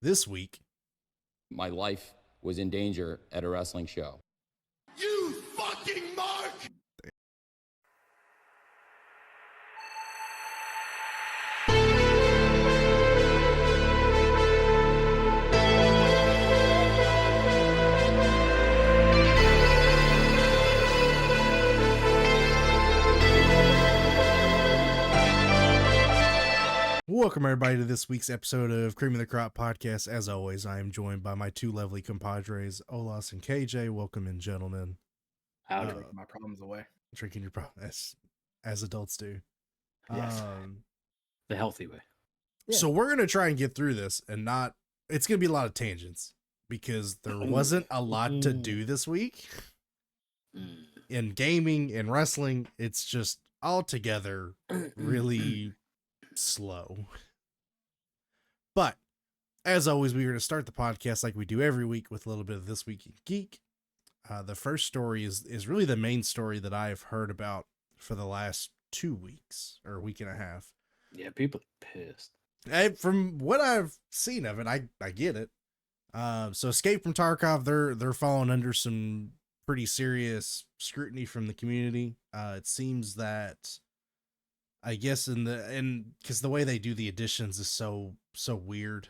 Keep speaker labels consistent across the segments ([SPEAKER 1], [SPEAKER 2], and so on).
[SPEAKER 1] This week,
[SPEAKER 2] My life was in danger at a wrestling show.
[SPEAKER 3] You fucking mark!
[SPEAKER 1] welcome everybody to this week's episode of Cream of the Crop Podcast. As always, I am joined by my two lovely compadres, Olas and KJ. Welcome in, gentlemen.
[SPEAKER 4] I'll drink my problems away.
[SPEAKER 1] Drinking your problems, as adults do.
[SPEAKER 4] Yes.
[SPEAKER 5] The healthy way.
[SPEAKER 4] Yeah.
[SPEAKER 1] So we're going to try and get through this and not, it's going to be a lot of tangents because there wasn't a lot to do this week. In gaming and wrestling, it's just altogether really slow. But as always, we're going to start the podcast like we do every week with a little bit of This Week in Geek. The first story is really the main story that I've heard about for the last 2 weeks or a week and a half.
[SPEAKER 5] Yeah, people are pissed.
[SPEAKER 1] From what I've seen of it, I get it. So Escape from Tarkov, they're falling under some pretty serious scrutiny from the community. It seems that, I guess, because the way they do the additions is so weird,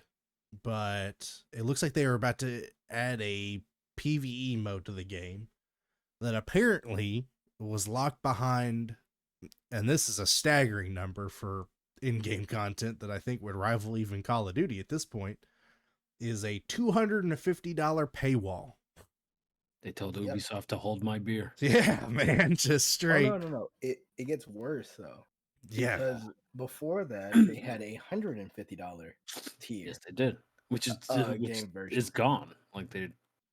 [SPEAKER 1] but it looks like they are about to add a PvE mode to the game that apparently was locked behind, and this is a staggering number for in-game content that I think would rival even Call of Duty at this point, is a $250 paywall.
[SPEAKER 5] They told Ubisoft to hold my beer.
[SPEAKER 1] Yeah, man, just straight.
[SPEAKER 4] Oh, no. It gets worse though.
[SPEAKER 1] Yeah.
[SPEAKER 4] Because before that they had a $150 tier.
[SPEAKER 5] Yes, they did. Which is
[SPEAKER 4] game version.
[SPEAKER 5] is gone. Like they.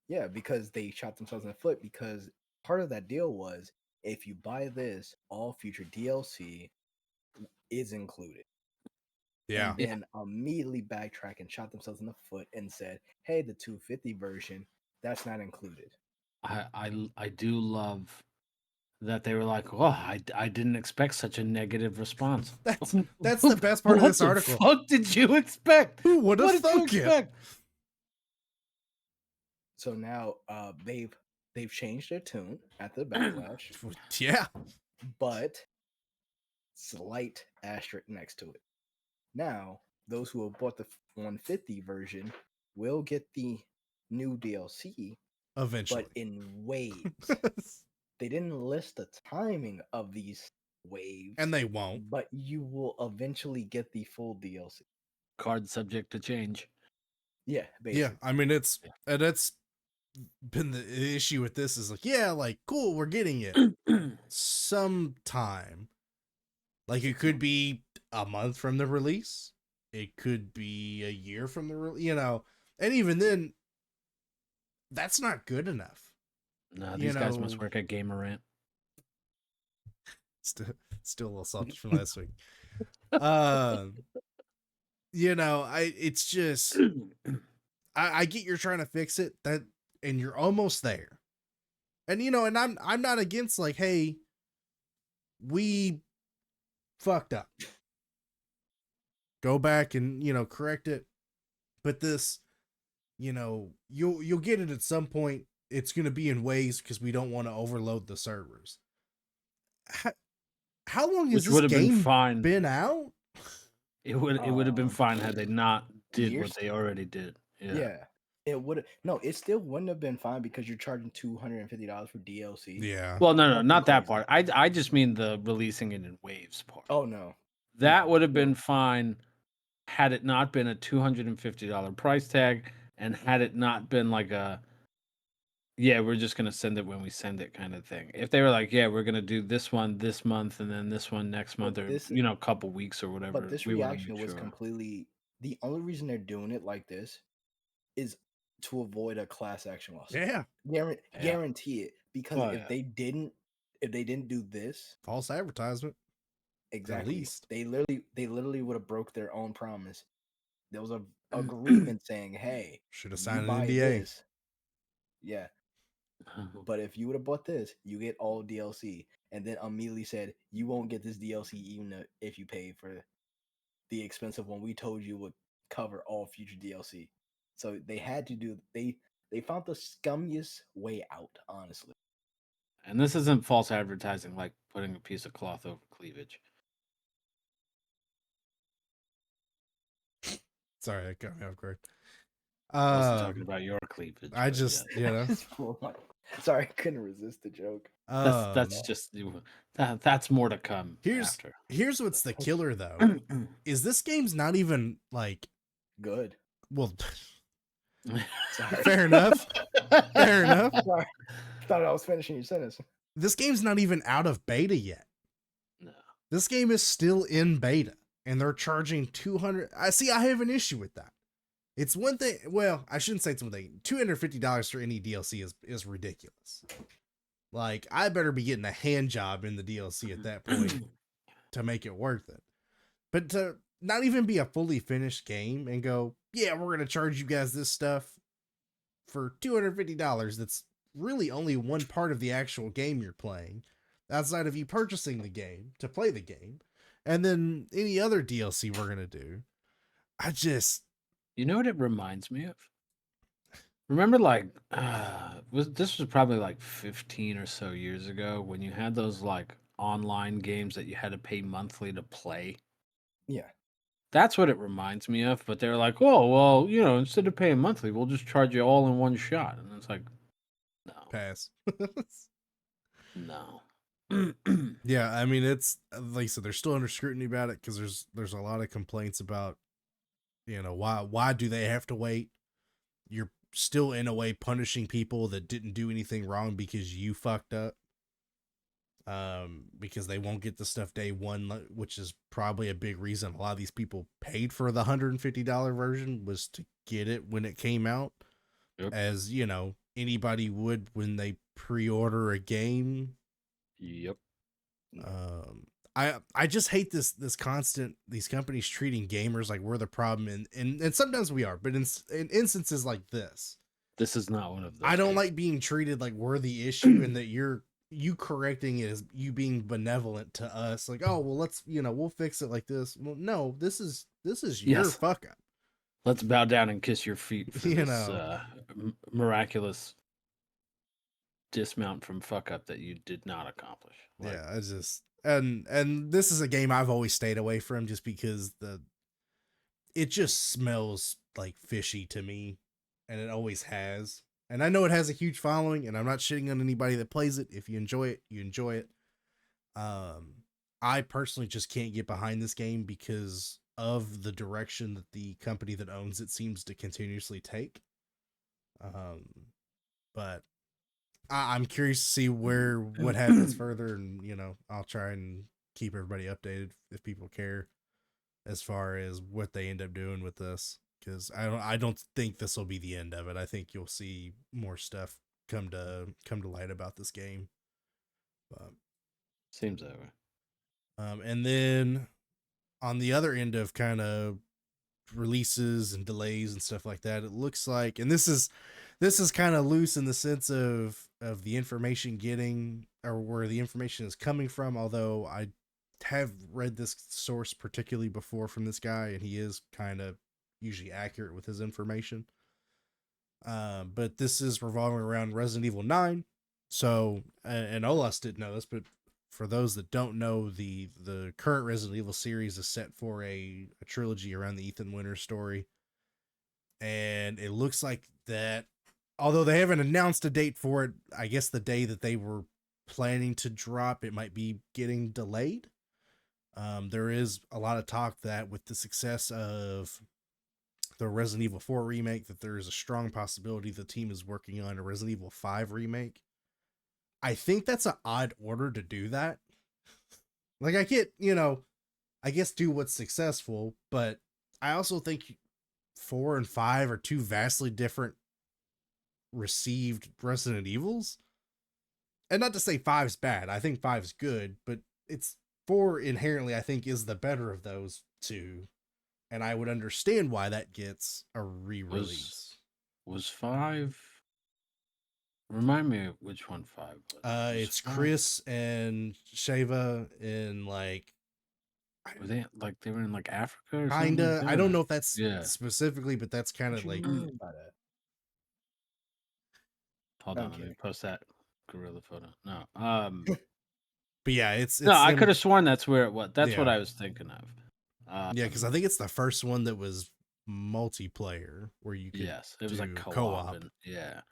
[SPEAKER 4] Yeah, because they shot themselves in the foot because part of that deal was if you buy this, all future DLC is included.
[SPEAKER 1] Yeah.
[SPEAKER 4] And then immediately backtrack and shot themselves in the foot and said, hey, the 250 version, that's not included.
[SPEAKER 5] I do love that they were like, oh, I didn't expect such a negative response.
[SPEAKER 1] That's the best part of this article.
[SPEAKER 5] What the fuck did you expect?
[SPEAKER 1] Who would have
[SPEAKER 5] What did you
[SPEAKER 1] thunk it?
[SPEAKER 5] expect?
[SPEAKER 4] So now they've changed their tune at the backlash,
[SPEAKER 1] Yeah.
[SPEAKER 4] but slight asterisk next to it. Now, those who have bought the 150 version will get the new DLC,
[SPEAKER 1] Eventually.
[SPEAKER 4] but in waves. They didn't list the timing of these waves,
[SPEAKER 1] And they won't.
[SPEAKER 4] but you will eventually get the full DLC.
[SPEAKER 5] Card subject to change.
[SPEAKER 4] Yeah, basically.
[SPEAKER 1] Yeah, I mean, that's been the issue with this is like, yeah, like, cool, we're getting it sometime. Like, it could be a month from the release. It could be a year from the release, and even then, that's not good enough.
[SPEAKER 5] No, these guys must work at Gamerant.
[SPEAKER 1] Still a little salty from last week. It's just, I get you're trying to fix it, and you're almost there. And and I'm not against like, hey, we fucked up. Go back and correct it. But this, you'll get it at some point. It's going to be in waves because we don't want to overload the servers. How long has this game been out?
[SPEAKER 5] It would have been fine had they not did
[SPEAKER 4] years?
[SPEAKER 5] what they already did.
[SPEAKER 4] Yeah. It would it still wouldn't have been fine because you're charging $250 for DLC.
[SPEAKER 1] Yeah.
[SPEAKER 5] Well, no, not that part. I just mean the releasing it in waves part.
[SPEAKER 4] Oh no.
[SPEAKER 5] That would have been fine had it not been a $250 price tag and had it not been like we're just going to send it when we send it kind of thing. If they were like, yeah, we're going to do this one this month and then this one next month or, a couple weeks or whatever.
[SPEAKER 4] But this reaction was completely, the only reason they're doing it like this is to avoid a class action lawsuit.
[SPEAKER 1] Yeah.
[SPEAKER 4] Guarantee it. Because if they didn't do this.
[SPEAKER 1] False advertisement.
[SPEAKER 4] Exactly.
[SPEAKER 1] At least.
[SPEAKER 4] They literally would have broke their own promise. There was a agreement saying, hey.
[SPEAKER 1] Should have signed an NDA.
[SPEAKER 4] This. Yeah. But if you would have bought this, you get all DLC, and then immediately said you won't get this DLC even if you pay for the expensive one we told you would cover all future DLC. So they had to do they found the scummiest way out, honestly.
[SPEAKER 5] And this isn't false advertising like putting a piece of cloth over cleavage.
[SPEAKER 1] Sorry, that got me off guard.
[SPEAKER 5] I wasn't talking about your cleavage.
[SPEAKER 1] I
[SPEAKER 5] but
[SPEAKER 1] just,
[SPEAKER 5] yeah.
[SPEAKER 4] Sorry, I couldn't resist the joke.
[SPEAKER 5] That's just that's more to come after.
[SPEAKER 1] Here's what's the killer though. Is this game's not even like
[SPEAKER 4] good.
[SPEAKER 1] Well,
[SPEAKER 4] Sorry.
[SPEAKER 1] fair enough. Fair enough.
[SPEAKER 4] Sorry. Thought I was finishing your sentence.
[SPEAKER 1] This game's not even out of beta yet.
[SPEAKER 5] No.
[SPEAKER 1] This game is still in beta and they're charging $200. I have an issue with that. It's one thing. Well, I shouldn't say it's one thing. $250 for any DLC is ridiculous. Like, I better be getting a hand job in the DLC at that point to make it worth it. But to not even be a fully finished game and go, yeah, we're going to charge you guys this stuff for $250. That's really only one part of the actual game you're playing, outside of you purchasing the game to play the game. And then any other DLC we're going to do.
[SPEAKER 5] You know what it reminds me of? Remember, like, this was probably like 15 or so years ago when you had those like online games that you had to pay monthly to play.
[SPEAKER 4] Yeah.
[SPEAKER 5] That's what it reminds me of. But they're like, oh, well, you know, instead of paying monthly, we'll just charge you all in one shot. And it's like, no.
[SPEAKER 1] Pass.
[SPEAKER 5] No.
[SPEAKER 1] Yeah, I mean, it's like I said, they're still under scrutiny about it because there's a lot of complaints about, you know, why do they have to wait? You're still in a way punishing people that didn't do anything wrong because you fucked up. Because they won't get the stuff day one, which is probably a big reason a lot of these people paid for the $150 version was to get it when it came out.
[SPEAKER 5] Yep.
[SPEAKER 1] As you know, anybody would when they pre-order a game.
[SPEAKER 5] Yep.
[SPEAKER 1] I just hate these companies treating gamers like we're the problem, and sometimes we are, but in instances like this
[SPEAKER 5] is not one of those.
[SPEAKER 1] I don't like being treated like we're the issue and that you correcting it as you being benevolent to us, like, oh well, let's, you know, we'll fix it like this. Well, no, this is your fuck up.
[SPEAKER 5] Let's bow down and kiss your feet for this miraculous dismount from fuck up that you did not accomplish.
[SPEAKER 1] Like, yeah, I just and this is a game I've always stayed away from just because it just smells like fishy to me, and it always has. And I know it has a huge following, and I'm not shitting on anybody that plays it. If you enjoy it, you enjoy it. I personally just can't get behind this game because of the direction that the company that owns it seems to continuously take. But I'm curious to see what happens further, and you know, I'll try and keep everybody updated if people care as far as what they end up doing with this, because I don't think this will be the end of it. I think you'll see more stuff come to light about this game. But
[SPEAKER 5] seems that way.
[SPEAKER 1] And then on the other end of kind of releases and delays and stuff like that, it looks like, and this is kind of loose in the sense of the information getting, or where the information is coming from, although I have read this source particularly before from this guy, and he is kind of usually accurate with his information. But this is revolving around Resident Evil 9. So, and Olas didn't know this, but for those that don't know, the current Resident Evil series is set for a trilogy around the Ethan Winters story. And it looks like that, although they haven't announced a date for it, I guess the day that they were planning to drop, it might be getting delayed. There is a lot of talk that with the success of the Resident Evil 4 remake, that there is a strong possibility the team is working on a Resident Evil 5 remake. I think that's an odd order to do that. Like, I get, you know, I guess do what's successful, but I also think 4 and 5 are two vastly different received Resident Evils. And not to say 5's bad. I think 5's good, but it's 4 inherently, I think, is the better of those two. And I would understand why that gets a re-release.
[SPEAKER 5] Was 5... Remind me which one 5 was.
[SPEAKER 1] It's 5? Chris and Sheva, and like,
[SPEAKER 5] Were they they were in like Africa or something?
[SPEAKER 1] Kinda. I don't know if that's
[SPEAKER 5] Yeah.
[SPEAKER 1] specifically, but that's kind
[SPEAKER 4] What
[SPEAKER 1] of
[SPEAKER 4] you
[SPEAKER 1] like
[SPEAKER 4] mean by that?
[SPEAKER 5] Hold
[SPEAKER 4] I'm
[SPEAKER 5] on, let me
[SPEAKER 4] kidding.
[SPEAKER 5] post that gorilla photo. No.
[SPEAKER 1] but yeah, it's
[SPEAKER 5] No, I
[SPEAKER 1] them.
[SPEAKER 5] could have sworn that's where it was. That's what
[SPEAKER 1] Yeah.
[SPEAKER 5] I was thinking of.
[SPEAKER 1] Yeah, because I think it's the first one that was multiplayer where you could
[SPEAKER 5] Yes, it was like
[SPEAKER 1] do
[SPEAKER 5] co-op and yeah.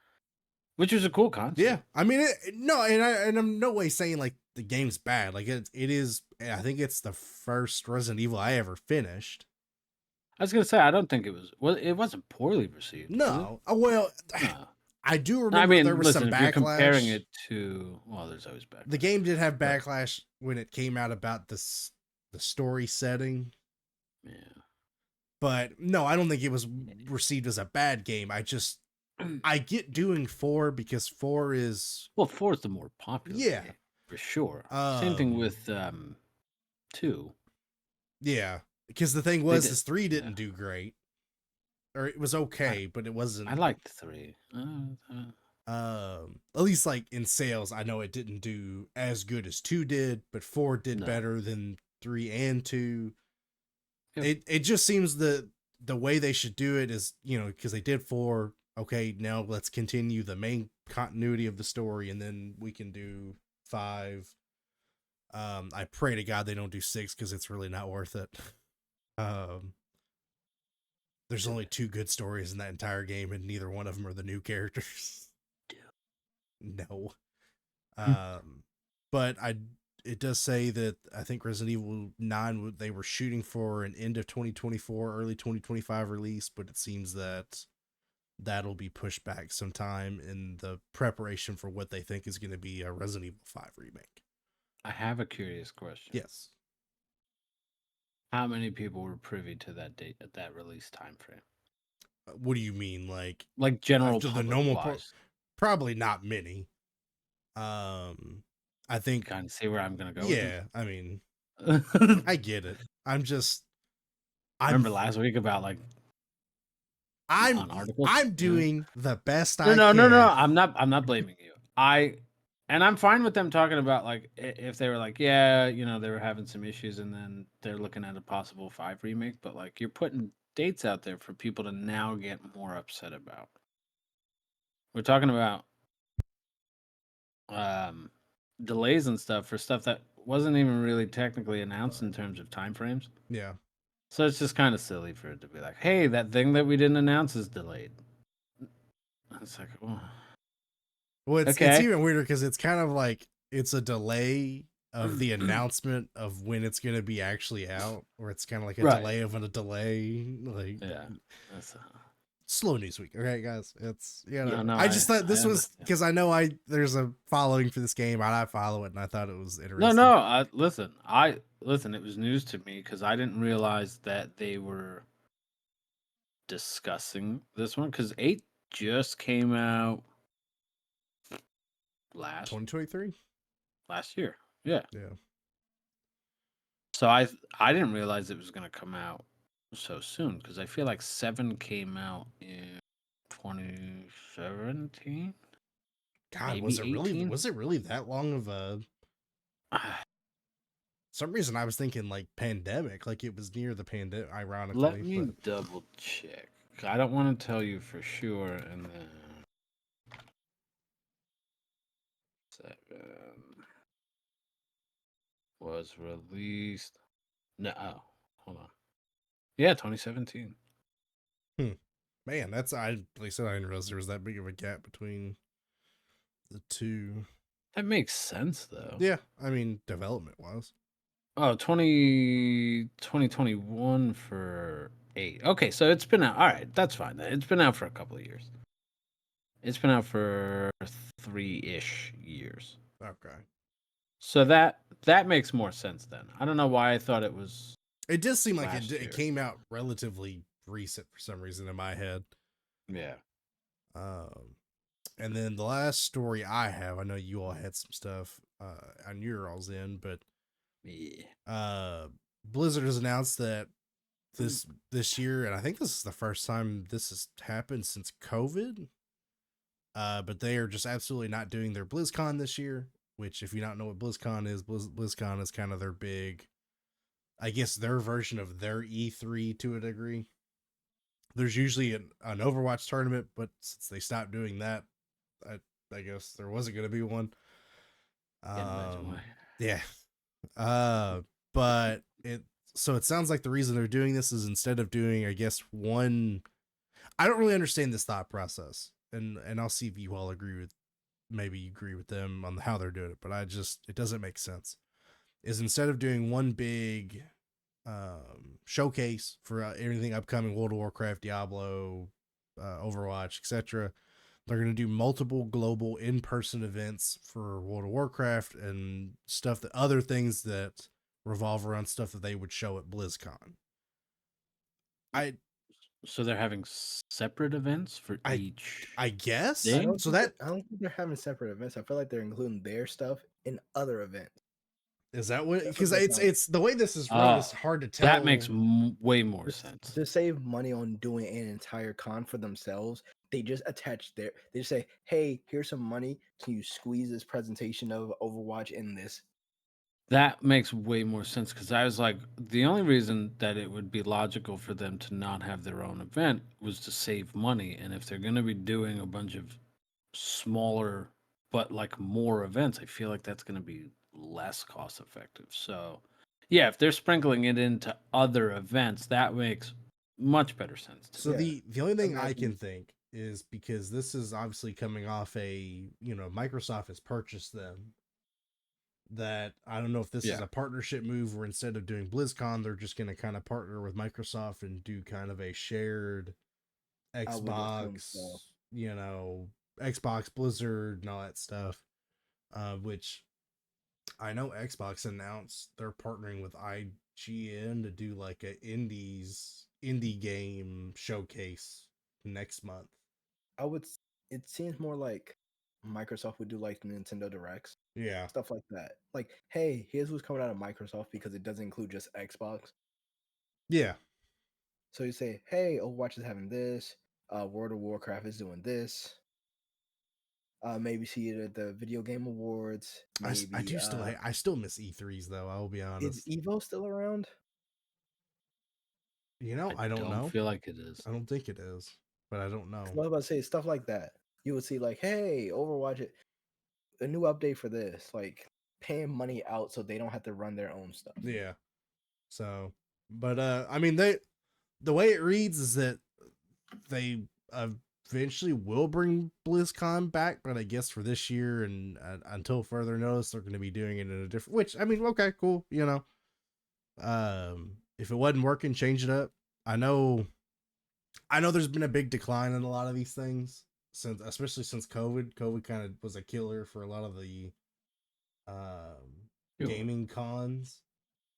[SPEAKER 5] Which was a cool concept.
[SPEAKER 1] Yeah, I mean, no, and I'm no way saying like the game's bad. Like it is. I think it's the first Resident Evil I ever finished.
[SPEAKER 5] I was gonna say I don't think it was. Well, it wasn't poorly received. Was it?
[SPEAKER 1] No, well,
[SPEAKER 5] No.
[SPEAKER 1] I do remember
[SPEAKER 5] I mean,
[SPEAKER 1] there was
[SPEAKER 5] listen,
[SPEAKER 1] some
[SPEAKER 5] if you're comparing
[SPEAKER 1] backlash.
[SPEAKER 5] it to, well, there's always backlash.
[SPEAKER 1] The game did have
[SPEAKER 5] But-
[SPEAKER 1] backlash when it came out about the story setting.
[SPEAKER 5] Yeah.
[SPEAKER 1] But no, I don't think it was received as a bad game. I get doing 4 because 4 is
[SPEAKER 5] Well, 4 is the more popular.
[SPEAKER 1] Yeah.
[SPEAKER 5] game, for sure. Same thing
[SPEAKER 1] Um,
[SPEAKER 5] with 2.
[SPEAKER 1] yeah. Because the thing was,
[SPEAKER 5] did-
[SPEAKER 1] is 3 didn't do great, or it was okay, but it wasn't.
[SPEAKER 5] I liked 3.
[SPEAKER 1] At least like in sales, I know it didn't do as good as 2 did, but 4 did
[SPEAKER 5] No.
[SPEAKER 1] better than 3 and 2.
[SPEAKER 5] Yep.
[SPEAKER 1] It just seems the way they should do it is, because they did 4. Okay, now let's continue the main continuity of the story, and then we can do 5. I pray to God they don't do 6 because it's really not worth it. There's only 2 good stories in that entire game, and neither one of them are the new characters. No. But it does say that I think Resident Evil 9, they were shooting for an end of 2024, early 2025 release, but it seems that that'll be pushed back sometime in the preparation for what they think is going to be a Resident Evil 5 remake.
[SPEAKER 5] I have a curious question.
[SPEAKER 1] Yes.
[SPEAKER 5] How many people were privy to that date at that release time frame?
[SPEAKER 1] What do you mean? Like
[SPEAKER 5] General
[SPEAKER 1] after the
[SPEAKER 5] public
[SPEAKER 1] normal
[SPEAKER 5] wise.
[SPEAKER 1] probably not many. I think
[SPEAKER 5] Kind of see where I'm gonna go.
[SPEAKER 1] yeah, I mean, I get it.
[SPEAKER 5] Remember last week about on articles?
[SPEAKER 1] I'm doing the best I
[SPEAKER 5] No.
[SPEAKER 1] can.
[SPEAKER 5] I'm not blaming you. I'm fine with them talking about if they were yeah, they were having some issues and then they're looking at a possible 5 remake, but you're putting dates out there for people to now get more upset about. We're talking about delays and stuff for stuff that wasn't even really technically announced in terms of time frames.
[SPEAKER 1] Yeah.
[SPEAKER 5] So it's just kind of silly for it to be like, hey, that thing that we didn't announce is delayed. It's like, oh.
[SPEAKER 1] Well, it's
[SPEAKER 5] Okay.
[SPEAKER 1] even weirder because it's kind of like it's a delay of the announcement of when it's going to be actually out, or it's kind of like a
[SPEAKER 5] Right.
[SPEAKER 1] delay of a delay.
[SPEAKER 5] Yeah. That's,
[SPEAKER 1] Slow news week. Okay, guys. It's
[SPEAKER 5] No,
[SPEAKER 1] I just thought this
[SPEAKER 5] I
[SPEAKER 1] was
[SPEAKER 5] understand.
[SPEAKER 1] because I know there's a following for this game, and I follow it, and I thought it was interesting.
[SPEAKER 5] No. Listen. It was news to me because I didn't realize that they were discussing this one because 8 just came out last
[SPEAKER 1] 2023.
[SPEAKER 5] year. Yeah.
[SPEAKER 1] Yeah.
[SPEAKER 5] So I didn't realize it was going to come out so soon because I feel like 7 came out in 2017.
[SPEAKER 1] God,
[SPEAKER 5] Maybe
[SPEAKER 1] was it really
[SPEAKER 5] 18?
[SPEAKER 1] that long of a? Some reason I was thinking like pandemic, like it was near the pandemic. Ironically,
[SPEAKER 5] Let me
[SPEAKER 1] but
[SPEAKER 5] double check. I don't want to tell you for sure, and then 7 was released. No, hold on. Yeah, 2017.
[SPEAKER 1] man, like I said, I didn't realize there was that big of a gap between the two.
[SPEAKER 5] That makes sense though.
[SPEAKER 1] Yeah, I mean, development wise.
[SPEAKER 5] Oh, 2021 for 8. Okay, so it's been out. All right, that's fine then. It's been out for a couple of years. It's been out for 3-ish years.
[SPEAKER 1] Okay.
[SPEAKER 5] So that makes more sense then. I don't know why I thought it was.
[SPEAKER 1] It does seem like
[SPEAKER 5] Last year.
[SPEAKER 1] it came out relatively recent for some reason in my head.
[SPEAKER 5] Yeah.
[SPEAKER 1] And then the last story I have, I know you all had some stuff on your all's end, but
[SPEAKER 5] Yeah.
[SPEAKER 1] Blizzard has announced that this year, and I think this is the first time this has happened since COVID. But they are just absolutely not doing their BlizzCon this year. Which, if you don't know what BlizzCon is, BlizzCon is kind of their big I guess, their version of their E3 to a degree. There's usually an Overwatch tournament, but since they stopped doing that, I guess there wasn't going to be one.
[SPEAKER 5] Can't imagine why.
[SPEAKER 1] Yeah. But it sounds like the reason they're doing this is instead of doing, I guess, one. I don't really understand this thought process, and I'll see if you all agree with. Maybe you agree with them on how they're doing it, but it doesn't make sense. Is instead of doing one big showcase for everything upcoming, World of Warcraft, Diablo, Overwatch, etc., they're going to do multiple global in-person events for World of Warcraft and stuff, that other things that revolve around stuff that they would show at BlizzCon.
[SPEAKER 5] So they're having separate events for
[SPEAKER 1] I
[SPEAKER 5] each.
[SPEAKER 1] guess
[SPEAKER 5] Thing?
[SPEAKER 4] I
[SPEAKER 1] so. That
[SPEAKER 4] I don't think they're having separate events. I feel like they're including their stuff in other events.
[SPEAKER 1] is that what,
[SPEAKER 4] That's what
[SPEAKER 1] because
[SPEAKER 4] that sounds.
[SPEAKER 1] it's the way this is run is hard to tell.
[SPEAKER 5] That makes way more
[SPEAKER 4] Just
[SPEAKER 5] sense.
[SPEAKER 4] to save money on doing an entire con for themselves, they just attach they just say, hey, here's some money. Can you squeeze this presentation of Overwatch in this?
[SPEAKER 5] That makes way more sense because I was like, the only reason that it would be logical for them to not have their own event was to save money. And if they're going to be doing a bunch of smaller, but like more events, I feel like that's going to be less cost effective. So, yeah, if they're sprinkling it into other events, that makes much better sense to
[SPEAKER 1] So
[SPEAKER 5] me.
[SPEAKER 1] the only thing I
[SPEAKER 4] Imagine-
[SPEAKER 1] can think is, because this is obviously coming off Microsoft has purchased them, that I don't know if this is
[SPEAKER 5] Yeah.
[SPEAKER 1] a partnership move where instead of doing BlizzCon, they're just going to kind of partner with Microsoft and do kind of a shared
[SPEAKER 4] would assume
[SPEAKER 1] Xbox,
[SPEAKER 4] so.
[SPEAKER 1] Xbox, Blizzard, and all that stuff. Which I know Xbox announced they're partnering with IGN to do like a indie game showcase next month.
[SPEAKER 4] It seems more like Microsoft would do like Nintendo Directs,
[SPEAKER 1] Yeah.
[SPEAKER 4] stuff like that. Like, hey, here's what's coming out of Microsoft because it doesn't include just Xbox.
[SPEAKER 1] Yeah.
[SPEAKER 4] So you say, hey, Overwatch is having this, World of Warcraft is doing this. Maybe see it at the Video Game Awards. Maybe
[SPEAKER 1] I still miss E3s though, I'll be
[SPEAKER 4] is
[SPEAKER 1] honest.
[SPEAKER 4] Evo still around?
[SPEAKER 1] I don't know.
[SPEAKER 5] feel like it is.
[SPEAKER 1] I don't think it is, but I don't know.
[SPEAKER 4] 'Cause I was about to say stuff like that. You would see like, hey, Overwatch, a new update for this, like paying money out so they don't have to run their own stuff.
[SPEAKER 1] Yeah. So, but I mean, the way it reads is that they eventually will bring BlizzCon back, but I guess for this year and until further notice, they're going to be doing it in a different. Which, I mean, okay, cool. If it wasn't working, change it up. I know there's been a big decline in a lot of these things especially since COVID. COVID kind of was a killer for a lot of the gaming cons.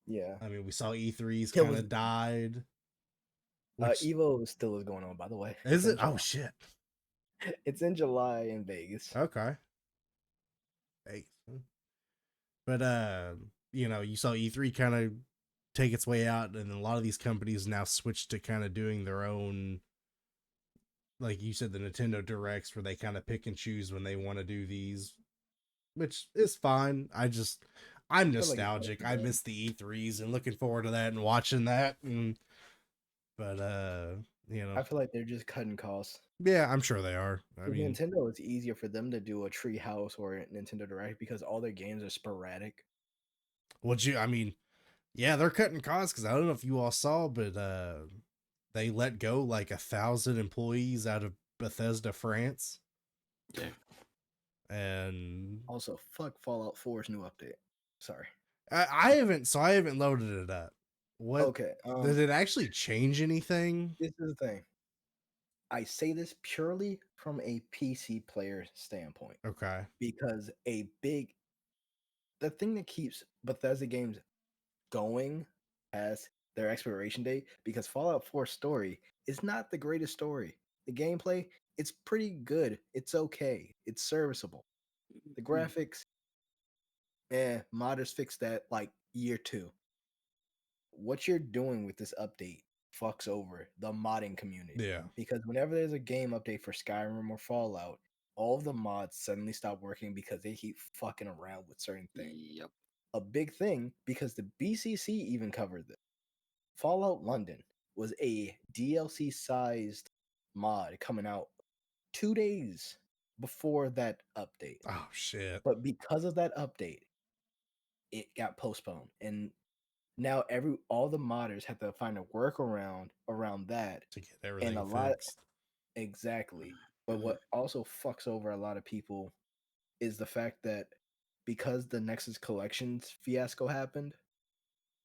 [SPEAKER 4] Yeah.
[SPEAKER 1] I mean, we saw E3s
[SPEAKER 4] It
[SPEAKER 1] kind
[SPEAKER 4] was-
[SPEAKER 1] of died. Which,
[SPEAKER 4] Evo still is going on, by the way.
[SPEAKER 1] is
[SPEAKER 4] It's
[SPEAKER 1] it?
[SPEAKER 4] in
[SPEAKER 1] Oh
[SPEAKER 4] July.
[SPEAKER 1] shit.
[SPEAKER 4] It's in July in Vegas.
[SPEAKER 1] Okay. Hey. But you saw E3 kind of take its way out, and a lot of these companies now switched to kind of doing their own, like you said, the Nintendo Directs, where they kind of pick and choose when they want to do these, which is fine. I'm
[SPEAKER 4] like it's
[SPEAKER 1] nostalgic. I
[SPEAKER 4] better.
[SPEAKER 1] miss the E3s and looking forward to that and watching that. But
[SPEAKER 4] I feel like they're just cutting costs.
[SPEAKER 1] yeah, I'm sure they are. I
[SPEAKER 4] With
[SPEAKER 1] mean,
[SPEAKER 4] Nintendo, it's easier for them to do a Treehouse or a Nintendo Direct because all their games are sporadic.
[SPEAKER 1] yeah, they're cutting costs because I don't know if you all saw, but they let go like 1,000 employees out of Bethesda, France.
[SPEAKER 5] Yeah.
[SPEAKER 1] And
[SPEAKER 4] Also, fuck Fallout 4's new update. Sorry.
[SPEAKER 1] I haven't loaded it up. What?
[SPEAKER 4] Okay.
[SPEAKER 1] Did it actually change anything?
[SPEAKER 4] This is the thing. I say this purely from a PC player standpoint
[SPEAKER 1] Okay.
[SPEAKER 4] because the thing that keeps Bethesda games going as their expiration date, because Fallout 4 story is not the greatest story. The gameplay, it's pretty good. It's okay. It's serviceable. The graphics, modders fixed that like year 2. What you're doing with this update fucks over the modding community.
[SPEAKER 1] Yeah.
[SPEAKER 4] Because whenever there's a game update for Skyrim or Fallout, all of the mods suddenly stop working because they keep fucking around with certain things.
[SPEAKER 5] Yep.
[SPEAKER 4] a big thing because the BCC even covered this. Fallout London was a DLC sized mod coming out 2 days before that update.
[SPEAKER 1] Oh shit.
[SPEAKER 4] But because of that update, it got postponed. And now all the modders have to find a workaround around that.
[SPEAKER 1] To get everything
[SPEAKER 4] And a lot
[SPEAKER 1] fixed.
[SPEAKER 4] exactly. But what also fucks over a lot of people is the fact that because the Nexus Collections fiasco happened,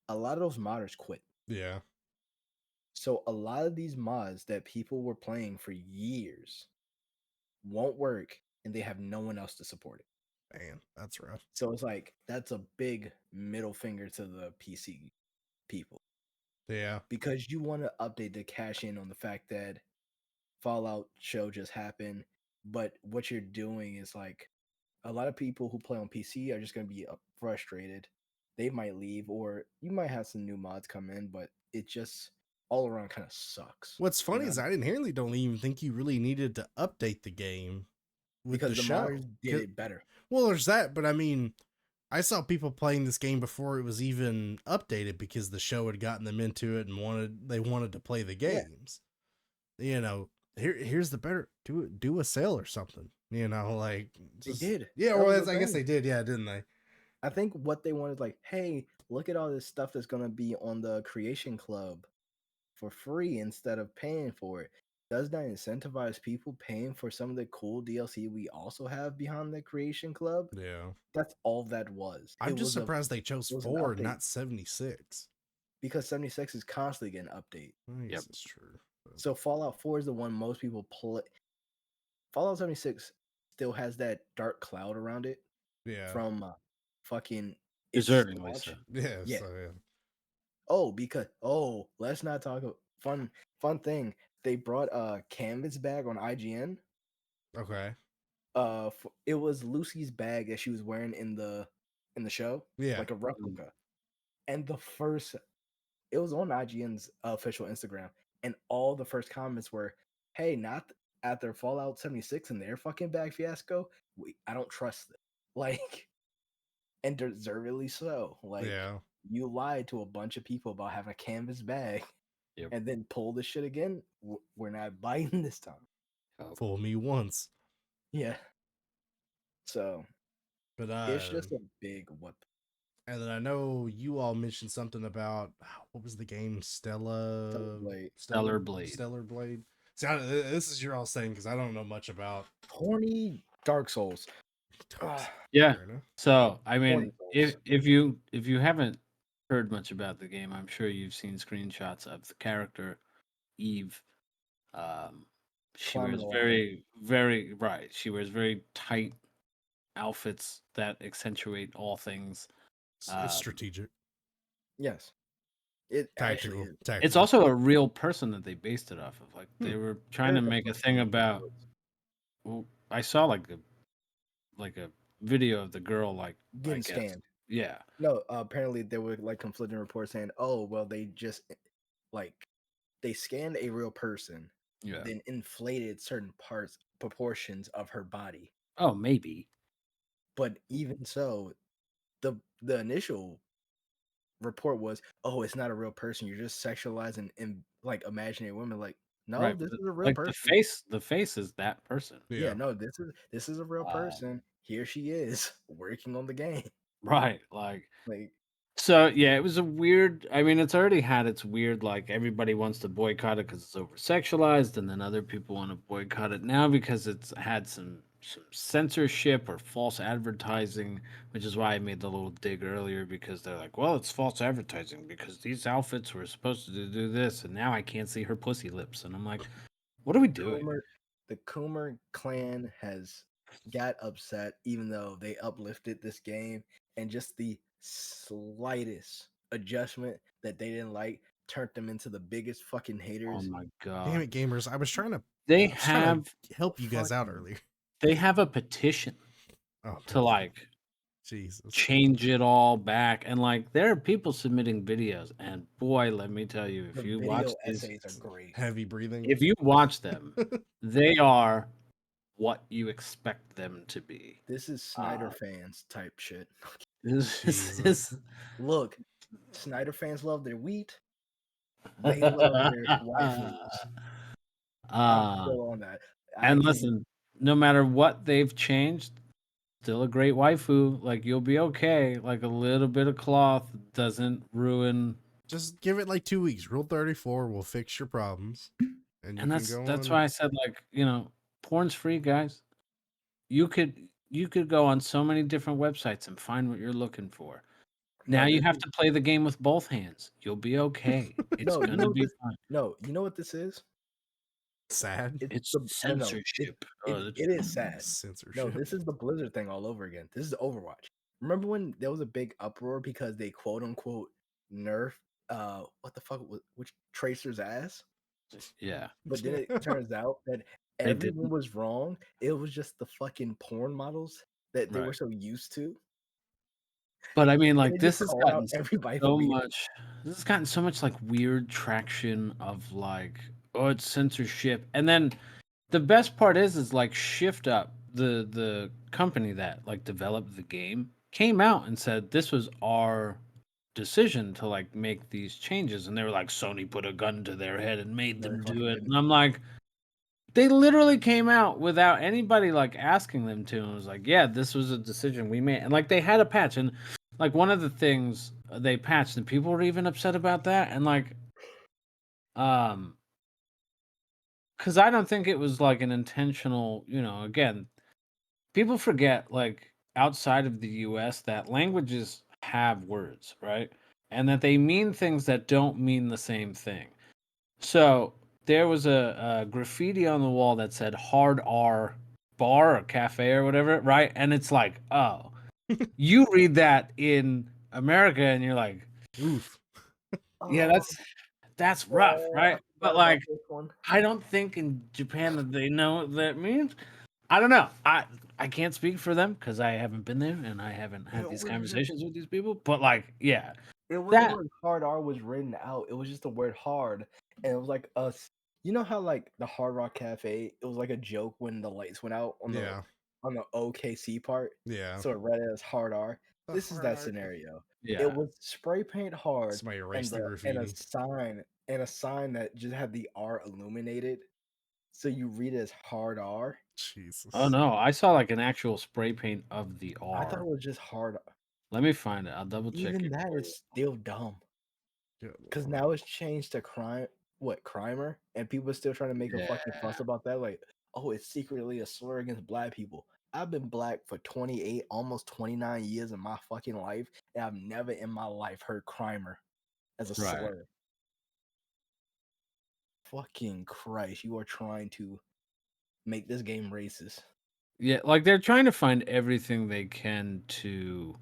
[SPEAKER 4] a lot of those modders quit.
[SPEAKER 1] Yeah.
[SPEAKER 4] So a lot of these mods that people were playing for years won't work and they have no one else to support it.
[SPEAKER 1] Man, that's rough.
[SPEAKER 4] So it's like that's a big middle finger to the PC people
[SPEAKER 1] Yeah.
[SPEAKER 4] because you want to update to cash in on the fact that Fallout show just happened, but what you're doing is like a lot of people who play on PC are just going to be frustrated. They might leave, or you might have some new mods come in, but it just all around kind of sucks.
[SPEAKER 1] What's funny
[SPEAKER 4] You
[SPEAKER 1] is
[SPEAKER 4] know?
[SPEAKER 1] I inherently don't even think you really needed to update the game with
[SPEAKER 4] Because
[SPEAKER 1] the
[SPEAKER 4] the
[SPEAKER 1] show.
[SPEAKER 4] modders did it better.
[SPEAKER 1] Well, there's that, but I mean, I saw people playing this game before it was even updated because the show had gotten them into it and they wanted to play the games. Yeah. You know, here's the better do a sale or something. You know, like
[SPEAKER 4] They did.
[SPEAKER 1] Yeah,
[SPEAKER 4] That
[SPEAKER 1] well,
[SPEAKER 4] was the
[SPEAKER 1] I guess
[SPEAKER 4] thing.
[SPEAKER 1] they did. Yeah, didn't they?
[SPEAKER 4] I think what they wanted, like, hey, look at all this stuff that's gonna be on the Creation Club for free instead of paying for it. Does that incentivize people paying for some of the cool DLC we also have behind the Creation Club?
[SPEAKER 1] Yeah.
[SPEAKER 4] That's all that was.
[SPEAKER 1] I'm
[SPEAKER 4] It
[SPEAKER 1] just
[SPEAKER 4] was
[SPEAKER 1] surprised they chose
[SPEAKER 4] it was an
[SPEAKER 1] 4 and
[SPEAKER 4] update.
[SPEAKER 1] not 76.
[SPEAKER 4] Because 76 is constantly getting update.
[SPEAKER 1] I guess
[SPEAKER 5] Yep.
[SPEAKER 1] it's true. But
[SPEAKER 4] So Fallout 4 is the one most people play. Fallout 76 still has that dark cloud around it
[SPEAKER 1] yeah.
[SPEAKER 4] from fucking its
[SPEAKER 5] Deservingly
[SPEAKER 4] launch.
[SPEAKER 5] so.
[SPEAKER 1] Yeah.
[SPEAKER 4] Yeah.
[SPEAKER 1] So yeah.
[SPEAKER 4] Because let's not talk about fun thing. They brought a canvas bag on IGN.
[SPEAKER 1] Okay.
[SPEAKER 4] It was Lucy's bag that she was wearing in the show,
[SPEAKER 1] Yeah.
[SPEAKER 4] like a replica. And it was on IGN's official Instagram, and all the first comments were, "Hey, not after Fallout 76 and their fucking bag fiasco. I don't trust them." Like, and deservedly so. Like,
[SPEAKER 1] Yeah.
[SPEAKER 4] you lied to a bunch of people about having a canvas bag,
[SPEAKER 5] Yep.
[SPEAKER 4] and then pull this shit again. We're not biting this time.
[SPEAKER 1] Fool me once.
[SPEAKER 4] Yeah. So
[SPEAKER 1] But
[SPEAKER 4] it's just a big what.
[SPEAKER 1] and then I know you all mentioned something about what was the game?
[SPEAKER 4] Stellar Blade.
[SPEAKER 5] Stellar Blade.
[SPEAKER 1] Stellar Blade. See, this is your all saying because I don't know much about.
[SPEAKER 4] Horny Dark Souls.
[SPEAKER 5] Yeah.
[SPEAKER 1] Fair enough.
[SPEAKER 5] So I mean,
[SPEAKER 4] Horny Souls.
[SPEAKER 5] if you haven't heard much about the game, I'm sure you've seen screenshots of the character Eve. She
[SPEAKER 4] Climbing
[SPEAKER 5] wears
[SPEAKER 4] the ladder.
[SPEAKER 5] very, very right. She wears very tight outfits that accentuate all things.
[SPEAKER 1] It's strategic,
[SPEAKER 4] Yes. It actually
[SPEAKER 1] tactical,
[SPEAKER 4] is.
[SPEAKER 1] tactical.
[SPEAKER 5] It's also a real person that they based it off of. Like they were trying to
[SPEAKER 4] Very
[SPEAKER 5] make a
[SPEAKER 4] much
[SPEAKER 5] thing
[SPEAKER 4] so.
[SPEAKER 5] about. Well, I saw like a video of the girl like I
[SPEAKER 4] Getting
[SPEAKER 5] guess.
[SPEAKER 4] scanned.
[SPEAKER 5] Yeah.
[SPEAKER 4] No, apparently there were like conflicting reports saying, "Oh, well, they just like they scanned a real person,
[SPEAKER 5] Yeah.
[SPEAKER 4] then inflated certain proportions of her body."
[SPEAKER 5] Oh, maybe.
[SPEAKER 4] But even so, the initial report was, "Oh, it's not a real person. You're just sexualizing and like imaginary women." Like, no,
[SPEAKER 5] Right.
[SPEAKER 4] this
[SPEAKER 5] but,
[SPEAKER 4] is a real
[SPEAKER 5] like
[SPEAKER 4] person.
[SPEAKER 5] the face is that person.
[SPEAKER 4] Yeah, no, this is a real person. Here she is working on the game.
[SPEAKER 5] Right. Like
[SPEAKER 4] Like,
[SPEAKER 5] so yeah, it was a weird. I mean, it's already had its weird. Like everybody wants to boycott it because it's over sexualized, and then other people want to boycott it now because it's had some censorship or false advertising, which is why I made the little dig earlier because they're like, well, it's false advertising because these outfits were supposed to do this, and now I can't see her pussy lips, and I'm like, what are we doing?
[SPEAKER 4] The Coomer clan has got upset even though they uplifted this game, and just the slightest adjustment that they didn't like turned them into the biggest fucking
[SPEAKER 5] Oh
[SPEAKER 4] haters.
[SPEAKER 5] my god!
[SPEAKER 1] Damn it, gamers! I was trying to
[SPEAKER 5] They
[SPEAKER 1] help you guys out
[SPEAKER 4] fucking-
[SPEAKER 1] earlier.
[SPEAKER 5] they have a petition
[SPEAKER 1] Oh,
[SPEAKER 5] to like
[SPEAKER 1] Jesus!
[SPEAKER 5] change it all back, and like there are people submitting videos, and boy, let me tell you,
[SPEAKER 4] The
[SPEAKER 5] if you
[SPEAKER 4] video
[SPEAKER 5] watch these,
[SPEAKER 4] essays are great.
[SPEAKER 1] Heavy breathing.
[SPEAKER 5] if you watch them, they are what you expect them to be.
[SPEAKER 4] This is Snyder fans type shit.
[SPEAKER 1] Jesus.
[SPEAKER 4] Look, Snyder fans love their wheat. They love their waifus. I'm
[SPEAKER 5] uh,
[SPEAKER 4] still on that. I
[SPEAKER 5] and
[SPEAKER 4] can
[SPEAKER 5] listen, no matter what they've changed, still a great waifu. Like you'll be okay. Like a little bit of cloth doesn't ruin.
[SPEAKER 1] Just give it like 2 weeks. Rule 34 will fix your problems, and you
[SPEAKER 5] And
[SPEAKER 1] can go
[SPEAKER 5] that's
[SPEAKER 1] on.
[SPEAKER 5] why I said like porn's free, guys. You could go on so many different websites and find what you're looking for. Now
[SPEAKER 4] no.
[SPEAKER 5] you
[SPEAKER 4] This
[SPEAKER 5] have
[SPEAKER 4] is
[SPEAKER 5] to play the game with both hands. You'll be okay. It's
[SPEAKER 4] no. You know
[SPEAKER 5] gonna
[SPEAKER 4] what
[SPEAKER 5] be
[SPEAKER 4] this?
[SPEAKER 5] fine.
[SPEAKER 4] No. You know what this is?
[SPEAKER 1] Sad
[SPEAKER 4] It's
[SPEAKER 5] It's
[SPEAKER 4] the no.
[SPEAKER 5] censorship.
[SPEAKER 4] It is sad. No,
[SPEAKER 1] censorship.
[SPEAKER 4] this is the Blizzard thing all over again. This is Overwatch. Remember when there was a big uproar because they quote unquote nerf what the fuck was which Tracer's ass?
[SPEAKER 5] Yeah,
[SPEAKER 4] But then it turns out that
[SPEAKER 5] they
[SPEAKER 4] everyone
[SPEAKER 5] didn't.
[SPEAKER 4] was wrong. It was just the fucking porn models that they were
[SPEAKER 5] Right.
[SPEAKER 4] so used to.
[SPEAKER 5] But I mean,
[SPEAKER 4] And
[SPEAKER 5] like
[SPEAKER 4] they just
[SPEAKER 5] this has
[SPEAKER 4] called out
[SPEAKER 5] gotten
[SPEAKER 4] everybody for
[SPEAKER 5] so
[SPEAKER 4] being
[SPEAKER 5] much. This has gotten so much like weird traction of like, oh, it's censorship, and then the best part is like Shift Up, the company that like developed the game, came out and said this was our decision to like make these changes, and they were like Sony put a gun to their head and made
[SPEAKER 4] no, they
[SPEAKER 5] them do
[SPEAKER 4] fucking
[SPEAKER 5] it,
[SPEAKER 4] didn't.
[SPEAKER 5] and I'm like, they literally came out without anybody like asking them to, and was like, yeah, this was a decision we made, and like they had a patch, and like one of the things they patched, and people were even upset about that, and like, um. Because I don't think it was like an intentional, again, people forget like outside of the US that languages have words, right? And that they mean things that don't mean the same thing. So there was a graffiti on the wall that said hard R bar or cafe or whatever, right? And it's like, oh, you read that in America and you're like,
[SPEAKER 1] Oof.
[SPEAKER 5] yeah,
[SPEAKER 4] Oh,
[SPEAKER 5] that's rough,
[SPEAKER 4] I
[SPEAKER 5] right? But
[SPEAKER 4] forgot about
[SPEAKER 5] like
[SPEAKER 4] this one.
[SPEAKER 5] I don't think in Japan that they know what that means. I don't know. I can't speak for them because I haven't been there and I haven't had
[SPEAKER 4] It
[SPEAKER 5] these
[SPEAKER 4] was just
[SPEAKER 5] conversations with these people. But like, yeah,
[SPEAKER 4] it wasn't
[SPEAKER 5] that
[SPEAKER 4] where hard R was written out. It was just the word hard. And it was like us. You know how like the Hard Rock Cafe, it was like a joke when the lights went out
[SPEAKER 1] Yeah.
[SPEAKER 4] on the OKC part.
[SPEAKER 1] Yeah.
[SPEAKER 4] So it read it as hard R.
[SPEAKER 1] The
[SPEAKER 4] This is
[SPEAKER 1] hard
[SPEAKER 4] that
[SPEAKER 1] art.
[SPEAKER 4] scenario. It
[SPEAKER 5] yeah,
[SPEAKER 4] was spray paint hard
[SPEAKER 1] Somebody
[SPEAKER 4] and
[SPEAKER 1] erased the
[SPEAKER 4] a
[SPEAKER 1] graffiti.
[SPEAKER 4] sign that just had the R illuminated. So you read it as hard R.
[SPEAKER 5] oh
[SPEAKER 1] Jesus.
[SPEAKER 5] no, I saw like an actual spray paint of the
[SPEAKER 4] I thought
[SPEAKER 5] R.
[SPEAKER 4] it was just hard R.
[SPEAKER 5] Let me find it. I'll double check
[SPEAKER 4] Even
[SPEAKER 5] it
[SPEAKER 4] that
[SPEAKER 5] for you.
[SPEAKER 4] is still dumb.
[SPEAKER 1] Good
[SPEAKER 4] Because
[SPEAKER 1] Lord.
[SPEAKER 4] now it's changed to crimer, and people are still trying to make a
[SPEAKER 5] Yeah,
[SPEAKER 4] fucking fuss about that. Like, oh, it's secretly a slur against black people. I've been black for 28, almost 29 years of my fucking life, and I've never in my life heard crimer as a
[SPEAKER 5] right.
[SPEAKER 4] slur. Fucking Christ, you are trying to make this game racist.
[SPEAKER 5] Yeah, like they're trying to find everything they can to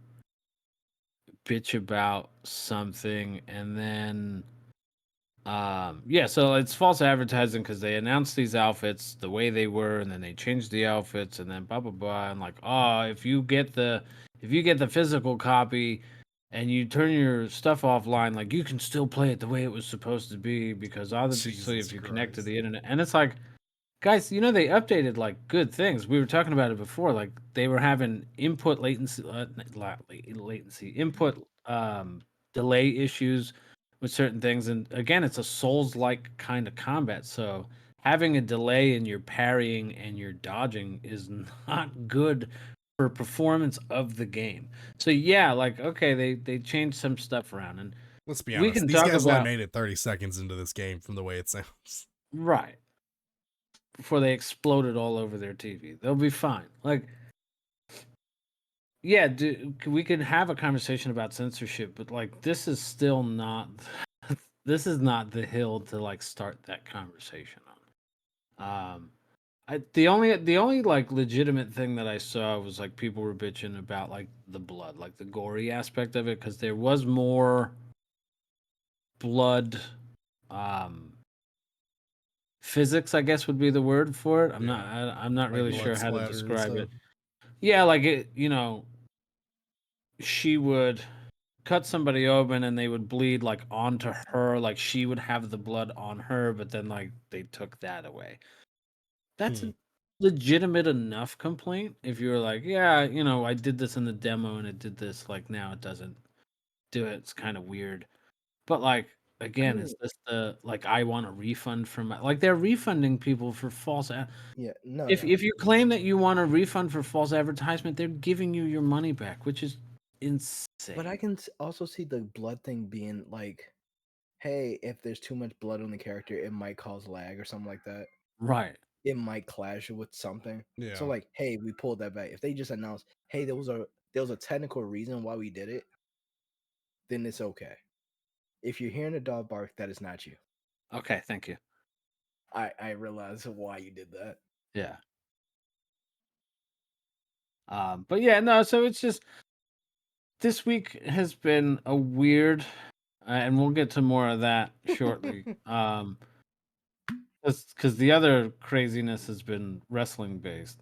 [SPEAKER 5] bitch about something, and then yeah, so it's false advertising because they announced these outfits the way they were, and then they changed the outfits, and then blah blah blah, and like, oh, if you get the physical copy and you turn your stuff offline, like you can still play it the way it was supposed to be because obviously
[SPEAKER 1] Jesus
[SPEAKER 5] if you connect to
[SPEAKER 1] Christ.
[SPEAKER 5] the internet, and it's like, guys, they updated like good things. We were talking about it before, like they were having input latency, input delay issues with certain things, and again, it's a Souls-like kind of combat. So having a delay in your parrying and your dodging is not good for performance of the game. So yeah, like okay, they changed some stuff around, and
[SPEAKER 1] Let's be
[SPEAKER 5] we
[SPEAKER 1] honest.
[SPEAKER 5] can
[SPEAKER 1] These
[SPEAKER 5] talk
[SPEAKER 1] guys only
[SPEAKER 5] about
[SPEAKER 1] made it 30 seconds into this game from the way it sounds.
[SPEAKER 5] right before they exploded all over their TV. They'll be fine. Like yeah, we can have a conversation about censorship, but like this is still not this is not the hill to like start that conversation on. The only like legitimate thing that I saw was like people were bitching about like the blood, like the gory aspect of it, because there was more blood um physics, I guess would be the word for it.
[SPEAKER 1] Yeah.
[SPEAKER 5] I'm not
[SPEAKER 1] Like
[SPEAKER 5] really
[SPEAKER 1] blood
[SPEAKER 5] sure how to
[SPEAKER 1] splatter and
[SPEAKER 5] describe
[SPEAKER 1] stuff.
[SPEAKER 5] it. Yeah, like it, she would cut somebody open and they would bleed like onto her, like she would have the blood on her, but then like they took that away. That's
[SPEAKER 1] Hmm.
[SPEAKER 5] legitimate enough complaint if you were like, yeah, I did this in the demo and it did this, like now it doesn't do it. It's kind of weird. But like
[SPEAKER 4] I
[SPEAKER 5] again,
[SPEAKER 4] mean,
[SPEAKER 5] is this the like I want a refund from like they're refunding people for
[SPEAKER 4] yeah, no,
[SPEAKER 5] if
[SPEAKER 4] no.
[SPEAKER 5] you claim that you want a refund for false advertisement, they're giving you your money back, which is
[SPEAKER 4] But I
[SPEAKER 5] insane.
[SPEAKER 4] can also see the blood thing being like, hey, if there's too much blood on the character, it might cause lag or something like that.
[SPEAKER 5] Right.
[SPEAKER 4] It might clash with something. So
[SPEAKER 1] Yeah.
[SPEAKER 4] like, hey, we pulled that back. If they just announced, hey, there was a technical reason why we did it, then it's okay. If you're hearing a dog bark, that is not you.
[SPEAKER 5] Okay, thank you.
[SPEAKER 4] I realize why you did that.
[SPEAKER 5] Yeah. But yeah, no, so it's just this week has been a weird and we'll get to more of that shortly. Because the other craziness has been wrestling based,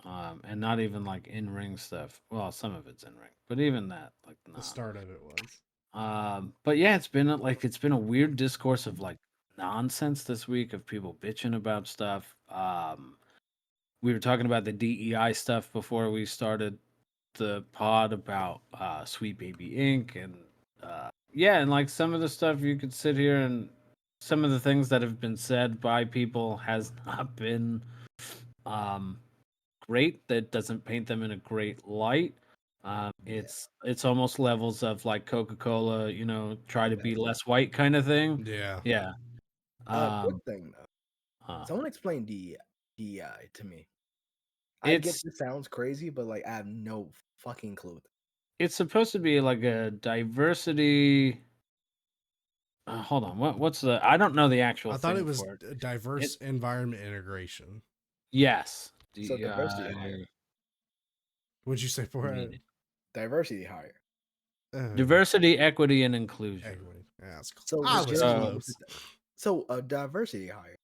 [SPEAKER 5] and not even like in ring stuff. Well, some of it's in ring, but even that, like,
[SPEAKER 1] The
[SPEAKER 5] not.
[SPEAKER 1] start of it was.
[SPEAKER 5] But yeah, it's been a weird discourse of like nonsense this week of people bitching about stuff. We were talking about the DEI stuff before we started the pod about Sweet Baby Inc. and yeah, and like some of the stuff you could sit here and some of the things that have been said by people has not been um great. That doesn't paint them in a great light.
[SPEAKER 4] Yeah,
[SPEAKER 5] It's almost levels of like Coca-Cola, try to be
[SPEAKER 4] exactly.
[SPEAKER 5] less white kind of thing.
[SPEAKER 1] Yeah.
[SPEAKER 5] Yeah.
[SPEAKER 4] Quick
[SPEAKER 5] Um
[SPEAKER 4] thing though.
[SPEAKER 5] huh.
[SPEAKER 4] Someone explain DEI to me. I get
[SPEAKER 5] It's
[SPEAKER 4] this sounds crazy, but like I have no fucking clue.
[SPEAKER 5] it's supposed to be like a diversity. Hold on. What's the? I don't know the actual
[SPEAKER 1] I thought it
[SPEAKER 5] thing
[SPEAKER 1] was
[SPEAKER 5] for it.
[SPEAKER 1] a diverse
[SPEAKER 5] It
[SPEAKER 1] environment integration.
[SPEAKER 5] yes.
[SPEAKER 4] So diversity hire.
[SPEAKER 5] DEI.
[SPEAKER 1] What'd you say for it?
[SPEAKER 4] Diversity hire.
[SPEAKER 1] Uh,
[SPEAKER 5] Diversity, equity, and inclusion.
[SPEAKER 1] Equity. Yeah, that's cool.
[SPEAKER 4] So
[SPEAKER 1] I was
[SPEAKER 4] legitimately,
[SPEAKER 5] So
[SPEAKER 1] close.
[SPEAKER 4] so a diversity hire.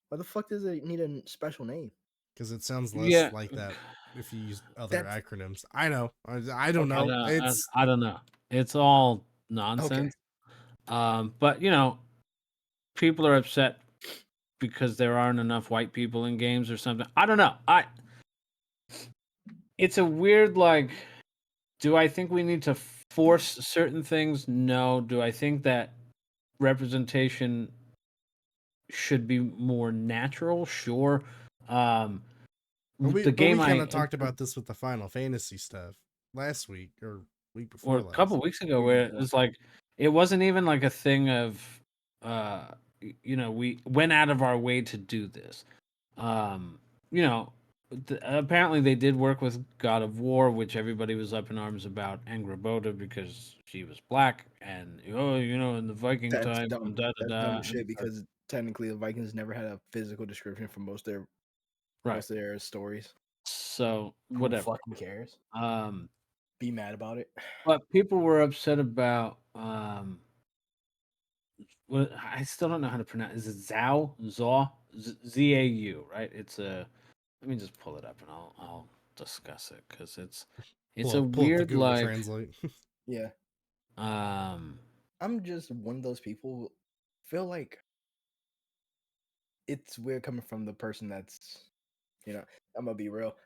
[SPEAKER 4] Why the fuck does it need a special name?
[SPEAKER 1] Because it sounds less
[SPEAKER 5] yeah,
[SPEAKER 1] like that if you use other
[SPEAKER 4] That's
[SPEAKER 1] acronyms. I know. I don't
[SPEAKER 4] okay.
[SPEAKER 5] I
[SPEAKER 1] know.
[SPEAKER 5] don't, I,
[SPEAKER 1] It's
[SPEAKER 5] I don't know. It's all
[SPEAKER 4] Okay.
[SPEAKER 5] nonsense. But people are upset because there aren't enough white people in games or something. I don't know. It's a weird like. Do I think we need to force certain things? No. Do I think that representation should be more natural? Sure. Um, the
[SPEAKER 1] but we
[SPEAKER 5] game
[SPEAKER 1] kind
[SPEAKER 5] I
[SPEAKER 1] of talked about this with the Final Fantasy stuff last week or week
[SPEAKER 5] or
[SPEAKER 1] before
[SPEAKER 5] a
[SPEAKER 1] last.
[SPEAKER 5] couple weeks ago
[SPEAKER 4] Week
[SPEAKER 5] where it
[SPEAKER 4] before.
[SPEAKER 5] was like it wasn't even like a thing of we went out of our way to do this. Um, you know, apparently they did work with God of War, which everybody was up in arms about Angrboda because she was black and in the Viking
[SPEAKER 4] That's
[SPEAKER 5] times
[SPEAKER 4] dumb.
[SPEAKER 5] and da da
[SPEAKER 4] That's dumb
[SPEAKER 5] da.
[SPEAKER 4] as
[SPEAKER 5] And
[SPEAKER 4] shit
[SPEAKER 5] it's like,
[SPEAKER 4] because technically the Vikings never had a physical description for
[SPEAKER 5] right.
[SPEAKER 4] most of their stories.
[SPEAKER 5] So
[SPEAKER 4] Who
[SPEAKER 5] whatever.
[SPEAKER 4] fucking cares?
[SPEAKER 5] Um,
[SPEAKER 4] Be mad about it.
[SPEAKER 5] but people were upset about what I still don't know how to pronounce. Is it Zau, right? It's a. Let me just pull it up and I'll discuss it because it's a
[SPEAKER 1] Pull up the
[SPEAKER 5] weird
[SPEAKER 1] Google
[SPEAKER 5] like
[SPEAKER 1] Translate.
[SPEAKER 4] Yeah.
[SPEAKER 5] um
[SPEAKER 4] I'm just one of those people who feel like it's weird coming from the person that's I'm gonna be real.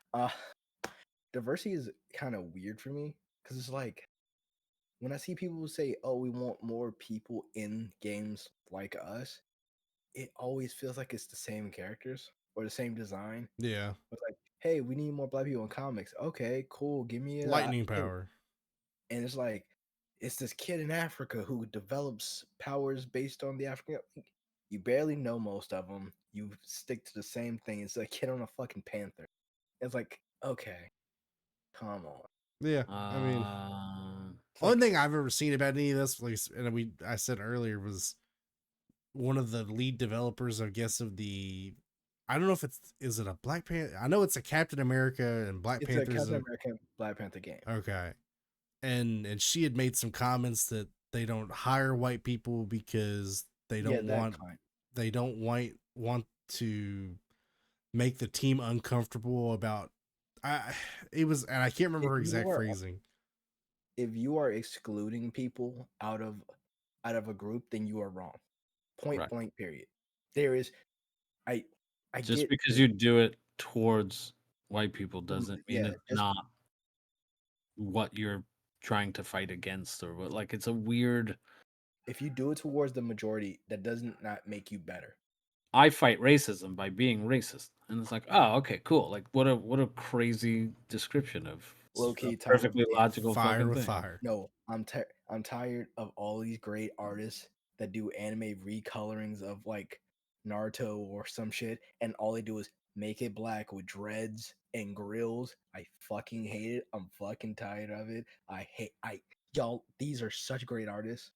[SPEAKER 4] Diversity is kind of weird for me because it's like when I see people say, "Oh, we want more people in games like us," it always feels like it's the same characters or the same design.
[SPEAKER 1] Yeah.
[SPEAKER 4] It's like, "Hey, we need more black people in comics." Okay, cool. Give me a
[SPEAKER 1] Lightning
[SPEAKER 4] hint.
[SPEAKER 1] power.
[SPEAKER 4] And it's like it's this kid in Africa who develops powers based on the African. You barely know most of them. You stick to the same thing. It's a kid on a fucking panther. It's like, okay, come on.
[SPEAKER 1] Yeah. I mean,
[SPEAKER 4] It's
[SPEAKER 1] only
[SPEAKER 4] like
[SPEAKER 1] thing I've ever seen about any of this, like, and I said earlier, was one of the lead developers, I guess, of the. I don't know if is it a Black Panther? I know it's a Captain America and Black
[SPEAKER 4] it's a
[SPEAKER 1] Panther's
[SPEAKER 4] Captain
[SPEAKER 1] a
[SPEAKER 4] America Black Panther game.
[SPEAKER 1] okay, and she had made some comments that they don't hire white people because
[SPEAKER 4] Yeah, that kind.
[SPEAKER 1] they don't want to make the team uncomfortable about. I it was and I can't remember
[SPEAKER 4] If
[SPEAKER 1] her
[SPEAKER 4] you
[SPEAKER 1] exact
[SPEAKER 4] are
[SPEAKER 1] phrasing.
[SPEAKER 4] if you are excluding people out of a group, then you are wrong. Point
[SPEAKER 5] right.
[SPEAKER 4] blank. Period. There is I I
[SPEAKER 5] Just
[SPEAKER 4] get
[SPEAKER 5] because you do it towards white people doesn't mean
[SPEAKER 4] yeah,
[SPEAKER 5] it's
[SPEAKER 4] just
[SPEAKER 5] not what you're trying to fight against or what. Like, it's a weird.
[SPEAKER 4] if you do it towards the majority, that doesn't not make you better.
[SPEAKER 5] I fight racism by being racist, and it's like, oh, okay, cool. Like, what a crazy description of
[SPEAKER 4] Low
[SPEAKER 5] a
[SPEAKER 4] key, Tom.
[SPEAKER 5] perfectly logical
[SPEAKER 1] Fire
[SPEAKER 5] fucking
[SPEAKER 1] with
[SPEAKER 5] thing.
[SPEAKER 1] fire.
[SPEAKER 4] No, I'm tired of all these great artists that do anime recolorings of like Naruto or some shit, and all they do is make it black with dreads and grills. I fucking hate it. I'm fucking tired of it. Y'all. These are such great artists,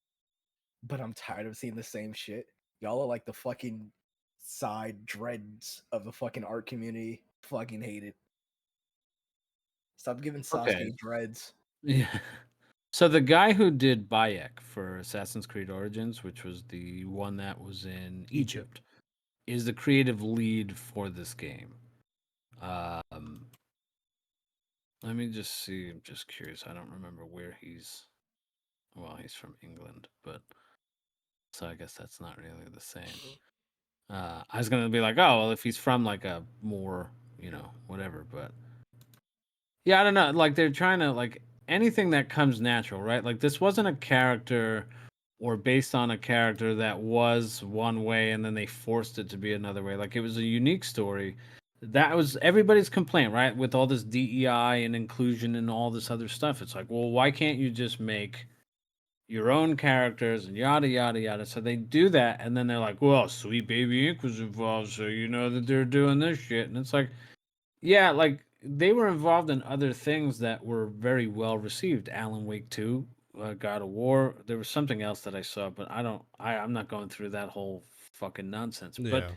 [SPEAKER 4] but I'm tired of seeing the same shit. Y'all are like the fucking side dreads of the fucking art community. Fucking hate it. Stop giving
[SPEAKER 5] Okay,
[SPEAKER 4] Sasuke dreads.
[SPEAKER 5] yeah. So the guy who did Bayek for Assassin's Creed Origins, which was the one that was in Egypt, is the creative lead for this game. Um, Let me just see. I'm just curious. I don't remember where he's. Well, he's from England, but so I guess that's not really the same. I was gonna be like, oh, well, if he's from like a more, whatever, but yeah, I don't know. Like they're trying to like anything that comes natural, right? Like this wasn't a character or based on a character that was one way and then they forced it to be another way. Like it was a unique story. That was everybody's complaint, right? With all this DEI and inclusion and all this other stuff. It's like, well, why can't you just make your own characters and yada yada yada? So they do that and then they're like, well, Sweet Baby Ink was involved, so you know that they're doing this shit. And it's like, yeah, like they were involved in other things that were very well received. Alan Wake 2, God of War. There was something else that I saw, but I'm not going through that whole fucking nonsense. But
[SPEAKER 1] Yeah.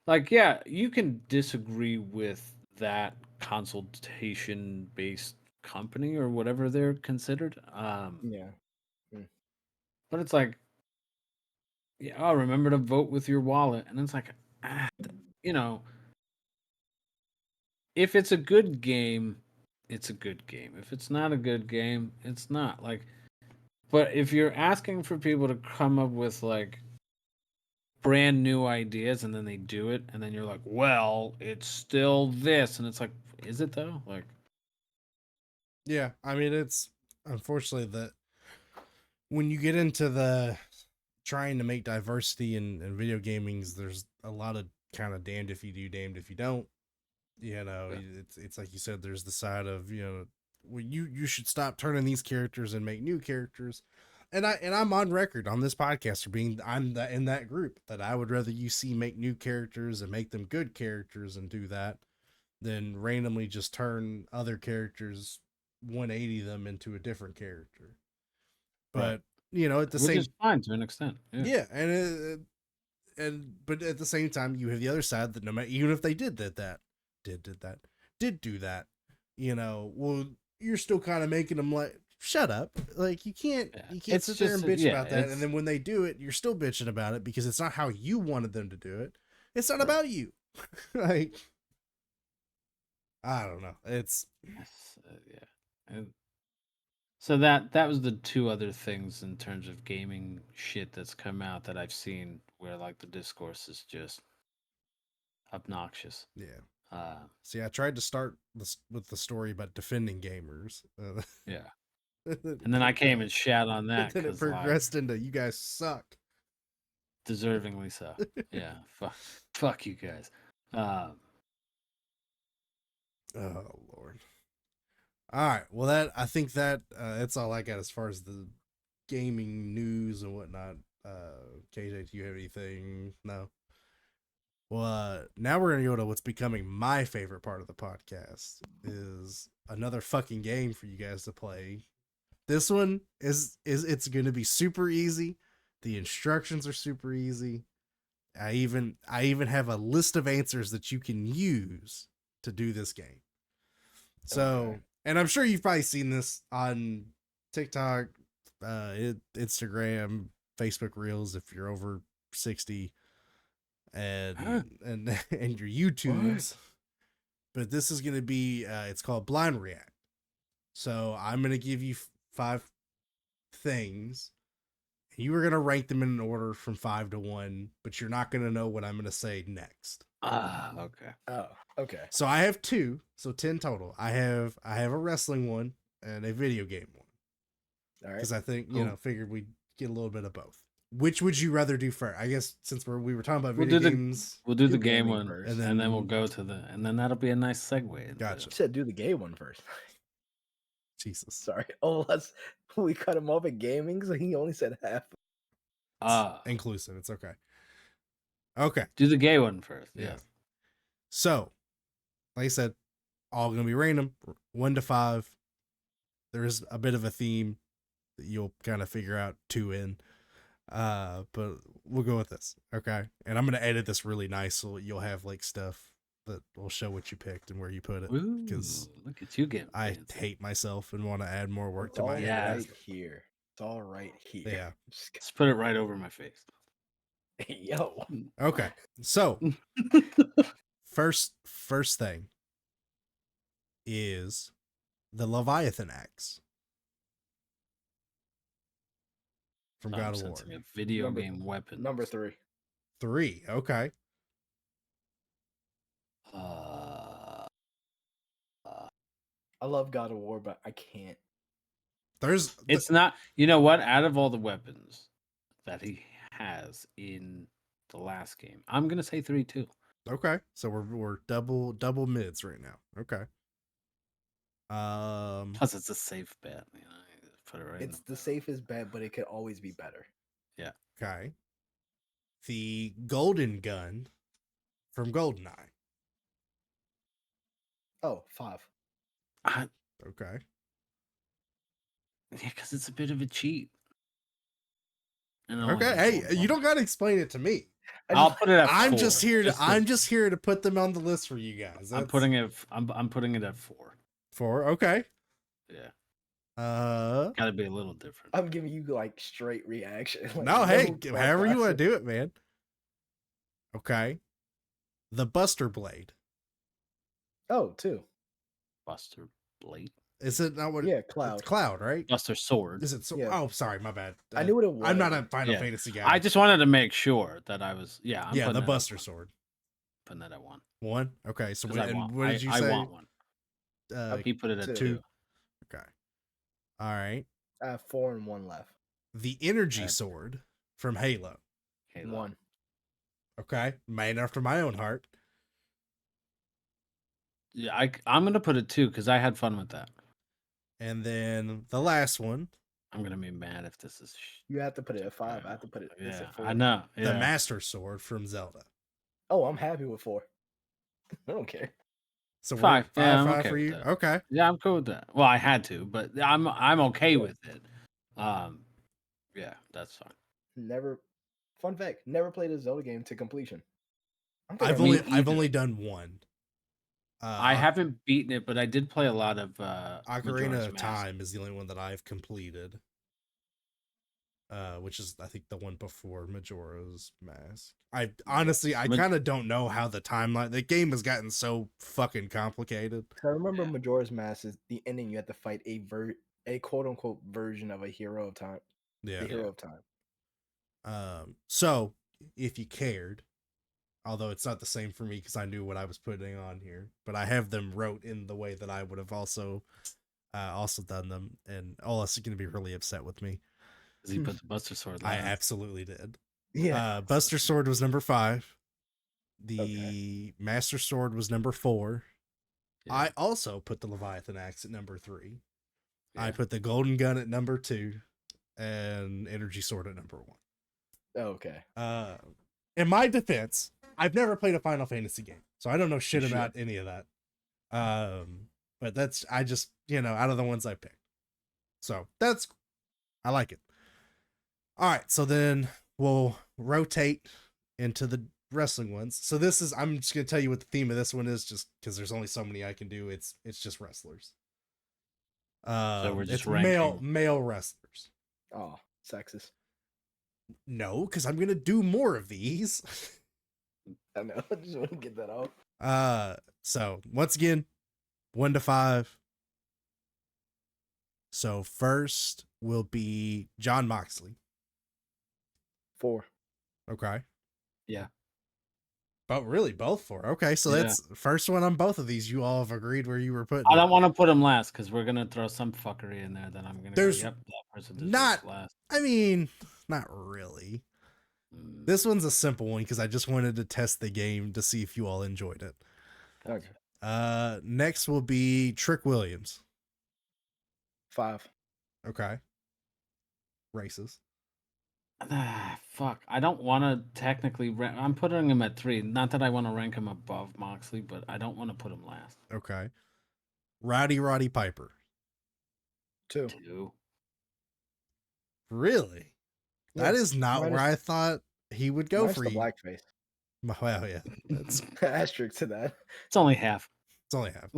[SPEAKER 5] like, yeah, you can disagree with that consultation based company or whatever they're considered.
[SPEAKER 4] Yeah. Mm.
[SPEAKER 5] But it's like, yeah, oh, remember to vote with your wallet. And it's like, ah, you know, if it's a good game, it's a good game. If it's not a good game, it's not. Like, but if you're asking for people to come up with like brand new ideas and then they do it and then you're like, well, it's still this, and it's like, is it though? Like,
[SPEAKER 1] Yeah. I mean, it's unfortunately that when you get into the trying to make diversity in video gamings, there's a lot of kind of damned if you do, damned if you don't.
[SPEAKER 5] Yeah.
[SPEAKER 1] It's like you said, there's the side of, well, you should stop turning these characters and make new characters. I'm on record on this podcast for being in that group that I would rather you see make new characters and make them good characters and do that than randomly just turn other characters 180 them into a different character.
[SPEAKER 5] Right.
[SPEAKER 1] But at the
[SPEAKER 5] Which
[SPEAKER 1] same
[SPEAKER 5] is fine to an extent. Yeah.
[SPEAKER 1] yeah, and but at the same time you have the other side that no matter, even if they did do that, well, you're still kind of making them like, shut up, like you can't
[SPEAKER 5] Yeah. It's
[SPEAKER 1] sit there and
[SPEAKER 5] just
[SPEAKER 1] bitch
[SPEAKER 5] yeah,
[SPEAKER 1] about that,
[SPEAKER 5] it's
[SPEAKER 1] and then when they do it, you're still bitching about it because it's not how you wanted them to do it. It's not
[SPEAKER 5] right.
[SPEAKER 1] about you. Like, I don't know. It's
[SPEAKER 5] yeah. And so that was the two other things in terms of gaming shit that's come out that I've seen where like the discourse is just obnoxious.
[SPEAKER 1] yeah.
[SPEAKER 5] Uh,
[SPEAKER 1] See, I tried to start this with the story about defending gamers.
[SPEAKER 5] yeah. And then I came and shat on that
[SPEAKER 1] then it
[SPEAKER 5] because like
[SPEAKER 1] progressed into you guys suck.
[SPEAKER 5] deservingly so. Yeah. Fuck you guys. Um,
[SPEAKER 1] Oh Lord. All right. Well, I think that's all I got as far as the gaming news and whatnot. KJ, do you have anything? No. Well, now we're gonna go to what's becoming my favorite part of the podcast, is another fucking game for you guys to play. This one is it's gonna be super easy. The instructions are super easy. I even have a list of answers that you can use to do this game. So,
[SPEAKER 4] Okay.
[SPEAKER 1] and I'm sure you've probably seen this on TikTok, Instagram, Facebook Reels if you're over 60,
[SPEAKER 5] Huh?
[SPEAKER 1] and and your YouTubes. But this is going to be it's called Blind React. So, I'm going to give you 5 things. You are going to rank them in an order from 5 to 1, but you're not going to know what I'm going to say next.
[SPEAKER 5] Okay.
[SPEAKER 4] Oh, okay.
[SPEAKER 1] So I have 2, so 10 total. I have a wrestling one and a video game one.
[SPEAKER 4] All right.
[SPEAKER 1] Because I think,
[SPEAKER 5] Cool.
[SPEAKER 1] figured we'd get a little bit of both. Which would you rather do first? I guess since we were talking about
[SPEAKER 5] We'll
[SPEAKER 1] video
[SPEAKER 5] do the
[SPEAKER 1] games.
[SPEAKER 5] we'll do
[SPEAKER 4] Do
[SPEAKER 5] the game
[SPEAKER 4] gaming
[SPEAKER 5] one,
[SPEAKER 4] first.
[SPEAKER 5] and then we'll go to and then that'll be a nice segue. Into,
[SPEAKER 1] Gotcha.
[SPEAKER 4] You said do the gay one first.
[SPEAKER 1] Jesus.
[SPEAKER 4] Sorry. Oh, we cut him off at gaming, so he only said half.
[SPEAKER 1] Inclusive. It's okay. Okay.
[SPEAKER 5] Do the gay one first.
[SPEAKER 1] Yeah.
[SPEAKER 5] Yeah.
[SPEAKER 1] So, like I said, all going to be random, 1 to 5. There is a bit of a theme that you'll kind of figure out 2 in. But we'll go with this. Okay. And I'm going to edit this really nice so you'll have like stuff that will show what you picked and where you put it. Because
[SPEAKER 5] look at you getting
[SPEAKER 1] I
[SPEAKER 5] fancy.
[SPEAKER 1] hate myself and want to add more work
[SPEAKER 4] It's
[SPEAKER 1] to
[SPEAKER 4] all
[SPEAKER 1] my
[SPEAKER 4] right
[SPEAKER 1] edit.
[SPEAKER 4] here. It's all right here.
[SPEAKER 1] Yeah.
[SPEAKER 5] Let's put it right over my face.
[SPEAKER 4] Yo.
[SPEAKER 1] Okay. So, first thing is the Leviathan axe from God of War.
[SPEAKER 5] Sensing a video game weapon.
[SPEAKER 4] Number 3.
[SPEAKER 1] 3. Okay.
[SPEAKER 4] I love God of War, but I can't.
[SPEAKER 5] It's not. You know what? Out of all the weapons that he has in the last game, I'm gonna say 3 too.
[SPEAKER 1] Okay. So we're double mids right now. Okay.
[SPEAKER 5] Plus, it's a safe bet. You know, you just put it right.
[SPEAKER 4] It's the safest bet, but it could always be better.
[SPEAKER 5] Yeah.
[SPEAKER 1] Okay. The golden gun from GoldenEye.
[SPEAKER 4] Oh, 5.
[SPEAKER 1] Okay.
[SPEAKER 5] Yeah, because it's a bit of a cheat. And it
[SPEAKER 1] Okay.
[SPEAKER 5] only
[SPEAKER 1] Hey,
[SPEAKER 5] has one
[SPEAKER 1] you don't
[SPEAKER 5] button.
[SPEAKER 1] got to explain it to me.
[SPEAKER 5] I'll put it at 4.
[SPEAKER 1] I'm just here to
[SPEAKER 5] Just to-
[SPEAKER 1] put them on the list for you guys.
[SPEAKER 5] I'm putting it. I'm putting it at 4.
[SPEAKER 1] 4. Okay.
[SPEAKER 5] Yeah.
[SPEAKER 1] Uh
[SPEAKER 5] Got to be a little different.
[SPEAKER 4] I'm giving you like straight reaction. Like,
[SPEAKER 1] No, hey,
[SPEAKER 4] thought
[SPEAKER 1] however you want to
[SPEAKER 4] process.
[SPEAKER 1] do it, man. Okay. The Buster Blade.
[SPEAKER 4] Oh, 2.
[SPEAKER 5] Buster Blade.
[SPEAKER 1] Is it not what?
[SPEAKER 4] Yeah, Cloud.
[SPEAKER 1] It's Cloud, right?
[SPEAKER 5] Buster Sword.
[SPEAKER 1] Is it? So,
[SPEAKER 4] Yeah.
[SPEAKER 1] Oh, sorry, my bad.
[SPEAKER 4] I knew what it was.
[SPEAKER 1] I'm not a Final
[SPEAKER 5] Yeah.
[SPEAKER 1] Fantasy guy.
[SPEAKER 5] I just wanted to make sure that I was. Yeah. I'm
[SPEAKER 1] yeah,
[SPEAKER 5] putting
[SPEAKER 1] the
[SPEAKER 5] that at
[SPEAKER 1] Buster
[SPEAKER 5] 1.
[SPEAKER 1] Sword.
[SPEAKER 5] Putting that at 1.
[SPEAKER 1] 1. Okay, so
[SPEAKER 5] 'Cause
[SPEAKER 1] what,
[SPEAKER 5] I want.
[SPEAKER 1] what did you
[SPEAKER 5] I
[SPEAKER 1] say?
[SPEAKER 5] want one. He put it at 2.
[SPEAKER 1] Okay. All right.
[SPEAKER 4] I have 4 and 1 left.
[SPEAKER 1] The Energy
[SPEAKER 5] Okay.
[SPEAKER 1] Sword from Halo.
[SPEAKER 5] Halo.
[SPEAKER 4] 1.
[SPEAKER 1] Okay, man after my own heart.
[SPEAKER 5] Yeah, I'm gonna put it 2 because I had fun with that.
[SPEAKER 1] And then the last one,
[SPEAKER 5] I'm gonna be mad if this is.
[SPEAKER 4] You have to put it at 5. I have to put it this
[SPEAKER 5] Yeah,
[SPEAKER 4] at 4.
[SPEAKER 5] I know.
[SPEAKER 1] the
[SPEAKER 5] Yeah.
[SPEAKER 1] Master Sword from Zelda.
[SPEAKER 4] Oh, I'm happy with 4. I don't care.
[SPEAKER 1] So
[SPEAKER 5] 5.
[SPEAKER 1] we're
[SPEAKER 5] Yeah, I'm
[SPEAKER 1] 5
[SPEAKER 5] okay
[SPEAKER 1] for
[SPEAKER 5] with
[SPEAKER 1] you.
[SPEAKER 5] that.
[SPEAKER 1] Okay.
[SPEAKER 5] Yeah, I'm cool with that. Well, I had to, but I'm okay with it. Yeah, that's fine.
[SPEAKER 4] Never. Fun fact: never played a Zelda game to completion. I'm
[SPEAKER 1] I've
[SPEAKER 4] thinking
[SPEAKER 1] only
[SPEAKER 5] either.
[SPEAKER 1] done one.
[SPEAKER 5] I haven't beaten it, but I did play a lot of
[SPEAKER 1] Ocarina
[SPEAKER 5] Majora's
[SPEAKER 1] of
[SPEAKER 5] Mask.
[SPEAKER 1] Time is the only one that I've completed. Which is I think the one before Majora's Mask. I honestly I kind of don't know how the timeline. The game has gotten so fucking complicated.
[SPEAKER 4] I remember
[SPEAKER 5] Yeah.
[SPEAKER 4] Majora's Mask is the ending. You have to fight a quote unquote version of a hero of time.
[SPEAKER 1] Yeah.
[SPEAKER 4] The hero of time.
[SPEAKER 1] So if you cared, although it's not the same for me because I knew what I was putting on here, but I have them wrote in the way that I would have also done them, and Olas is going to be really upset with me.
[SPEAKER 5] Because he put the Buster Sword.
[SPEAKER 1] I
[SPEAKER 5] last.
[SPEAKER 1] absolutely did.
[SPEAKER 4] Yeah.
[SPEAKER 1] Buster Sword was number 5. The
[SPEAKER 4] Okay.
[SPEAKER 1] Master Sword was number 4.
[SPEAKER 5] Yeah.
[SPEAKER 1] I also put the Leviathan Axe at number 3. I
[SPEAKER 5] Yeah.
[SPEAKER 1] put the Golden Gun at number 2, and Energy Sword at number 1.
[SPEAKER 4] Okay.
[SPEAKER 1] In my defense, I've never played a Final Fantasy game, so I don't know shit
[SPEAKER 5] You should.
[SPEAKER 1] about any of that. But that's I just out of the ones I picked, so that's I like it. All right, so then we'll rotate into the wrestling ones. So this is I'm just gonna tell you what the theme of this one is, just because there's only so many I can do. It's just wrestlers.
[SPEAKER 5] So we're just
[SPEAKER 1] it's
[SPEAKER 5] ranking.
[SPEAKER 1] male wrestlers.
[SPEAKER 4] Oh, sexist.
[SPEAKER 1] No, because I'm gonna do more of these.
[SPEAKER 4] I know. I just want to get that off.
[SPEAKER 1] So once again, 1 to 5. So first will be John Moxley.
[SPEAKER 4] 4.
[SPEAKER 1] Okay.
[SPEAKER 5] Yeah.
[SPEAKER 1] But really, both 4. Okay, so
[SPEAKER 5] Yeah.
[SPEAKER 1] that's first one on both of these. You all have agreed where you were putting
[SPEAKER 5] I
[SPEAKER 1] it.
[SPEAKER 5] don't want to put him last because we're gonna throw some fuckery in there that I'm gonna
[SPEAKER 1] There's
[SPEAKER 5] go, yep, that person
[SPEAKER 1] not.
[SPEAKER 5] deserves last.
[SPEAKER 1] I mean, not really.
[SPEAKER 5] Mm,
[SPEAKER 1] This one's a simple one because I just wanted to test the game to see if you all enjoyed it.
[SPEAKER 4] Okay.
[SPEAKER 1] Next will be Trick Williams.
[SPEAKER 4] 5.
[SPEAKER 1] Okay. Races.
[SPEAKER 5] fuck. I don't want to technically. I'm putting him at 3. Not that I want to rank him above Moxley, but I don't want to put him last.
[SPEAKER 1] Okay. Roddy Piper.
[SPEAKER 4] 2.
[SPEAKER 5] 2.
[SPEAKER 1] Really? That is not where I thought he would go
[SPEAKER 4] minus
[SPEAKER 1] for
[SPEAKER 4] the
[SPEAKER 1] you.
[SPEAKER 4] blackface.
[SPEAKER 1] Well, yeah. That's
[SPEAKER 4] Asterisk to that.
[SPEAKER 5] It's only half.
[SPEAKER 1] it's only half.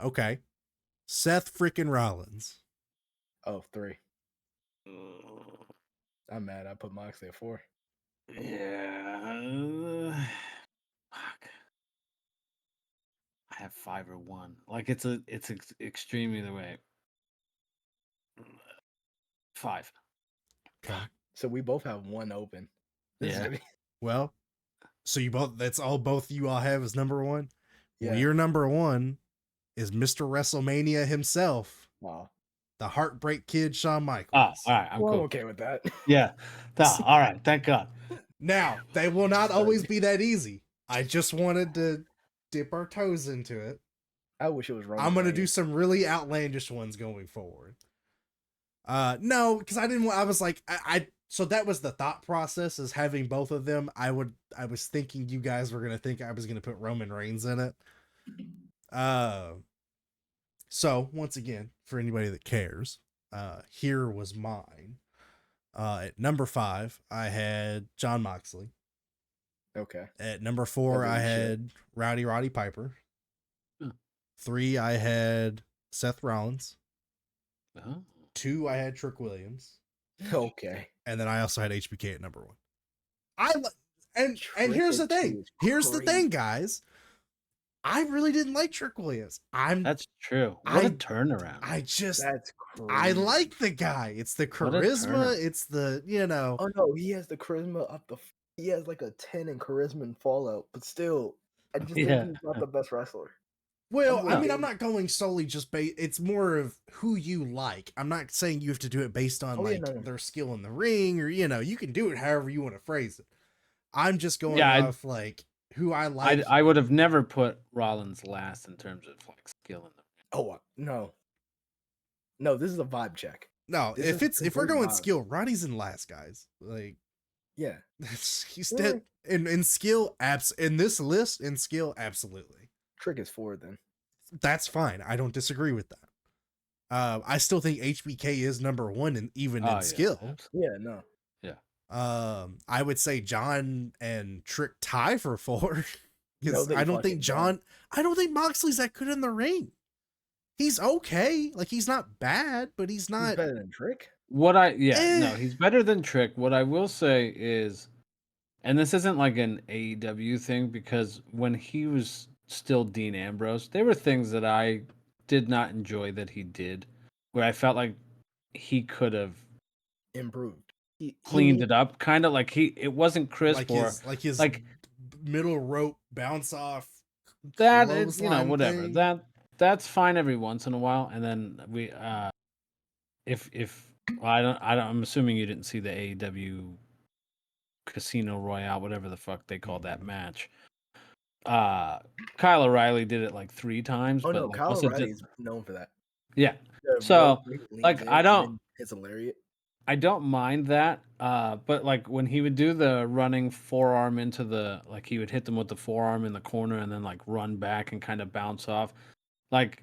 [SPEAKER 1] Okay. Seth freaking Rollins.
[SPEAKER 4] Oh, 3. I'm mad. I put Moxley at 4.
[SPEAKER 5] Yeah. Fuck. I have 5 or 1. Like it's extreme either way. 5.
[SPEAKER 1] Okay.
[SPEAKER 4] So we both have 1 open. This is
[SPEAKER 5] Yeah.
[SPEAKER 4] gonna be-
[SPEAKER 1] Well, so you both, that's all both you all have is number 1.
[SPEAKER 4] Yeah.
[SPEAKER 1] Well, your number 1 is Mr. WrestleMania himself,
[SPEAKER 4] Wow.
[SPEAKER 1] the Heartbreak Kid, Shawn
[SPEAKER 5] Oh,
[SPEAKER 1] Michaels.
[SPEAKER 5] all right. I'm
[SPEAKER 4] Well, I'm
[SPEAKER 5] cool.
[SPEAKER 4] okay with that.
[SPEAKER 5] Yeah. All right. Thank God.
[SPEAKER 1] Now, they will not always be that easy. I just wanted to dip our toes into it.
[SPEAKER 4] I wish it was Roman
[SPEAKER 1] I'm going to do
[SPEAKER 4] Reigns.
[SPEAKER 1] some really outlandish ones going forward. No, because I didn't want, I was like, so that was the thought process, is having both of them. I was thinking you guys were going to think I was going to put Roman Reigns in it. So once again, for anybody that cares, here was mine. At number 5, I had John Moxley.
[SPEAKER 4] Okay.
[SPEAKER 1] At number 4, I had Roddy Piper. 3, I had Seth Rollins. 2, I had Trick Williams.
[SPEAKER 4] Okay.
[SPEAKER 1] And then I also had HBK at number 1. And here's the thing. Here's the thing, guys. I really didn't like Trick Williams.
[SPEAKER 5] That's true. What a turnaround.
[SPEAKER 4] That's crazy.
[SPEAKER 1] I like the guy. It's the charisma. It's the,
[SPEAKER 4] Oh no, he has the charisma up the. He has like a 10 in charisma and Fallout, but still, I just think he's not the best wrestler.
[SPEAKER 1] Well, I mean, I'm not going solely just it's more of who you like. I'm not saying you have to do it based on their skill in the ring, or you can do it however you want to phrase it. I'm just going off like who I like.
[SPEAKER 5] I would have never put Rollins last in terms of like skill in the ring.
[SPEAKER 4] Oh no, this is a vibe check.
[SPEAKER 1] No, if we're going skill, Roddy's in last, guys. Like,
[SPEAKER 4] yeah,
[SPEAKER 1] he's dead in skill. In this list, in skill, absolutely.
[SPEAKER 4] Trick is 4 then.
[SPEAKER 1] That's fine. I don't disagree with that. I still think HBK is number 1 and even in skill.
[SPEAKER 4] Yeah, no.
[SPEAKER 5] Yeah.
[SPEAKER 1] I would say John and Trick tie for 4. Because I don't think Moxley's that good in the ring. He's okay. Like, he's not bad, but he's not.
[SPEAKER 4] He's better than Trick?
[SPEAKER 5] No, he's better than Trick. What I will say is, and this isn't like an AEW thing, because when he was still Dean Ambrose, there were things that I did not enjoy that he did, where I felt like he could have
[SPEAKER 4] improved,
[SPEAKER 5] cleaned it up, kind of like it wasn't crisp,
[SPEAKER 1] like his middle rope bounce off.
[SPEAKER 5] That whatever thing. That's fine every once in a while, and then we I'm assuming you didn't see the AEW Casino Royale, whatever the fuck they call that match. Kyle O'Reilly did it like 3 times.
[SPEAKER 4] Oh
[SPEAKER 5] but
[SPEAKER 4] no, Kyle O'Reilly's known for that.
[SPEAKER 5] Yeah. So like
[SPEAKER 4] it's hilarious.
[SPEAKER 5] I don't mind that. But like when he would do the running forearm into the, like he would hit them with the forearm in the corner and then like run back and kind of bounce off. Like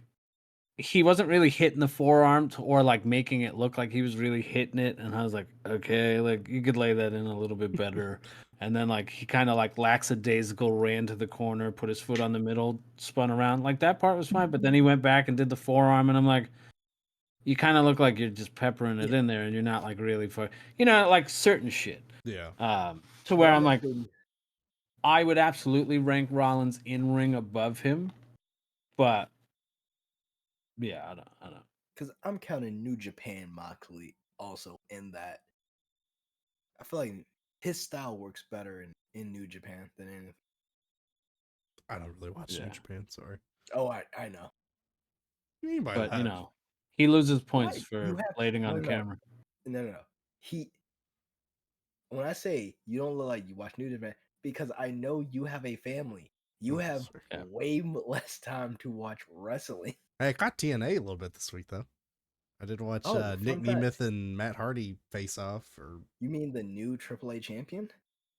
[SPEAKER 5] he wasn't really hitting the forearm or like making it look like he was really hitting it. And I was like, okay, like you could lay that in a little bit better. And then like he kind of like lackadaisical ran to the corner, put his foot on the middle, spun around. Like that part was fine. But then he went back and did the forearm, and I'm like, you kind of look like you're just peppering it in there, and you're not like really like certain shit.
[SPEAKER 1] Yeah.
[SPEAKER 5] To where I'm like, I would absolutely rank Rollins in ring above him, but yeah, I don't.
[SPEAKER 4] Because I'm counting New Japan Moxley also in that. I feel like his style works better in New Japan than in.
[SPEAKER 1] I don't really watch New
[SPEAKER 5] Yeah.
[SPEAKER 1] Japan. Sorry.
[SPEAKER 4] Oh, I know.
[SPEAKER 1] What do you mean by
[SPEAKER 5] But
[SPEAKER 1] that?
[SPEAKER 5] you know, he loses points
[SPEAKER 4] Why
[SPEAKER 5] for
[SPEAKER 4] you have
[SPEAKER 5] blading on
[SPEAKER 4] no no
[SPEAKER 5] camera.
[SPEAKER 4] no. He when I say you don't look like you watch New Japan because I know you have a family. You have
[SPEAKER 1] Sorry.
[SPEAKER 5] Yeah.
[SPEAKER 4] way less time to watch wrestling.
[SPEAKER 1] Hey, I caught TNA a little bit this week though. I did watch
[SPEAKER 4] Oh,
[SPEAKER 1] Nick
[SPEAKER 4] fun fact.
[SPEAKER 1] Nemeth and Matt Hardy face off. Or
[SPEAKER 4] You mean the new AAA champion,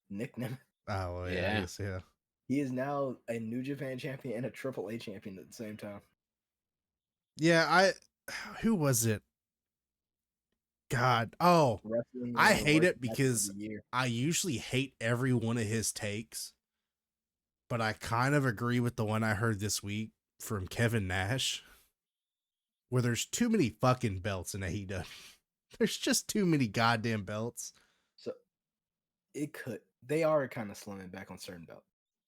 [SPEAKER 4] Nick Nemeth?
[SPEAKER 1] oh well, yeah, I
[SPEAKER 5] Yeah.
[SPEAKER 1] guess yeah.
[SPEAKER 4] He is now a New Japan champion and a AAA champion at the same time.
[SPEAKER 1] Yeah, who was it? God, oh,
[SPEAKER 4] Wrestling
[SPEAKER 1] I
[SPEAKER 4] one of the
[SPEAKER 1] hate
[SPEAKER 4] worst
[SPEAKER 1] it
[SPEAKER 4] matches of
[SPEAKER 1] because
[SPEAKER 4] the year.
[SPEAKER 1] I usually hate every one of his takes, but I kind of agree with the one I heard this week from Kevin Nash, where there's too many fucking belts in AEW. There's just too many goddamn belts.
[SPEAKER 4] So they are kind of slimming back on certain belts.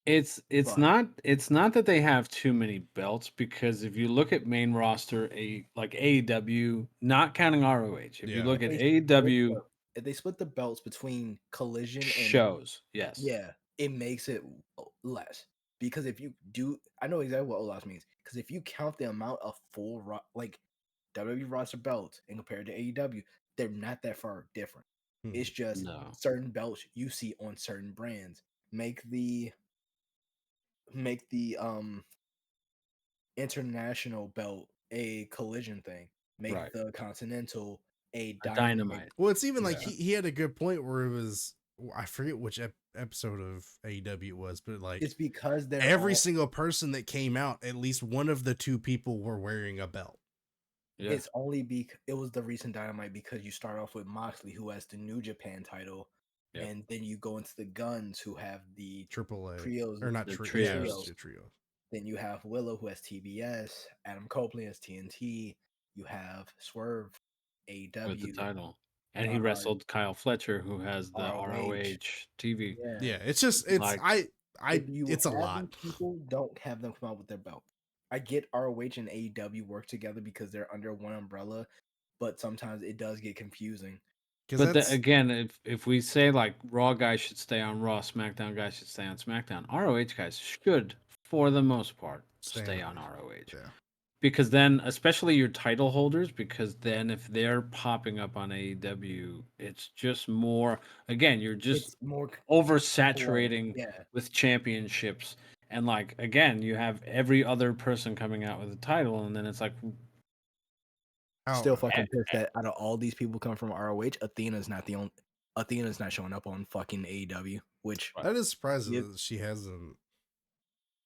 [SPEAKER 5] It's
[SPEAKER 4] But-
[SPEAKER 5] it's not that they have too many belts, because if you look at main roster, like AEW, not counting ROH, if you
[SPEAKER 1] Yeah.
[SPEAKER 5] look at
[SPEAKER 4] If
[SPEAKER 5] AEW
[SPEAKER 4] if they split the belts between Collision and
[SPEAKER 5] shows, yes,
[SPEAKER 4] yeah, it makes it less. Because if you do, I know exactly what Olaf means. Because if you count the amount of full like WWE roster belts and compare it to AEW, they're not that far different.
[SPEAKER 1] Hmm.
[SPEAKER 4] It's just
[SPEAKER 5] No.
[SPEAKER 4] certain belts you see on certain brands make the international belt a Collision thing, make
[SPEAKER 5] Right.
[SPEAKER 4] the continental a
[SPEAKER 5] A
[SPEAKER 4] dynamite.
[SPEAKER 5] Dynamite.
[SPEAKER 1] Well, it's even like
[SPEAKER 5] Yeah.
[SPEAKER 1] he had a good point where it was, I forget which episode of AEW it was, but like
[SPEAKER 4] It's because they're
[SPEAKER 1] every
[SPEAKER 4] all,
[SPEAKER 1] single person that came out, at least one of the two people were wearing a belt.
[SPEAKER 5] Yeah.
[SPEAKER 4] it's only it was the recent Dynamite because you start off with Moxley, who has the New Japan title,
[SPEAKER 5] Yep.
[SPEAKER 4] and then you go into the Guns, who have the
[SPEAKER 1] AAA
[SPEAKER 4] trios
[SPEAKER 1] or not
[SPEAKER 5] the
[SPEAKER 1] tri-
[SPEAKER 5] trios.
[SPEAKER 1] Yeah,
[SPEAKER 4] trios.
[SPEAKER 1] it's a trio.
[SPEAKER 4] Then you have Willow, who has TBS, Adam Copeland has TNT. You have Swerve,
[SPEAKER 5] With the
[SPEAKER 4] AEW,
[SPEAKER 5] title. And he
[SPEAKER 4] uh,
[SPEAKER 5] wrestled Kyle Fletcher, who has the
[SPEAKER 4] ROH.
[SPEAKER 5] ROH TV.
[SPEAKER 4] yeah.
[SPEAKER 1] Yeah, it's just it's
[SPEAKER 5] Like-
[SPEAKER 4] If you
[SPEAKER 1] it's a
[SPEAKER 4] have
[SPEAKER 1] lot.
[SPEAKER 4] these people, don't have them come out with their belt. I get ROH and AEW work together because they're under one umbrella, but sometimes it does get confusing.
[SPEAKER 5] But
[SPEAKER 1] Because
[SPEAKER 5] again, if we say like Raw guys should stay on Raw, SmackDown guys should stay on SmackDown, ROH guys should, for the most part, stay on ROH.
[SPEAKER 1] yeah.
[SPEAKER 5] Because then, especially your title holders, because then if they're popping up on AEW, it's just more. Again, you're just
[SPEAKER 4] It's more
[SPEAKER 5] oversaturating
[SPEAKER 4] yeah.
[SPEAKER 5] with championships, and like again, you have every other person coming out with a title, and then it's like,
[SPEAKER 4] Still fucking pissed that out of all these people coming from ROH, Athena's not showing up on fucking AEW, which
[SPEAKER 1] That is surprising
[SPEAKER 4] Yeah.
[SPEAKER 1] that she hasn't.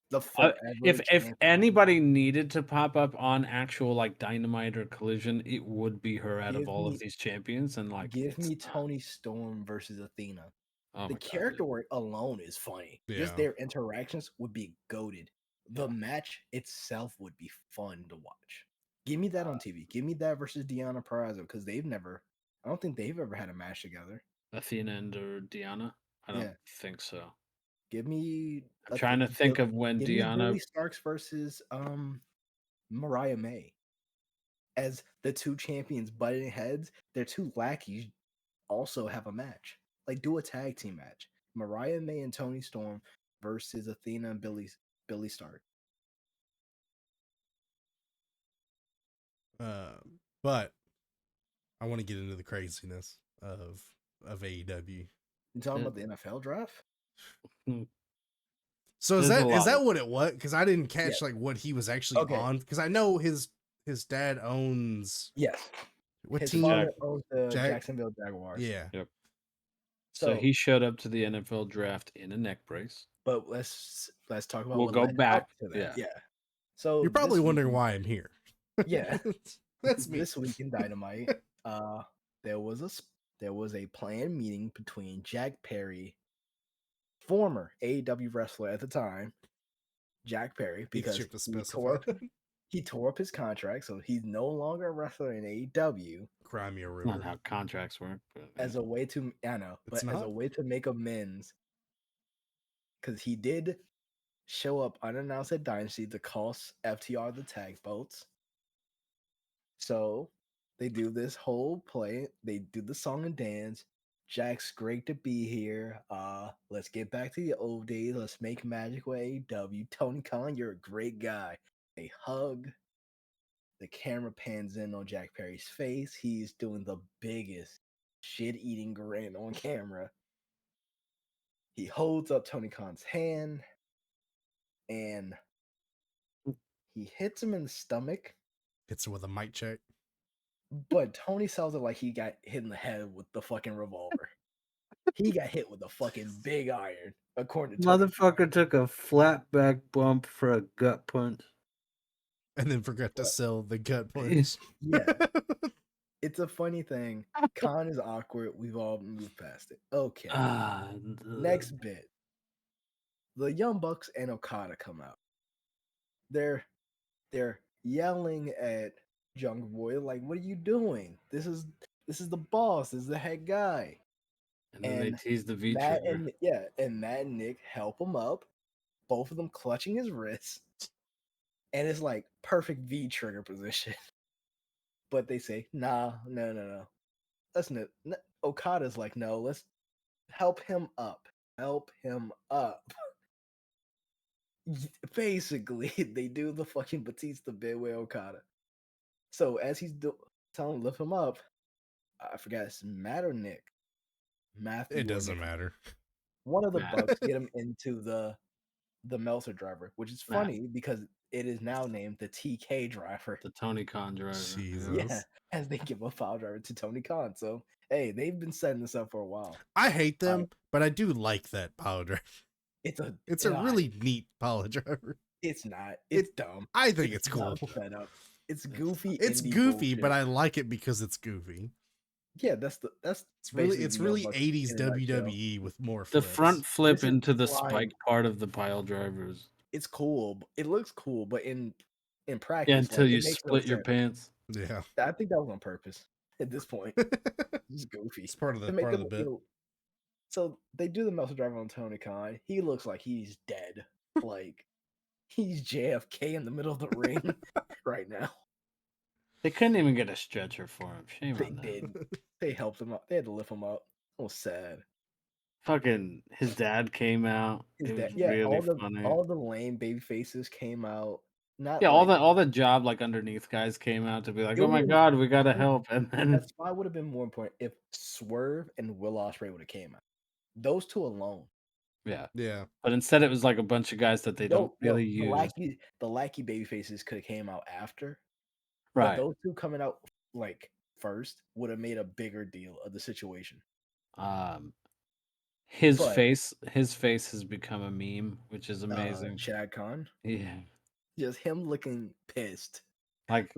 [SPEAKER 4] the forever
[SPEAKER 5] if
[SPEAKER 4] champion-
[SPEAKER 5] anybody needed to pop up on actual like Dynamite or Collision, it would be her out
[SPEAKER 4] Give
[SPEAKER 5] of all
[SPEAKER 4] me-
[SPEAKER 5] of these champions, and like
[SPEAKER 4] give
[SPEAKER 5] it's
[SPEAKER 4] me
[SPEAKER 5] not.
[SPEAKER 4] Tony Storm versus Athena.
[SPEAKER 5] Oh
[SPEAKER 4] The
[SPEAKER 5] my God,
[SPEAKER 4] character work alone is funny.
[SPEAKER 1] Yeah.
[SPEAKER 4] Just their interactions would be goated. The match itself would be fun to watch. Give me that on TV. Give me that versus Deanna Purrazzo because I don't think they've ever had a match together.
[SPEAKER 5] Athena and or Deanna. I don't
[SPEAKER 4] Yeah.
[SPEAKER 5] think so.
[SPEAKER 4] Give me.
[SPEAKER 5] I'm trying to think
[SPEAKER 4] Bill-
[SPEAKER 5] of when
[SPEAKER 4] give me
[SPEAKER 5] Deanna.
[SPEAKER 4] Billy Starks versus Mariah May as the two champions butting heads. Their two lackeys also have a match. Like do a tag team match. Mariah May and Tony Storm versus Athena and Billy Stark.
[SPEAKER 1] But I want to get into the craziness of AEW.
[SPEAKER 4] You talking
[SPEAKER 5] Yeah.
[SPEAKER 4] about the NFL draft?
[SPEAKER 1] So is
[SPEAKER 5] There's a lot
[SPEAKER 1] that
[SPEAKER 5] of-
[SPEAKER 1] what it was? Because I didn't catch
[SPEAKER 4] Yeah.
[SPEAKER 1] like what he was actually
[SPEAKER 4] Okay.
[SPEAKER 1] on. Because I know his dad owns
[SPEAKER 4] Yes.
[SPEAKER 1] what
[SPEAKER 4] His
[SPEAKER 1] team?
[SPEAKER 4] father owns the
[SPEAKER 1] Jag-
[SPEAKER 4] Jacksonville Jaguars.
[SPEAKER 1] Yeah.
[SPEAKER 5] So he showed up to the NFL draft in a neck brace.
[SPEAKER 4] But let's talk about
[SPEAKER 5] We'll
[SPEAKER 4] what
[SPEAKER 5] go
[SPEAKER 4] led
[SPEAKER 5] back,
[SPEAKER 4] up to that.
[SPEAKER 5] yeah.
[SPEAKER 4] Yeah. So
[SPEAKER 1] You're probably
[SPEAKER 4] this
[SPEAKER 1] wondering
[SPEAKER 4] week-
[SPEAKER 1] why I'm here.
[SPEAKER 4] Yeah.
[SPEAKER 1] That's me.
[SPEAKER 4] This week in Dynamite, there was a planned meeting between Jack Perry, former AEW wrestler at the time, Jack Perry, because
[SPEAKER 1] Easier to specify.
[SPEAKER 4] he tore up his contract, so he's no longer a wrestler in AEW.
[SPEAKER 1] Crimea
[SPEAKER 5] That's not
[SPEAKER 1] River.
[SPEAKER 5] how contracts work. But,
[SPEAKER 4] As a way to
[SPEAKER 1] It's
[SPEAKER 4] as a
[SPEAKER 1] not?
[SPEAKER 4] way to make amends, because he did show up unannounced at Dynasty to cost FTR the tag belts. So they do this whole play. They do the song and dance. Jack's great to be here. Let's get back to the old days. Let's make magic with AEW. Tony Khan, you're a great guy. They hug. The camera pans in on Jack Perry's face. He's doing the biggest shit-eating grin on camera. He holds up Tony Khan's hand, and he hits him in the stomach.
[SPEAKER 1] Hits with a mic check.
[SPEAKER 4] But Tony sells it like he got hit in the head with the fucking revolver. He got hit with a fucking big iron, according to Tony.
[SPEAKER 5] Motherfucker took a flat back bump for a gut punch.
[SPEAKER 1] And then forgot to sell the gut punch.
[SPEAKER 4] Yeah. It's a funny thing. Khan is awkward. We've all moved past it. Okay. Next bit. The Young Bucks and Okada come out. They're yelling at Jungle Boy like, "What are you doing? This is the boss. This is the head guy."
[SPEAKER 5] And then they tease the V
[SPEAKER 4] Matt
[SPEAKER 5] trigger.
[SPEAKER 4] and Matt and Nick help him up, both of them clutching his wrists, and it's like perfect V trigger position. But they say, "Nah, no. Listen, Okada's like, no, let's help him up. Help him up." Basically, they do the fucking Batista bit with Okada. So as he's telling him to lift him up, I forgot it's Matt or Nick. Matthew.
[SPEAKER 1] It doesn't matter.
[SPEAKER 4] One of the Bucks get him into the Meltzer driver, which is funny because it is now named the TK driver.
[SPEAKER 5] The Tony Khan driver.
[SPEAKER 1] Jesus.
[SPEAKER 4] Yeah, as they give a file driver to Tony Khan. So, hey, they've been setting this up for a while.
[SPEAKER 1] I hate them, but I do like that pile driver. It's a really neat pile driver.
[SPEAKER 4] It's not. It's dumb.
[SPEAKER 1] I think it's cool.
[SPEAKER 4] Set up. It's goofy.
[SPEAKER 1] It's goofy, but I like it because it's goofy.
[SPEAKER 4] Yeah, that's
[SPEAKER 1] it's really 80s WWE with more
[SPEAKER 5] the
[SPEAKER 1] flips.
[SPEAKER 5] front flip into the spike part of the pile drivers.
[SPEAKER 4] It's cool. It looks cool, but in practice,
[SPEAKER 5] yeah, until you split your pants.
[SPEAKER 1] Yeah,
[SPEAKER 4] I think that was on purpose. At this point, it's goofy.
[SPEAKER 1] It's part of the bit.
[SPEAKER 4] So they do the Meltzer driver on Tony Khan. He looks like he's dead, like he's JFK in the middle of the ring right now.
[SPEAKER 5] They couldn't even get a stretcher for him. Shame
[SPEAKER 4] They
[SPEAKER 5] on them.
[SPEAKER 4] did. They helped him up. They had to lift him up. It was sad.
[SPEAKER 5] Fucking his dad came out. Funny.
[SPEAKER 4] All the lame baby faces came out.
[SPEAKER 5] All the job like underneath guys came out to be like, "Oh my god, we gotta help." And then
[SPEAKER 4] that spot would have been more important if Swerve and Will Ospreay would have came out. Those two alone.
[SPEAKER 5] Yeah.
[SPEAKER 1] But
[SPEAKER 5] instead, it was like a bunch of guys that they don't really use.
[SPEAKER 4] The lackey baby faces could have came out after.
[SPEAKER 5] Right.
[SPEAKER 4] But those two coming out like first would have made a bigger deal of the situation.
[SPEAKER 5] His face has become a meme, which is amazing.
[SPEAKER 4] Shad Khan.
[SPEAKER 5] Yeah.
[SPEAKER 4] Just him looking pissed.
[SPEAKER 5] Like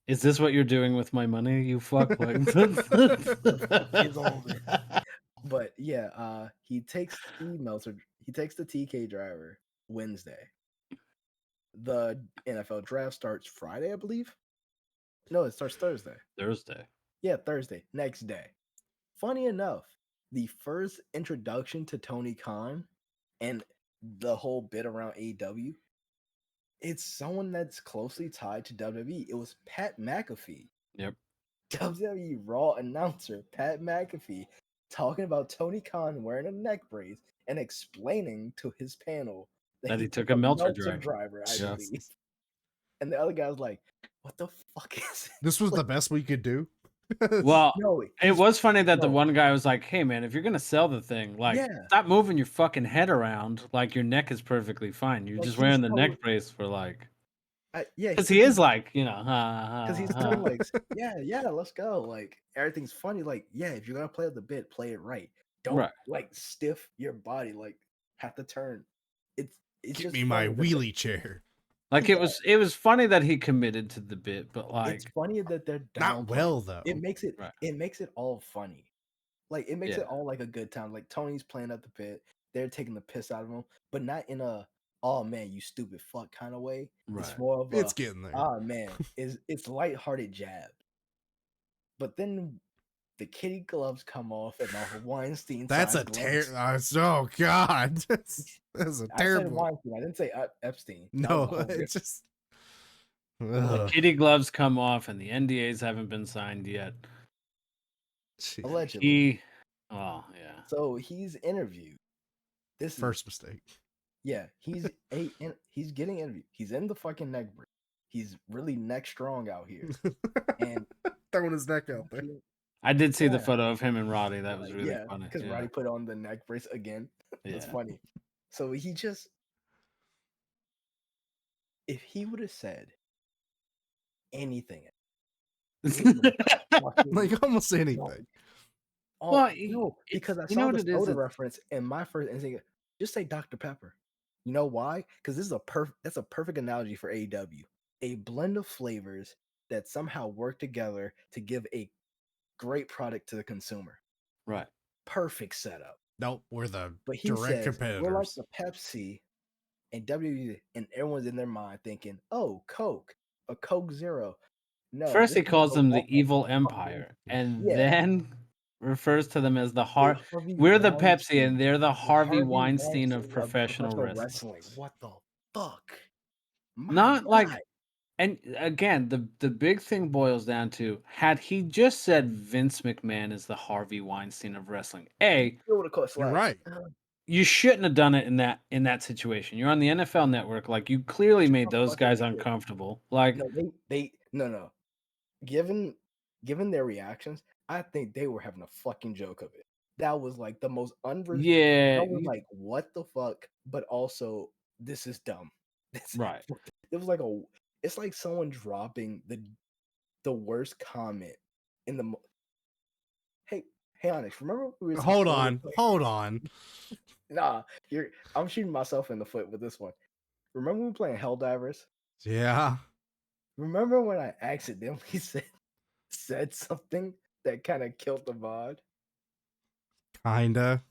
[SPEAKER 5] is this what you're doing with my money, you fuck?
[SPEAKER 4] But yeah, he takes the TK driver Wednesday. The NFL draft starts Friday, I believe. No, it starts Thursday. Yeah, Thursday. Next day. Funny enough, the first introduction to Tony Khan and the whole bit around AEW, it's someone that's closely tied to WWE. It was Pat McAfee.
[SPEAKER 5] Yep.
[SPEAKER 4] WWE Raw announcer Pat McAfee talking about Tony Khan wearing a neck brace and explaining to his panel
[SPEAKER 5] that he took a Meltzer
[SPEAKER 4] driver, I believe. And the other guy was like, "What the fuck is it?"
[SPEAKER 1] This was the best we could do.
[SPEAKER 5] Well, it was funny that the one guy was like, "Hey man, if you're gonna sell the thing, like stop moving your fucking head around. Like your neck is perfectly fine. You're just wearing the neck brace for like." Because he is like,
[SPEAKER 4] because he's telling like, yeah, let's go. Like everything's funny. Like, yeah, if you're gonna play the bit, play it right. Don't like stiff your body. Like have to turn. It's
[SPEAKER 1] Give
[SPEAKER 4] just
[SPEAKER 1] me my wheelie chair.
[SPEAKER 5] Like it was funny that he committed to the bit, but like
[SPEAKER 4] it's funny that they're
[SPEAKER 1] not well though.
[SPEAKER 4] It makes it all funny. Like it makes it all like a good time. Like Tony's playing up the bit, they're taking the piss out of him, but not in a "oh man, you stupid fuck" kind of way. It's more of
[SPEAKER 1] it's getting there.
[SPEAKER 4] "Oh man," it's lighthearted jab. But then the kitty gloves come off and the Weinstein.
[SPEAKER 1] That's a terrible. Oh god, that's a terrible.
[SPEAKER 4] I said Weinstein. I didn't say Epstein.
[SPEAKER 1] No, it's just
[SPEAKER 5] the kitty gloves come off and the NDAs haven't been signed yet.
[SPEAKER 4] Allegedly.
[SPEAKER 5] Oh yeah.
[SPEAKER 4] So he's interviewed. This is
[SPEAKER 1] First mistake.
[SPEAKER 4] yeah. He's getting interviewed. He's in the fucking neck brace. He's really neck strong out here, and
[SPEAKER 1] Throwing his neck out there.
[SPEAKER 5] I did see the
[SPEAKER 4] Yeah.
[SPEAKER 5] photo of him and Roddy. That was really
[SPEAKER 4] yeah,
[SPEAKER 5] funny.
[SPEAKER 4] because
[SPEAKER 5] Yeah.
[SPEAKER 4] Roddy put on the neck brace again. That's
[SPEAKER 5] Yeah.
[SPEAKER 4] funny. So he just, if he would have said anything, it would fucking
[SPEAKER 1] Like almost
[SPEAKER 4] no,
[SPEAKER 1] anything.
[SPEAKER 5] Well,
[SPEAKER 4] no, because I
[SPEAKER 5] you know
[SPEAKER 4] saw
[SPEAKER 5] what
[SPEAKER 4] the
[SPEAKER 5] it is?
[SPEAKER 4] soda reference and my first instinct, just say Dr. Pepper. You know why? Because this is that's a perfect analogy for AEW. A blend of flavors that somehow work together to give a great product to the consumer.
[SPEAKER 5] Right.
[SPEAKER 4] Perfect setup.
[SPEAKER 1] Nope, we're the
[SPEAKER 4] But he
[SPEAKER 1] direct
[SPEAKER 4] says we're like
[SPEAKER 1] competitors.
[SPEAKER 4] the Pepsi and WWE, and everyone's in their mind thinking, "Oh, Coke, a Coke Zero." No,
[SPEAKER 5] First,
[SPEAKER 4] this
[SPEAKER 5] he
[SPEAKER 4] is
[SPEAKER 5] calls them the
[SPEAKER 4] Milwaukee.
[SPEAKER 5] evil empire, and
[SPEAKER 4] Yeah,
[SPEAKER 5] then refers to them as the
[SPEAKER 4] the
[SPEAKER 5] Har.
[SPEAKER 4] Harvey
[SPEAKER 5] We're the Pepsi,
[SPEAKER 4] Weinstein,
[SPEAKER 5] and they're the
[SPEAKER 4] the
[SPEAKER 5] Harvey
[SPEAKER 4] Harvey
[SPEAKER 5] Weinstein of
[SPEAKER 4] Weinstein of
[SPEAKER 5] professional
[SPEAKER 4] professional
[SPEAKER 5] wrestling.
[SPEAKER 4] wrestling. What the fuck? My
[SPEAKER 5] Not
[SPEAKER 4] God.
[SPEAKER 5] like, and again, the big thing boils down to had he just said Vince McMahon is the Harvey Weinstein of wrestling. A,
[SPEAKER 4] It would have caught
[SPEAKER 1] You're
[SPEAKER 4] slack.
[SPEAKER 1] right.
[SPEAKER 5] you shouldn't have done it in that situation. You're on the NFL Network, like you clearly made those
[SPEAKER 4] Fucking
[SPEAKER 5] guys
[SPEAKER 4] shit.
[SPEAKER 5] uncomfortable. Like,
[SPEAKER 4] No, no. Given their reactions, I think they were having a fucking joke of it. That was like the most
[SPEAKER 5] yeah,
[SPEAKER 4] I was like, what the fuck? But also, this is dumb. This
[SPEAKER 5] right.
[SPEAKER 4] it was like it's like someone dropping the worst comment in the hey Onyx, remember we were
[SPEAKER 1] Hold
[SPEAKER 4] when we were
[SPEAKER 1] on. Hold on.
[SPEAKER 4] nah, I'm shooting myself in the foot with this one. Remember we were playing Helldivers?
[SPEAKER 1] Yeah.
[SPEAKER 4] Remember when I accidentally said something that kind of killed the VOD?
[SPEAKER 1] Kinda.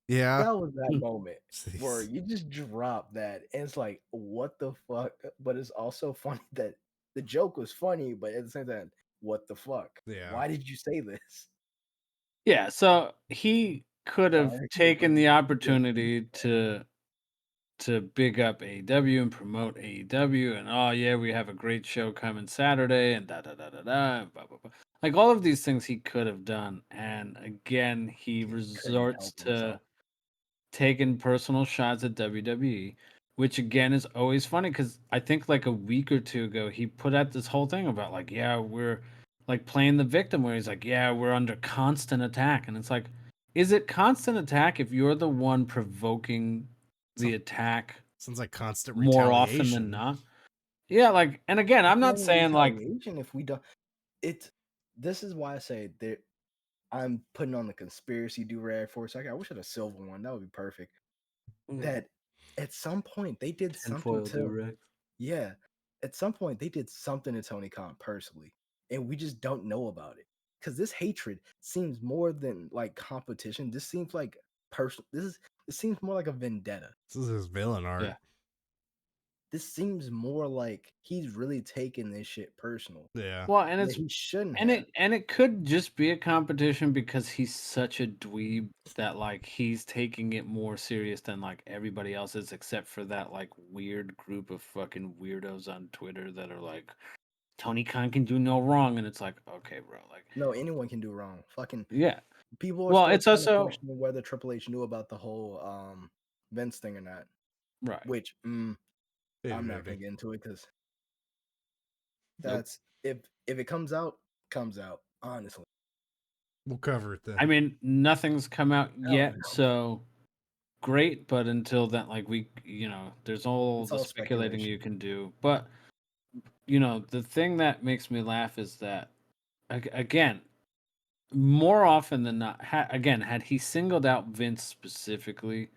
[SPEAKER 1] Yeah.
[SPEAKER 4] That was that moment where
[SPEAKER 1] Jeez.
[SPEAKER 4] you just drop that, and it's like, what the fuck? But it's also funny that the joke was funny, but at the same time, what the fuck?
[SPEAKER 1] Yeah.
[SPEAKER 4] Why did you say this?
[SPEAKER 5] Yeah, so he could have
[SPEAKER 4] Sorry,
[SPEAKER 5] taken
[SPEAKER 4] but
[SPEAKER 5] the
[SPEAKER 4] yeah,
[SPEAKER 5] opportunity to big up AEW and promote AEW and oh yeah, we have a great show coming Saturday and da da da da da and blah blah blah. Like all of these things he could have done, and again he
[SPEAKER 4] couldn't
[SPEAKER 5] resorts
[SPEAKER 4] help
[SPEAKER 5] to
[SPEAKER 4] himself.
[SPEAKER 5] taking personal shots at WWE, which again is always funny because I think like a week or two ago he put out this whole thing about like yeah we're like playing the victim where he's like yeah we're under constant attack, and it's like is it constant attack if you're the one provoking the attack
[SPEAKER 1] Sounds like constant
[SPEAKER 5] more often than
[SPEAKER 1] retaliation.
[SPEAKER 5] not? Yeah, like and again I'm
[SPEAKER 4] It's not
[SPEAKER 5] not
[SPEAKER 4] even
[SPEAKER 5] saying like
[SPEAKER 4] retaliation if we don't. It's this is why I say that I'm putting on the conspiracy do rag for a second. I wish I had a silver one. That would be perfect. That at some point they did something
[SPEAKER 5] tinfoil
[SPEAKER 4] to
[SPEAKER 5] direct.
[SPEAKER 4] yeah. At some point they did something to Tony Khan personally, and we just don't know about it. Because this hatred seems more than like competition. This seems like personal. It seems more like a vendetta.
[SPEAKER 1] This is his villain art.
[SPEAKER 5] Yeah.
[SPEAKER 4] This seems more like he's really taking this shit personal.
[SPEAKER 1] Yeah.
[SPEAKER 5] Well, and
[SPEAKER 4] That
[SPEAKER 5] it's
[SPEAKER 4] he shouldn't
[SPEAKER 5] and
[SPEAKER 4] have.
[SPEAKER 5] it could just be a competition because he's such a dweeb that like he's taking it more serious than like everybody else is, except for that like weird group of fucking weirdos on Twitter that are like Tony Khan can do no wrong, and it's like okay, bro, like
[SPEAKER 4] No, anyone can do wrong. Fucking
[SPEAKER 5] yeah.
[SPEAKER 4] people are
[SPEAKER 5] Well,
[SPEAKER 4] still
[SPEAKER 5] it's
[SPEAKER 4] kind of
[SPEAKER 5] also
[SPEAKER 4] questioning whether Triple H knew about the whole Vince thing or not.
[SPEAKER 5] right.
[SPEAKER 4] Which I'm not
[SPEAKER 1] Maybe.
[SPEAKER 4] gonna get into it because
[SPEAKER 5] Nope.
[SPEAKER 4] that's if it comes out, comes out. Honestly,
[SPEAKER 1] We'll cover it then.
[SPEAKER 5] I mean, nothing's come out
[SPEAKER 4] I don't
[SPEAKER 5] yet,
[SPEAKER 4] know.
[SPEAKER 5] so great. But until then, like there's all
[SPEAKER 4] It's
[SPEAKER 5] the
[SPEAKER 4] all
[SPEAKER 5] speculating you
[SPEAKER 4] speculation.
[SPEAKER 5] can do. But the thing that makes me laugh is that again, more often than not, had he singled out Vince specifically,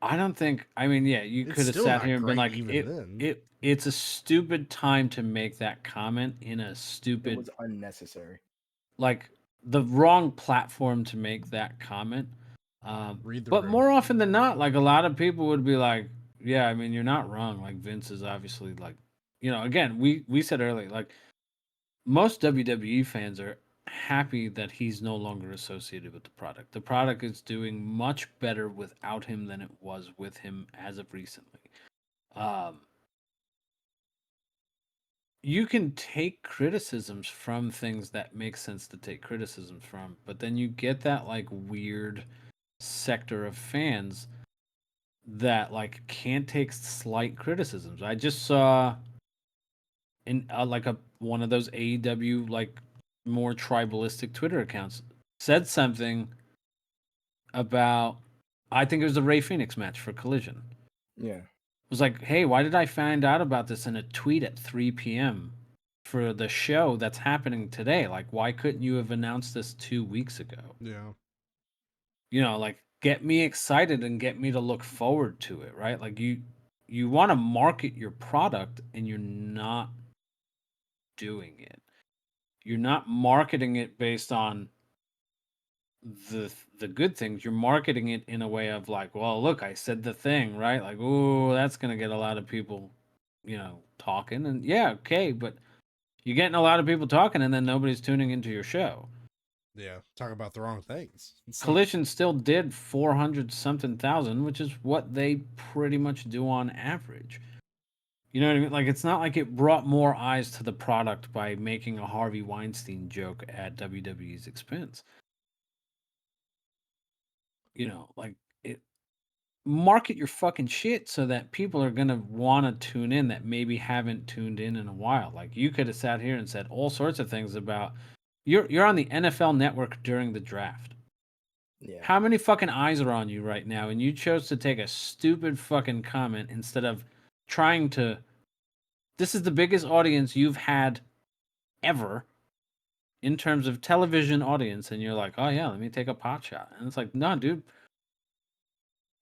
[SPEAKER 5] I don't think. I mean, yeah, you
[SPEAKER 1] It's
[SPEAKER 5] could have
[SPEAKER 1] still
[SPEAKER 5] sat
[SPEAKER 1] not
[SPEAKER 5] here and been
[SPEAKER 1] great
[SPEAKER 5] like,
[SPEAKER 1] even then.
[SPEAKER 5] it's a stupid time to make that comment in a
[SPEAKER 4] It
[SPEAKER 5] stupid
[SPEAKER 4] was unnecessary.
[SPEAKER 5] like the wrong platform to make that comment.
[SPEAKER 1] Read the
[SPEAKER 5] But
[SPEAKER 1] room.
[SPEAKER 5] more often than not, like a lot of people would be like, yeah, I mean, you're not wrong. Like Vince is obviously like, again, we said earlier, like most WWE fans are happy that he's no longer associated with the product. The product is doing much better without him than it was with him as of recently. Um, you can take criticisms from things that make sense to take criticisms from, but then you get that like weird sector of fans that like can't take slight criticisms. I just saw in like a one of those AEW like more tribalistic Twitter accounts said something about, I think it was the Ray Phoenix match for Collision.
[SPEAKER 4] Yeah.
[SPEAKER 5] Was like, hey, why did I find out about this in a tweet at 3 p.m. for the show that's happening today? Like, why couldn't you have announced this 2 weeks ago?
[SPEAKER 1] Yeah.
[SPEAKER 5] You know, like get me excited and get me to look forward to it, right? Like you want to market your product and you're not doing it. You're not marketing it based on the good things. You're marketing it in a way of like, well, look, I said the thing, right? Like, oh, that's gonna get a lot of people, talking. And yeah, okay, but you're getting a lot of people talking, and then nobody's tuning into your show.
[SPEAKER 1] Yeah. Talk about the wrong things.
[SPEAKER 5] Collision still did 400 something thousand, which is what they pretty much do on average. You know what I mean? Like, it's not like it brought more eyes to the product by making a Harvey Weinstein joke at WWE's expense. Like it, market your fucking shit so that people are gonna want to tune in that maybe haven't tuned in a while. Like, you could have sat here and said all sorts of things about you're on the NFL Network during the draft.
[SPEAKER 4] Yeah.
[SPEAKER 5] How many fucking eyes are on you right now? And you chose to take a stupid fucking comment instead of trying to. This is the biggest audience you've had ever in terms of television audience, and you're like, oh yeah, let me take a pot shot. And it's like, no, dude,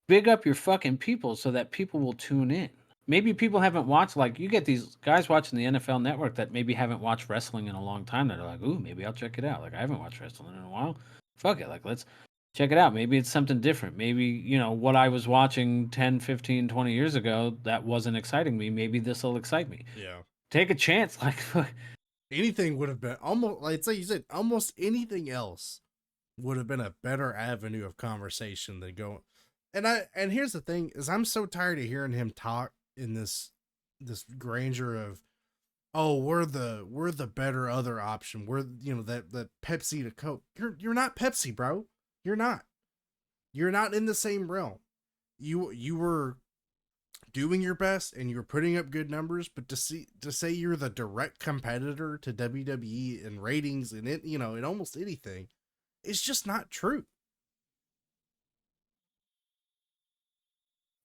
[SPEAKER 5] big up your fucking people so that people will tune in. Maybe people haven't watched, like, you get these guys watching the NFL Network that maybe haven't watched wrestling in a long time that are like, ooh, maybe I'll check it out. Like, I haven't watched wrestling in a while. Fuck it. Like, let's check it out. Maybe it's something different. Maybe, what I was watching 10, 15, 20 years ago that wasn't exciting me. Maybe this will excite me.
[SPEAKER 1] Yeah.
[SPEAKER 5] Take a chance. Like,
[SPEAKER 1] Anything would have been almost like you said, almost anything else would have been a better avenue of conversation than going. And here's the thing is I'm so tired of hearing him talk in this grandeur of, oh, we're the better other option. We're that Pepsi to Coke. You're not Pepsi, bro. You're not. You're not in the same realm. You were doing your best and you're putting up good numbers, but to say you're the direct competitor to WWE in ratings and in almost anything, it's just not true.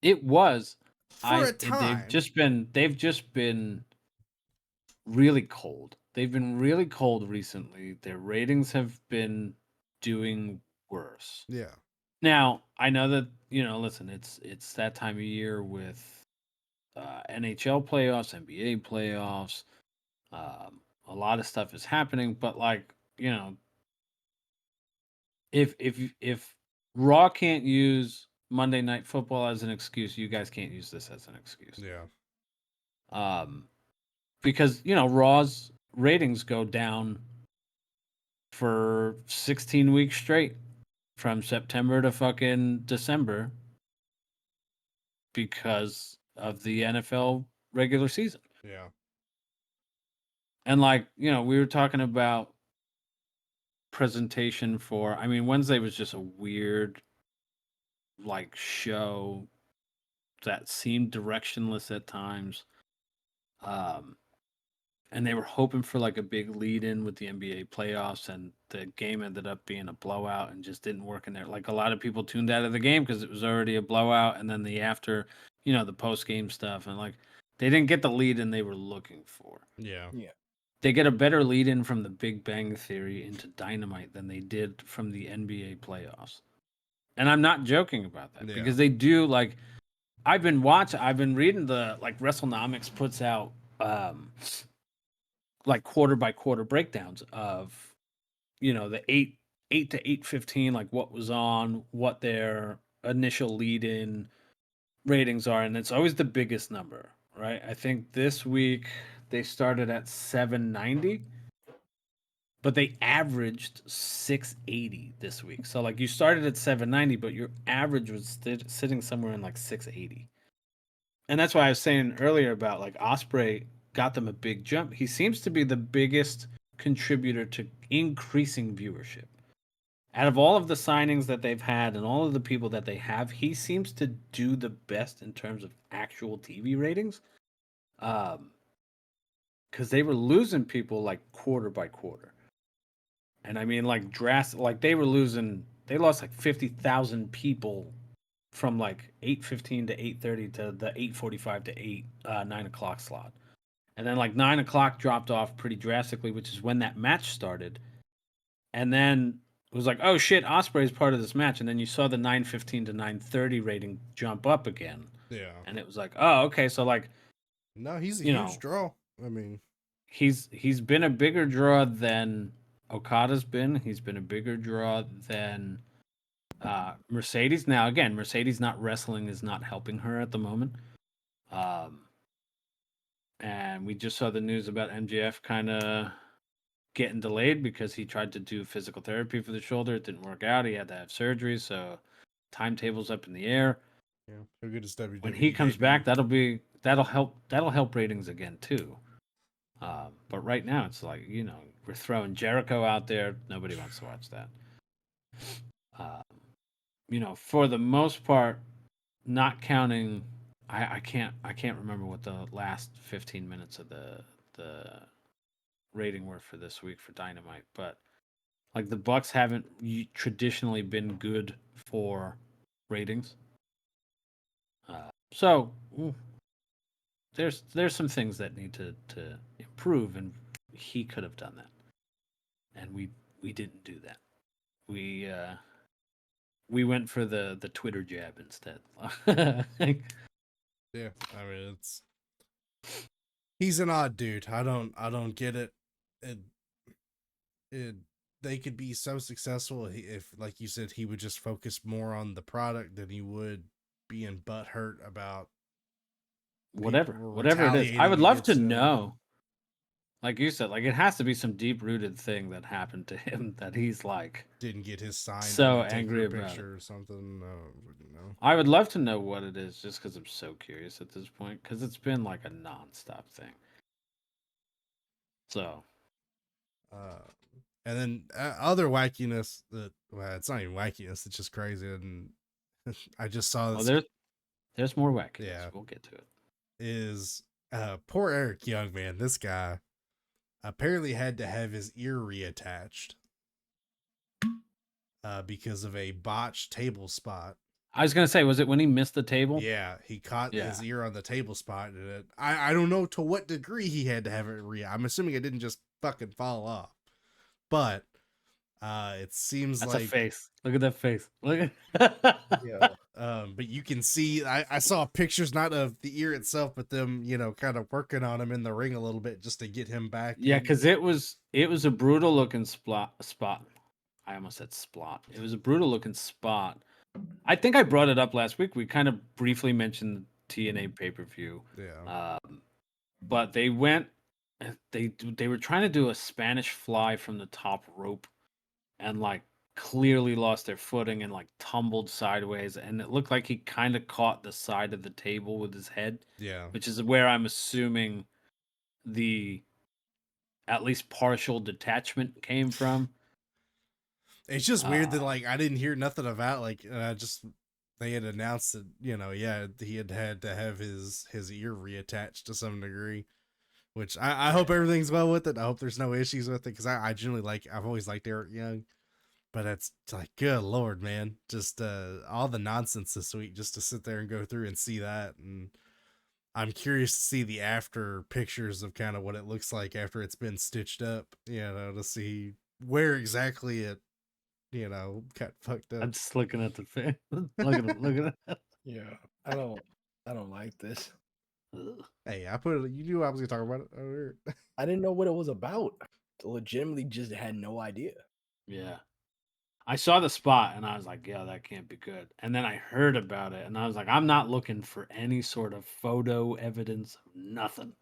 [SPEAKER 5] it was.
[SPEAKER 1] For a time.
[SPEAKER 5] They've just been really cold. They've been really cold recently. Their ratings have been doing worse.
[SPEAKER 1] Yeah.
[SPEAKER 5] Now, I know that, listen, it's that time of year with NHL playoffs, NBA playoffs. A lot of stuff is happening, but like, if Raw can't use Monday Night Football as an excuse, you guys can't use this as an excuse.
[SPEAKER 1] Yeah.
[SPEAKER 5] Because Raw's ratings go down for 16 weeks straight from September to fucking December because of the NFL regular season.
[SPEAKER 1] Yeah.
[SPEAKER 5] And like, we were talking about presentation for, Wednesday was just a weird like show that seemed directionless at times. And they were hoping for like a big lead in with the NBA playoffs, and the game ended up being a blowout and just didn't work in there. Like, a lot of people tuned out of the game because it was already a blowout, and then the post game stuff, and like they didn't get the lead in they were looking for.
[SPEAKER 1] Yeah.
[SPEAKER 4] Yeah.
[SPEAKER 5] They get a better lead in from the Big Bang Theory into Dynamite than they did from the NBA playoffs. And I'm not joking about that because they do, like, I've been reading the, like, WrestleNomics puts out like quarter by quarter breakdowns of, the 8 to 8:15, like what was on, what their initial lead in ratings are, and it's always the biggest number, right? I think this week they started at 790, but they averaged 680 this week. So like you started at 790, but your average was sitting somewhere in like 680. And that's why I was saying earlier about like Osprey got them a big jump. He seems to be the biggest contributor to increasing viewership. Out of all of the signings that they've had and all of the people that they have, he seems to do the best in terms of actual TV ratings. Because they were losing people like quarter by quarter. And I mean, like drastic, like they lost like 50,000 people from like 8:15 to 8:30 to the 8:45 to 9 o'clock slot. And then like 9 o'clock dropped off pretty drastically, which is when that match started. And then it was like, oh shit, Osprey is part of this match. And then you saw the 9:15 to 9:30 rating jump up again.
[SPEAKER 1] Yeah.
[SPEAKER 5] And it was like, oh, okay. So like,
[SPEAKER 1] No, he's a
[SPEAKER 5] you
[SPEAKER 1] huge
[SPEAKER 5] know,
[SPEAKER 1] draw. I mean,
[SPEAKER 5] he's been a bigger draw than Okada's been. He's been a bigger draw than Mercedes. Now again, Mercedes not wrestling is not helping her at the moment. And we just saw the news about MJF kind of getting delayed because he tried to do physical therapy for the shoulder. It didn't work out. He had to have surgery, so timetable's up in the air.
[SPEAKER 1] yeah, he'll get his WWE
[SPEAKER 5] When he comes back,
[SPEAKER 1] debut.
[SPEAKER 5] that'll help ratings again too. But right now, it's like, we're throwing Jericho out there. Nobody wants to watch that. For the most part, not counting, I can't remember what the last 15 minutes of the rating were for this week for Dynamite, but like the Bucks haven't traditionally been good for ratings. So there's some things that need to improve, and he could have done that, and we didn't do that. We went for the Twitter jab instead.
[SPEAKER 1] Yeah, I mean he's an odd dude. I don't get it. They could be so successful if, like you said, he would just focus more on the product than he would being butthurt about
[SPEAKER 5] whatever it is. I would love to know. Like you said, like it has to be some deep rooted thing that happened to him that he's like
[SPEAKER 1] didn't get his sign
[SPEAKER 5] so angry about
[SPEAKER 1] picture or something. No.
[SPEAKER 5] I would love to know what it is, just because I'm so curious at this point, because it's been like a nonstop thing. So,
[SPEAKER 1] and then other wackiness it's not even wackiness; it's just crazy. And I just saw this.
[SPEAKER 5] There's more wackiness.
[SPEAKER 1] Yeah,
[SPEAKER 5] we'll get to it.
[SPEAKER 1] Is poor Eric Young, man? This guy apparently had to have his ear reattached because of a botched table spot.
[SPEAKER 5] I was gonna say, was it when he missed the table?
[SPEAKER 1] Yeah, he caught his ear on the table spot, and I don't know to what degree he had to have it I'm assuming it didn't just fucking fall off, but it seems
[SPEAKER 5] That's
[SPEAKER 1] like
[SPEAKER 5] a face. Look at that face. Look at
[SPEAKER 4] Yeah.
[SPEAKER 1] but you can see I saw pictures not of the ear itself, but them kind of working on him in the ring a little bit just to get him back.
[SPEAKER 5] Yeah, because it was a brutal looking spot. I almost said splot. It was a brutal looking spot. I think I brought it up last week. We kind of briefly mentioned the TNA pay-per-view.
[SPEAKER 1] Yeah.
[SPEAKER 5] But they went. They were trying to do a Spanish fly from the top rope, and like clearly lost their footing and like tumbled sideways, and it looked like he kind of caught the side of the table with his head.
[SPEAKER 1] Yeah.
[SPEAKER 5] Which is where I'm assuming the at least partial detachment came from.
[SPEAKER 1] It's just weird that like I didn't hear nothing about they had announced that he had to have his ear reattached to some degree, which I hope everything's well with it. I hope there's no issues with it, because I generally I've always liked Eric Young, but it's like, good Lord, man, just all the nonsense this week just to sit there and go through and see that. And I'm curious to see the after pictures of kind of what it looks like after it's been stitched up, to see where exactly it got fucked up.
[SPEAKER 5] I'm just looking at the face. Look at it.
[SPEAKER 4] Yeah. I don't like this.
[SPEAKER 1] Hey, I put it. You knew I was gonna talk about it over here.
[SPEAKER 4] I didn't know what it was about. Legitimately, just had no idea.
[SPEAKER 5] Yeah. I saw the spot and I was like, yeah, that can't be good. And then I heard about it and I was like, I'm not looking for any sort of photo evidence, nothing.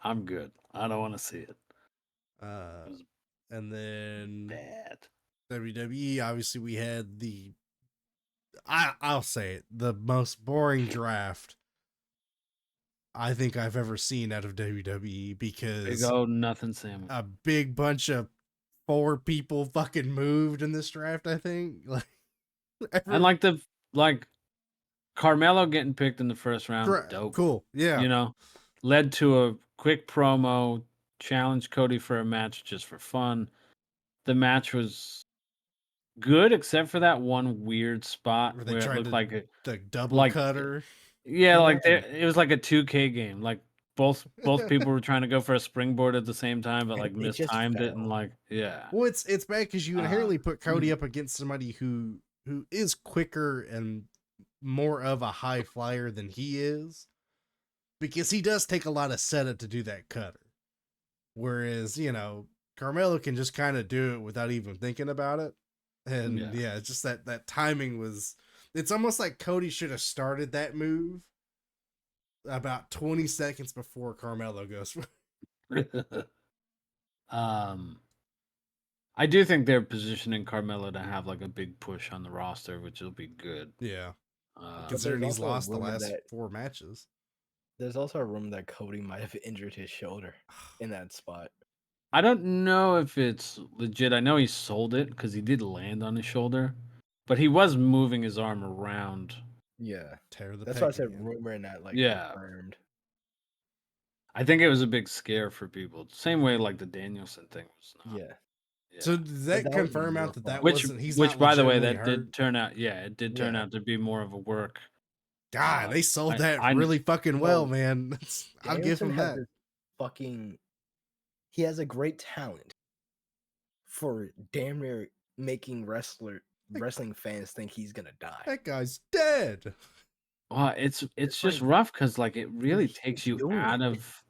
[SPEAKER 5] I'm good. I don't want to see it.
[SPEAKER 1] And then
[SPEAKER 5] Bad.
[SPEAKER 1] WWE, obviously we had I'll say it, the most boring draft I think I've ever seen out of WWE
[SPEAKER 5] Big
[SPEAKER 1] because
[SPEAKER 5] old nothing sandwich.
[SPEAKER 1] a big bunch of 4 people fucking moved in this draft. I think
[SPEAKER 5] And like Carmelo getting picked in the first round, dope.
[SPEAKER 1] cool, yeah.
[SPEAKER 5] You know, led to a quick promo, challenged Cody for a match just for fun. The match was good, except for that one weird spot
[SPEAKER 1] Where they
[SPEAKER 5] where it
[SPEAKER 1] tried
[SPEAKER 5] looked
[SPEAKER 1] to
[SPEAKER 5] like a
[SPEAKER 1] double
[SPEAKER 5] like
[SPEAKER 1] cutter.
[SPEAKER 5] yeah, like
[SPEAKER 4] Imagine-
[SPEAKER 5] it was like a 2K game. Like both people were trying to go for a springboard at the same time, but
[SPEAKER 4] And
[SPEAKER 5] like
[SPEAKER 4] it just
[SPEAKER 5] mistimed it and
[SPEAKER 4] fell.
[SPEAKER 5] like yeah.
[SPEAKER 1] Well, it's bad because you inherently put Cody
[SPEAKER 5] mm.
[SPEAKER 1] up against somebody who is quicker and more of a high flyer than he is, because he does take a lot of setup to do that cutter. Whereas, Carmelo can just kind of do it without even thinking about it. And yeah, it's just that timing was, it's almost like Cody should have started that move about 20 seconds before Carmelo goes.
[SPEAKER 5] I do think they're positioning Carmelo to have like a big push on the roster, which will be good.
[SPEAKER 1] Yeah.
[SPEAKER 4] But
[SPEAKER 1] Considering
[SPEAKER 4] there's
[SPEAKER 1] he's
[SPEAKER 4] also a
[SPEAKER 1] lost the
[SPEAKER 4] rumor
[SPEAKER 1] last
[SPEAKER 4] that
[SPEAKER 1] 4 matches.
[SPEAKER 4] there's also a rumor that Cody might have injured his shoulder in that spot.
[SPEAKER 5] I don't know if it's legit. I know he sold it because he did land on his shoulder, but he was moving his arm around.
[SPEAKER 4] Yeah,
[SPEAKER 1] Tear the
[SPEAKER 4] that's why I said
[SPEAKER 1] again.
[SPEAKER 4] rumor and not like
[SPEAKER 5] Yeah.
[SPEAKER 4] confirmed.
[SPEAKER 5] I think it was a big scare for people. Same way like the Danielson thing was not.
[SPEAKER 4] Yeah.
[SPEAKER 1] So does that
[SPEAKER 4] that was
[SPEAKER 1] confirm
[SPEAKER 4] real
[SPEAKER 1] out that
[SPEAKER 4] fun.
[SPEAKER 1] wasn't, he's
[SPEAKER 5] Which
[SPEAKER 1] not
[SPEAKER 5] by the way,
[SPEAKER 1] legitimately
[SPEAKER 5] that
[SPEAKER 1] hurt?
[SPEAKER 5] did turn out. Yeah, it did turn
[SPEAKER 4] Yeah.
[SPEAKER 5] out to be more of a work.
[SPEAKER 1] God, they sold
[SPEAKER 5] I-
[SPEAKER 1] that
[SPEAKER 5] I-
[SPEAKER 1] really fucking well,
[SPEAKER 4] No,
[SPEAKER 1] man. I'll give
[SPEAKER 4] Danielson
[SPEAKER 1] him
[SPEAKER 4] has
[SPEAKER 1] that.
[SPEAKER 4] this fucking. He has a great talent for damn near making wrestling fans think he's gonna die.
[SPEAKER 1] That guy's dead.
[SPEAKER 5] Well, it's just
[SPEAKER 4] like-
[SPEAKER 5] rough because like it really
[SPEAKER 4] keep
[SPEAKER 5] takes you
[SPEAKER 4] doing
[SPEAKER 5] out
[SPEAKER 4] it.
[SPEAKER 5] of.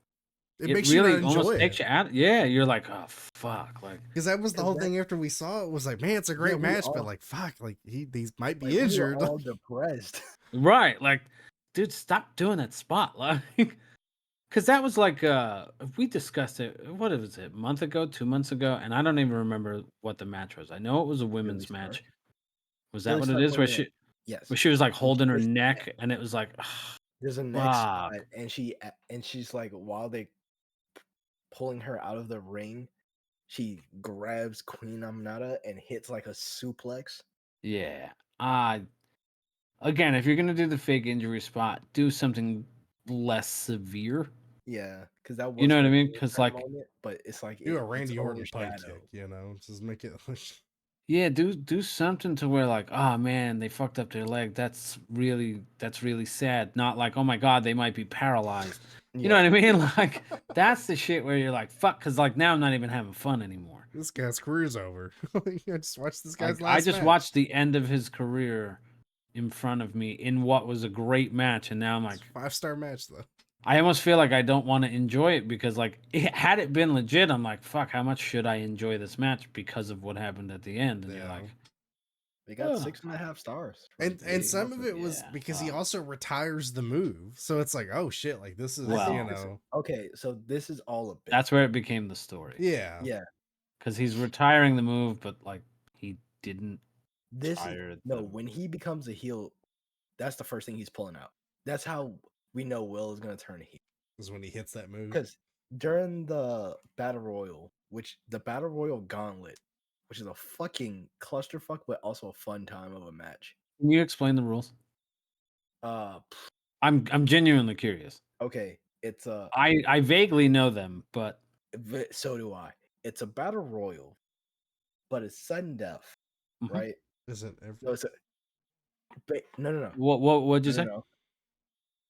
[SPEAKER 1] It
[SPEAKER 5] It
[SPEAKER 1] makes you not
[SPEAKER 5] really
[SPEAKER 1] enjoy
[SPEAKER 5] almost takes
[SPEAKER 1] it.
[SPEAKER 5] you out. Yeah, you're like, oh fuck, like
[SPEAKER 1] Because that was the
[SPEAKER 4] 'Cause
[SPEAKER 1] whole
[SPEAKER 4] that-
[SPEAKER 1] thing after we saw it was like, man, it's a great
[SPEAKER 4] we
[SPEAKER 1] match, but
[SPEAKER 4] all-
[SPEAKER 1] like, fuck, like these might be
[SPEAKER 4] like, we were
[SPEAKER 1] injured.
[SPEAKER 4] all depressed.
[SPEAKER 5] right, like, dude, stop doing that spot, like, because that was like, we discussed it. What was it? A month ago, 2 months ago, and I don't even remember what the match was. I know it was a women's
[SPEAKER 4] Stark?
[SPEAKER 5] match. Was that
[SPEAKER 4] Billy
[SPEAKER 5] what it
[SPEAKER 4] Stark
[SPEAKER 5] is? Where
[SPEAKER 4] winning it. Yes.
[SPEAKER 5] she was like holding her
[SPEAKER 4] pushed the
[SPEAKER 5] neck, and it was like,
[SPEAKER 4] There's a next
[SPEAKER 5] fuck.
[SPEAKER 4] spot, and she's like, while they pulling her out of the ring, she grabs Queen Aminata and hits like a suplex.
[SPEAKER 5] Yeah. Again, if you're gonna do the fake injury spot, do something less severe.
[SPEAKER 4] Yeah, because that was
[SPEAKER 5] You know what I
[SPEAKER 4] her
[SPEAKER 5] mean?
[SPEAKER 4] main
[SPEAKER 5] 'Cause,
[SPEAKER 4] event
[SPEAKER 5] like-
[SPEAKER 4] moment, but it's like
[SPEAKER 1] Do a
[SPEAKER 4] it's
[SPEAKER 1] Randy Orton punt
[SPEAKER 4] overshadowed.
[SPEAKER 1] kick, just make it.
[SPEAKER 5] Yeah, do something to where like, oh man, they fucked up their leg. That's really sad. Not like, oh my god, they might be paralyzed. You know what I mean? Like that's the shit where you're like, fuck, because like now I'm not even having fun anymore.
[SPEAKER 1] This guy's career's over. I just watched this guy's
[SPEAKER 5] Like, I
[SPEAKER 1] last
[SPEAKER 5] just
[SPEAKER 1] match.
[SPEAKER 5] watched the end of his career in front of me in what was a great match, and now I'm like,
[SPEAKER 1] 5-star match though.
[SPEAKER 5] I almost feel like I don't want to enjoy it because like had it been legit, I'm like, fuck, how much should I enjoy this match because of what happened at the end? And you're
[SPEAKER 1] Yeah.
[SPEAKER 5] like,
[SPEAKER 4] They got
[SPEAKER 5] Ugh.
[SPEAKER 4] 6.5 stars. for
[SPEAKER 1] And
[SPEAKER 4] the
[SPEAKER 1] some of
[SPEAKER 4] announcement.
[SPEAKER 1] it was
[SPEAKER 5] Yeah,
[SPEAKER 1] because he
[SPEAKER 5] wow.
[SPEAKER 1] also retires the move, so it's like, oh shit, like this is
[SPEAKER 5] Wow.
[SPEAKER 1] you know,
[SPEAKER 4] Okay, so this is all a bit.
[SPEAKER 5] that's where it became the story.
[SPEAKER 1] yeah,
[SPEAKER 4] Yeah,
[SPEAKER 5] Because he's retiring the move, but like he didn't
[SPEAKER 4] this is
[SPEAKER 5] retire
[SPEAKER 4] no.
[SPEAKER 5] the
[SPEAKER 4] When he becomes a heel, that's the first thing he's pulling out. That's how we know Will is gonna turn a heel.
[SPEAKER 1] is when he hits that move.
[SPEAKER 4] Because during the Battle Royal, the Battle Royal Gauntlet, which is a fucking clusterfuck, but also a fun time of a match.
[SPEAKER 5] Can you explain the rules?
[SPEAKER 4] Uh,
[SPEAKER 5] I'm genuinely curious.
[SPEAKER 4] okay, it's a
[SPEAKER 5] I vaguely know them, but
[SPEAKER 4] so do I. It's a Battle Royal, but it's sudden death,
[SPEAKER 5] Mhm.
[SPEAKER 4] right?
[SPEAKER 1] Isn't every?
[SPEAKER 4] So it's no.
[SPEAKER 5] What'd you
[SPEAKER 4] No,
[SPEAKER 5] say?
[SPEAKER 4] no, no.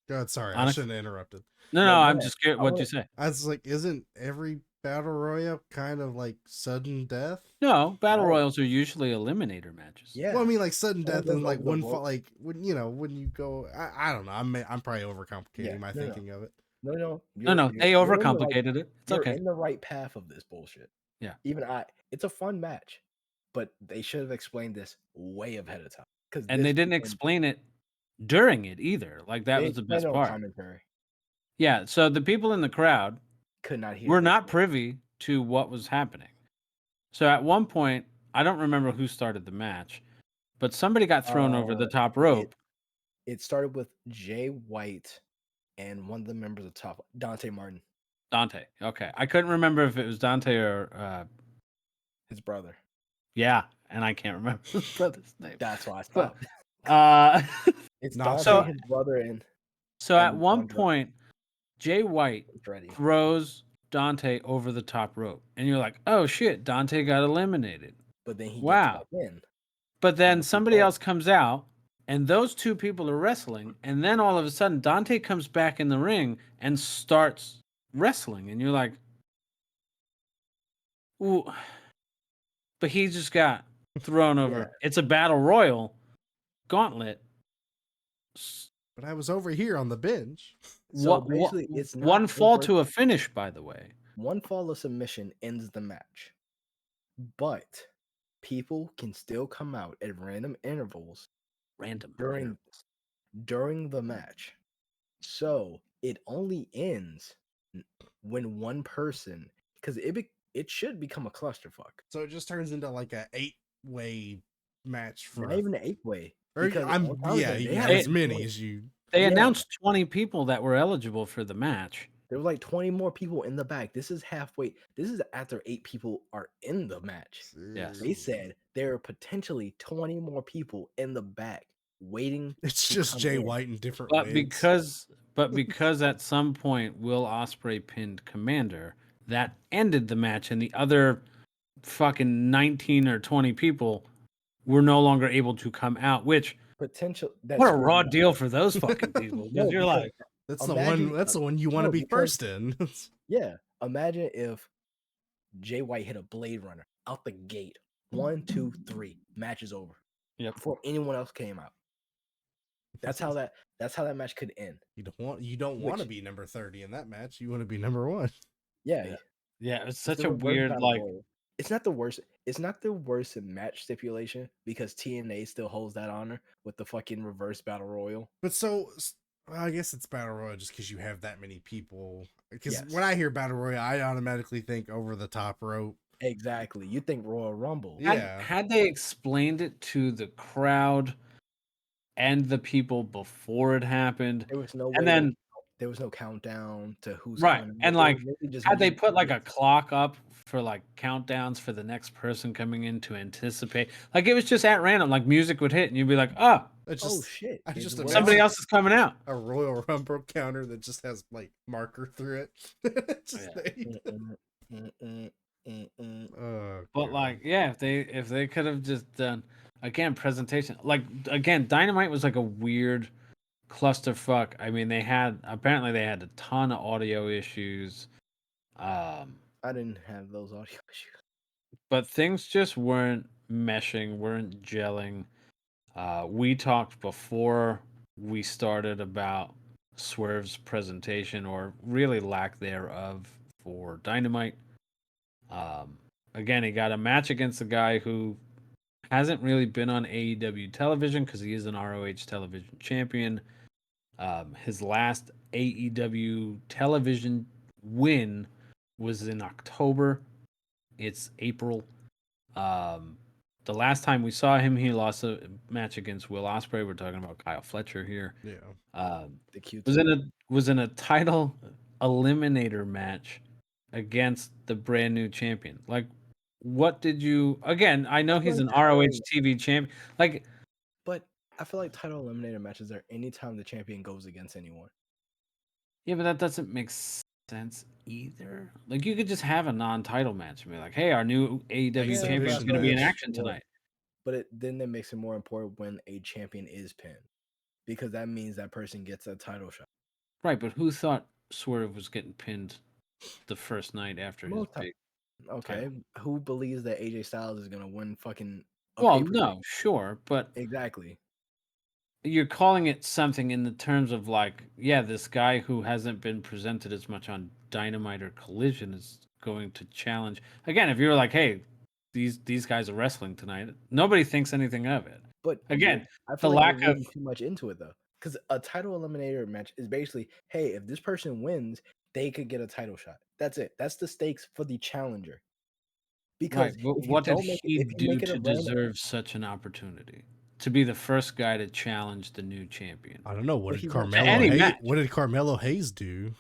[SPEAKER 1] God, sorry, I
[SPEAKER 5] Onyx?
[SPEAKER 1] shouldn't have interrupted.
[SPEAKER 5] No,
[SPEAKER 4] No, go
[SPEAKER 5] I'm
[SPEAKER 4] ahead.
[SPEAKER 5] just curious.
[SPEAKER 4] I
[SPEAKER 5] What'd you
[SPEAKER 4] wanna-
[SPEAKER 5] say?
[SPEAKER 1] I was like, isn't every battle royale kind of like sudden death?
[SPEAKER 5] No, battle
[SPEAKER 4] No.
[SPEAKER 5] royals are usually eliminator matches.
[SPEAKER 4] Yeah.
[SPEAKER 1] Well, I mean, like sudden
[SPEAKER 4] Someone
[SPEAKER 1] death and
[SPEAKER 4] goes
[SPEAKER 1] like
[SPEAKER 4] over the
[SPEAKER 1] one
[SPEAKER 4] rope.
[SPEAKER 1] like when when you go. I don't know. I'm probably overcomplicating my
[SPEAKER 4] no.
[SPEAKER 1] thinking of it.
[SPEAKER 4] No.
[SPEAKER 5] No,
[SPEAKER 4] you're
[SPEAKER 5] they
[SPEAKER 4] in the right-
[SPEAKER 5] overcomplicated it. It's
[SPEAKER 4] You're
[SPEAKER 5] okay.
[SPEAKER 4] in the right path of this bullshit.
[SPEAKER 5] Yeah.
[SPEAKER 4] Even it's a fun match, but they should have explained this way ahead of time.
[SPEAKER 5] And they didn't explain it during it either. Like that was the best part.
[SPEAKER 4] Commentary
[SPEAKER 5] Yeah, so the people in the crowd
[SPEAKER 4] could not hear.
[SPEAKER 5] were
[SPEAKER 4] this
[SPEAKER 5] not
[SPEAKER 4] shit.
[SPEAKER 5] privy to what was happening. So at one point, I don't remember who started the match, but somebody got thrown over the top rope.
[SPEAKER 4] It started with Jay White and one of the members of Top Dante Martin,
[SPEAKER 5] Dante. Okay, I couldn't remember if it was Dante or
[SPEAKER 4] his brother.
[SPEAKER 5] yeah, and I can't remember his brother's name.
[SPEAKER 4] That's why I
[SPEAKER 5] But
[SPEAKER 4] stopped.
[SPEAKER 5] uh,
[SPEAKER 4] It's
[SPEAKER 1] Nah,
[SPEAKER 4] Dante,
[SPEAKER 5] so
[SPEAKER 4] his brother, and
[SPEAKER 5] so at
[SPEAKER 4] and
[SPEAKER 5] one
[SPEAKER 4] Andre
[SPEAKER 5] point, Jay White
[SPEAKER 4] Andretti.
[SPEAKER 5] throws Dante over the top rope, and you're like, "Oh shit, Dante got eliminated."
[SPEAKER 4] But then he gets
[SPEAKER 5] Wow.
[SPEAKER 4] back in.
[SPEAKER 5] But then
[SPEAKER 4] like,
[SPEAKER 5] somebody
[SPEAKER 4] oh.
[SPEAKER 5] else comes out, and those two people are wrestling, and then all of a sudden Dante comes back in the ring and starts wrestling, and you're like, "Ooh." But he just got thrown over.
[SPEAKER 4] Yeah.
[SPEAKER 5] It's a battle royal gauntlet.
[SPEAKER 1] But I was over here on the bench.
[SPEAKER 4] So basically, it's not
[SPEAKER 5] one fall
[SPEAKER 4] over.
[SPEAKER 5] to a finish, by the way.
[SPEAKER 4] One fall of submission ends the match, but people can still come out at random intervals
[SPEAKER 5] Random.
[SPEAKER 4] during the match. So it only ends when one person, because it should become a clusterfuck.
[SPEAKER 1] So it just turns into like a 8-way match for
[SPEAKER 4] Not even an 8-way.
[SPEAKER 1] or
[SPEAKER 4] Because
[SPEAKER 1] I'm
[SPEAKER 4] on top of
[SPEAKER 1] yeah,
[SPEAKER 4] that,
[SPEAKER 1] you
[SPEAKER 4] they
[SPEAKER 1] can
[SPEAKER 4] had
[SPEAKER 1] have as
[SPEAKER 4] like
[SPEAKER 1] many
[SPEAKER 4] 20
[SPEAKER 1] as you.
[SPEAKER 5] They
[SPEAKER 4] Yeah.
[SPEAKER 5] announced 20 people that were eligible for the match.
[SPEAKER 4] There were like 20 more people in the back. This is halfway. This is after 8 people are in the match.
[SPEAKER 5] Yes.
[SPEAKER 4] They said there are potentially 20 more people in the back waiting.
[SPEAKER 1] It's
[SPEAKER 4] to
[SPEAKER 1] just
[SPEAKER 4] come
[SPEAKER 1] Jay
[SPEAKER 4] in.
[SPEAKER 1] White in different
[SPEAKER 5] But
[SPEAKER 1] wigs.
[SPEAKER 5] because at some point Will Ospreay pinned Commander, that ended the match, and the other fucking 19 or 20 people were no longer able to come out. Which
[SPEAKER 4] Potential.
[SPEAKER 5] what a raw deal for those fucking people.
[SPEAKER 4] No,
[SPEAKER 5] Because you're
[SPEAKER 4] because
[SPEAKER 5] like,
[SPEAKER 1] That's
[SPEAKER 4] imagine-
[SPEAKER 1] the one you want to
[SPEAKER 4] no,
[SPEAKER 1] be
[SPEAKER 4] because-
[SPEAKER 1] first in.
[SPEAKER 4] Yeah, imagine if Jay White hit a Blade Runner out the gate. 1, 2, 3, match is over.
[SPEAKER 5] Yep.
[SPEAKER 4] Before anyone else came out. That's how that match could end.
[SPEAKER 1] You don't want to
[SPEAKER 4] Which-
[SPEAKER 1] be number 30 in that match. You want to be number 1.
[SPEAKER 4] Yeah.
[SPEAKER 5] yeah, it's
[SPEAKER 4] It's
[SPEAKER 5] such
[SPEAKER 4] the
[SPEAKER 5] a
[SPEAKER 4] reverse
[SPEAKER 5] weird
[SPEAKER 4] battle
[SPEAKER 5] like.
[SPEAKER 4] royal. It's not the worst. It's not the worst match stipulation because TNA still holds that honor with the fucking reverse battle royal.
[SPEAKER 1] But well, I guess it's battle royal just because you have that many people. Because
[SPEAKER 4] Yes.
[SPEAKER 1] when I hear battle royal, I automatically think over the top rope.
[SPEAKER 4] Exactly. You think Royal Rumble?
[SPEAKER 1] Yeah.
[SPEAKER 5] Had they explained it to the crowd and the people before it happened,
[SPEAKER 4] There was no way.
[SPEAKER 5] and then
[SPEAKER 4] there was no countdown to who's
[SPEAKER 5] right,
[SPEAKER 4] coming.
[SPEAKER 5] and
[SPEAKER 4] It
[SPEAKER 5] like
[SPEAKER 4] was literally just
[SPEAKER 5] had they
[SPEAKER 4] music
[SPEAKER 5] put like a
[SPEAKER 4] videos.
[SPEAKER 5] clock up for like countdowns for the next person coming in to anticipate, like it was just at random, like music would hit and you'd be like, oh,
[SPEAKER 1] It's
[SPEAKER 4] Oh
[SPEAKER 1] just
[SPEAKER 4] shit!
[SPEAKER 1] I
[SPEAKER 4] It's
[SPEAKER 1] just
[SPEAKER 4] what
[SPEAKER 5] somebody
[SPEAKER 1] imagine-
[SPEAKER 5] else is coming out.
[SPEAKER 1] a Royal Rumble counter that just has like marker through it. Just oh,
[SPEAKER 5] But
[SPEAKER 1] God.
[SPEAKER 5] like, yeah, if they could have just done again presentation, like again, Dynamite was like a weird clusterfuck. I mean, apparently they had a ton of audio issues,
[SPEAKER 4] I didn't have those audio issues.
[SPEAKER 5] but things just weren't meshing, weren't gelling. We talked before we started about Swerve's presentation, or really lack thereof, for Dynamite. Again, he got a match against a guy who hasn't really been on AEW television because he is an ROH television champion. His last AEW television win was in October. It's April. The last time we saw him, he lost a match against Will Ospreay. We're talking about Kyle Fletcher here.
[SPEAKER 1] Yeah.
[SPEAKER 4] The Q
[SPEAKER 5] Was in a title eliminator match against the brand new champion. Like, what did you? Again, I know he's an ROH TV champion. Like,
[SPEAKER 4] But I feel like title eliminator matches are anytime the champion goes against anyone.
[SPEAKER 5] yeah, but that doesn't make sense either. Like, you could just have a non-title match and be like, "Hey, our new AEW
[SPEAKER 1] Yeah,
[SPEAKER 5] champion is
[SPEAKER 1] but
[SPEAKER 5] going to be in
[SPEAKER 1] match.
[SPEAKER 5] action tonight."
[SPEAKER 4] But then that makes it more important when a champion is pinned, because that means that person gets a title shot.
[SPEAKER 5] Right, but who thought Swerve was getting pinned the first night after his
[SPEAKER 4] Most
[SPEAKER 5] big?
[SPEAKER 4] Okay, who believes that AJ Styles is gonna win fucking? a
[SPEAKER 5] Well,
[SPEAKER 4] pay-per-view?
[SPEAKER 5] no, sure, but
[SPEAKER 4] Exactly.
[SPEAKER 5] you're calling it something in the terms of like, yeah, this guy who hasn't been presented as much on Dynamite or Collision is going to challenge. Again, if you were like, hey, these guys are wrestling tonight, nobody thinks anything of it.
[SPEAKER 4] But
[SPEAKER 5] Again,
[SPEAKER 4] I
[SPEAKER 5] the
[SPEAKER 4] feel like
[SPEAKER 5] lack
[SPEAKER 4] you're
[SPEAKER 5] of
[SPEAKER 4] reading too much into it though, because a title eliminator match is basically, hey, if this person wins, they could get a title shot. That's it. That's the stakes for the challenger. Because
[SPEAKER 5] right, but
[SPEAKER 4] if you
[SPEAKER 5] what did
[SPEAKER 4] don't make it,
[SPEAKER 5] he
[SPEAKER 4] if you
[SPEAKER 5] do
[SPEAKER 4] make it
[SPEAKER 5] to
[SPEAKER 4] a random,
[SPEAKER 5] deserve such an opportunity? to be the first guy to challenge the new champion.
[SPEAKER 1] I don't know what
[SPEAKER 4] But
[SPEAKER 1] did
[SPEAKER 4] he wants
[SPEAKER 1] Carmelo
[SPEAKER 5] any
[SPEAKER 1] Hayes.
[SPEAKER 5] match.
[SPEAKER 1] What did Carmelo Hayes do?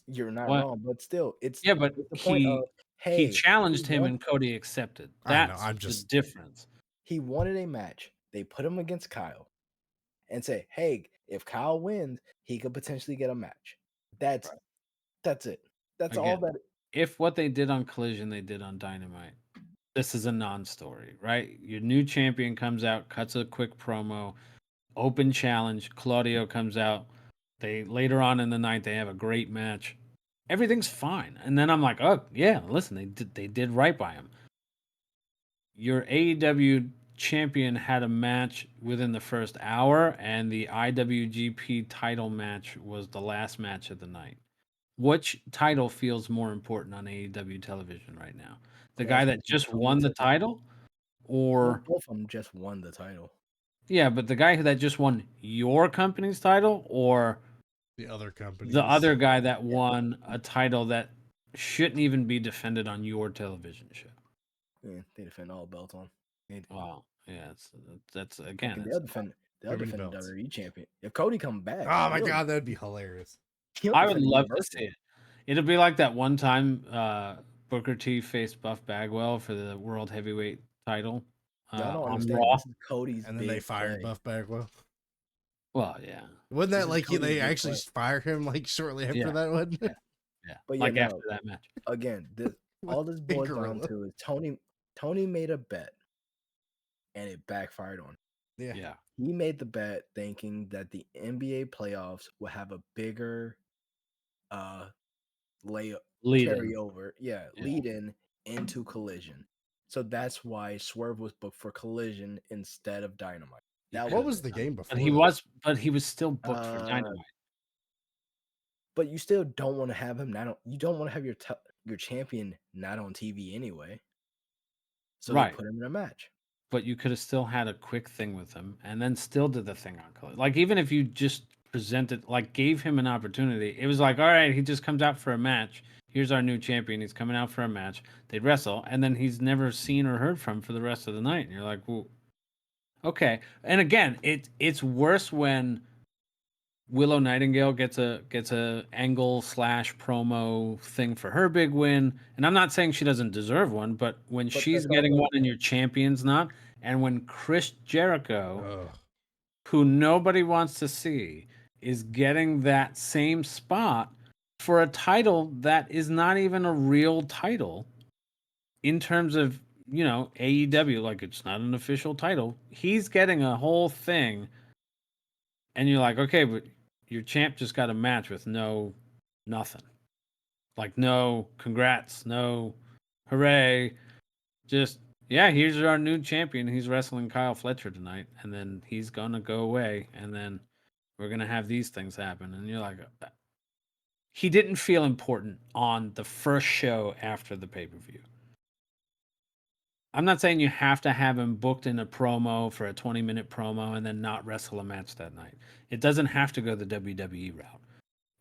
[SPEAKER 4] You're not
[SPEAKER 5] What?
[SPEAKER 4] wrong, but still, it's
[SPEAKER 5] Yeah, but
[SPEAKER 4] the point of
[SPEAKER 5] he
[SPEAKER 4] hey,
[SPEAKER 5] challenged him
[SPEAKER 4] wants-
[SPEAKER 5] and Cody accepted.
[SPEAKER 1] I know.
[SPEAKER 5] That's
[SPEAKER 1] I'm
[SPEAKER 5] the
[SPEAKER 1] just
[SPEAKER 5] difference.
[SPEAKER 4] he wanted a match. They put him against Kyle, and say, hey, if Kyle wins, he could potentially get a match. That's it. That's all
[SPEAKER 5] Again,
[SPEAKER 4] that.
[SPEAKER 5] if what they did on Collision, they did on Dynamite, this is a non-story, right? Your new champion comes out, cuts a quick promo, open challenge. Claudio comes out. They later on in the night they have a great match. Everything's fine, and then I'm like, oh yeah, listen, they did right by him. Your AEW champion had a match within the first hour, and the IWGP title match was the last match of the night. Which title feels more important on AEW television right now? The guy that just won the title, or
[SPEAKER 4] Both of them just won the title.
[SPEAKER 5] yeah, but the guy that just won your company's title, or
[SPEAKER 1] the other company.
[SPEAKER 5] the other guy that won a title that shouldn't even be defended on your television show?
[SPEAKER 4] Yeah, they defend all belts on.
[SPEAKER 5] Wow, yeah, that's again.
[SPEAKER 4] They'll defend the
[SPEAKER 1] belts?
[SPEAKER 4] WWE champion. If Cody come back,
[SPEAKER 1] Oh my god, that'd be hilarious.
[SPEAKER 5] I would love to see it. It'll be like that one time Booker T faced Buff Bagwell for the World Heavyweight title
[SPEAKER 4] Y'all don't
[SPEAKER 5] on
[SPEAKER 4] understand.
[SPEAKER 5] Raw.
[SPEAKER 4] This is Cody's
[SPEAKER 1] And then they
[SPEAKER 4] big
[SPEAKER 1] fired
[SPEAKER 4] play.
[SPEAKER 1] Buff Bagwell.
[SPEAKER 5] Well, yeah,
[SPEAKER 1] Wasn't
[SPEAKER 4] This
[SPEAKER 1] that
[SPEAKER 4] is
[SPEAKER 1] like
[SPEAKER 4] Cody's
[SPEAKER 1] they
[SPEAKER 4] big
[SPEAKER 1] actually
[SPEAKER 4] play.
[SPEAKER 1] fire him like shortly after
[SPEAKER 5] Yeah.
[SPEAKER 1] that one?
[SPEAKER 5] yeah.
[SPEAKER 4] But
[SPEAKER 5] Like
[SPEAKER 4] yeah,
[SPEAKER 5] after
[SPEAKER 4] no,
[SPEAKER 5] that match.
[SPEAKER 4] again, all this
[SPEAKER 1] Big
[SPEAKER 4] boils down
[SPEAKER 1] gorilla.
[SPEAKER 4] to is Tony made a bet, and it backfired on him.
[SPEAKER 5] Yeah.
[SPEAKER 4] He made the bet thinking that the NBA playoffs would have a bigger
[SPEAKER 5] Lead
[SPEAKER 4] carry
[SPEAKER 5] in.
[SPEAKER 4] over,
[SPEAKER 5] Yeah.
[SPEAKER 4] lead in into Collision. So that's why Swerve was booked for Collision instead of Dynamite. That
[SPEAKER 1] What was the game before?
[SPEAKER 5] But he was still booked for
[SPEAKER 4] Uh,
[SPEAKER 5] Dynamite.
[SPEAKER 4] But you still don't want to have him not. You don't want to have your champion not on TV anyway. So
[SPEAKER 5] Right.
[SPEAKER 4] they put him in a match.
[SPEAKER 5] But you could have still had a quick thing with him and then still did the thing on Collision. Like, even if you just presented, like, gave him an opportunity, it was like, all right, he just comes out for a match. Here's our new champion. He's coming out for a match. They'd wrestle, and then he's never seen or heard from for the rest of the night. And you're like, well, okay. And again, it's worse when Willow Nightingale gets a angle / promo thing for her big win. And I'm not saying she doesn't deserve one, but when she's
[SPEAKER 4] that's
[SPEAKER 5] getting
[SPEAKER 4] also-
[SPEAKER 5] one and your champion's not, and when Chris Jericho,
[SPEAKER 1] Ugh.
[SPEAKER 5] who nobody wants to see, is getting that same spot for a title that is not even a real title in terms of, AEW, like, it's not an official title. He's getting a whole thing, and you're like, okay, but your champ just got a match with nothing. Like, no congrats, no hooray. Just, yeah, here's our new champion. He's wrestling Kyle Fletcher tonight, and then he's gonna go away, and then we're gonna have these things happen. And you're like, he didn't feel important on the first show after the pay-per-view. I'm not saying you have to have him booked in a promo for a 20-minute promo and then not wrestle a match that night. It doesn't have to go the WWE route.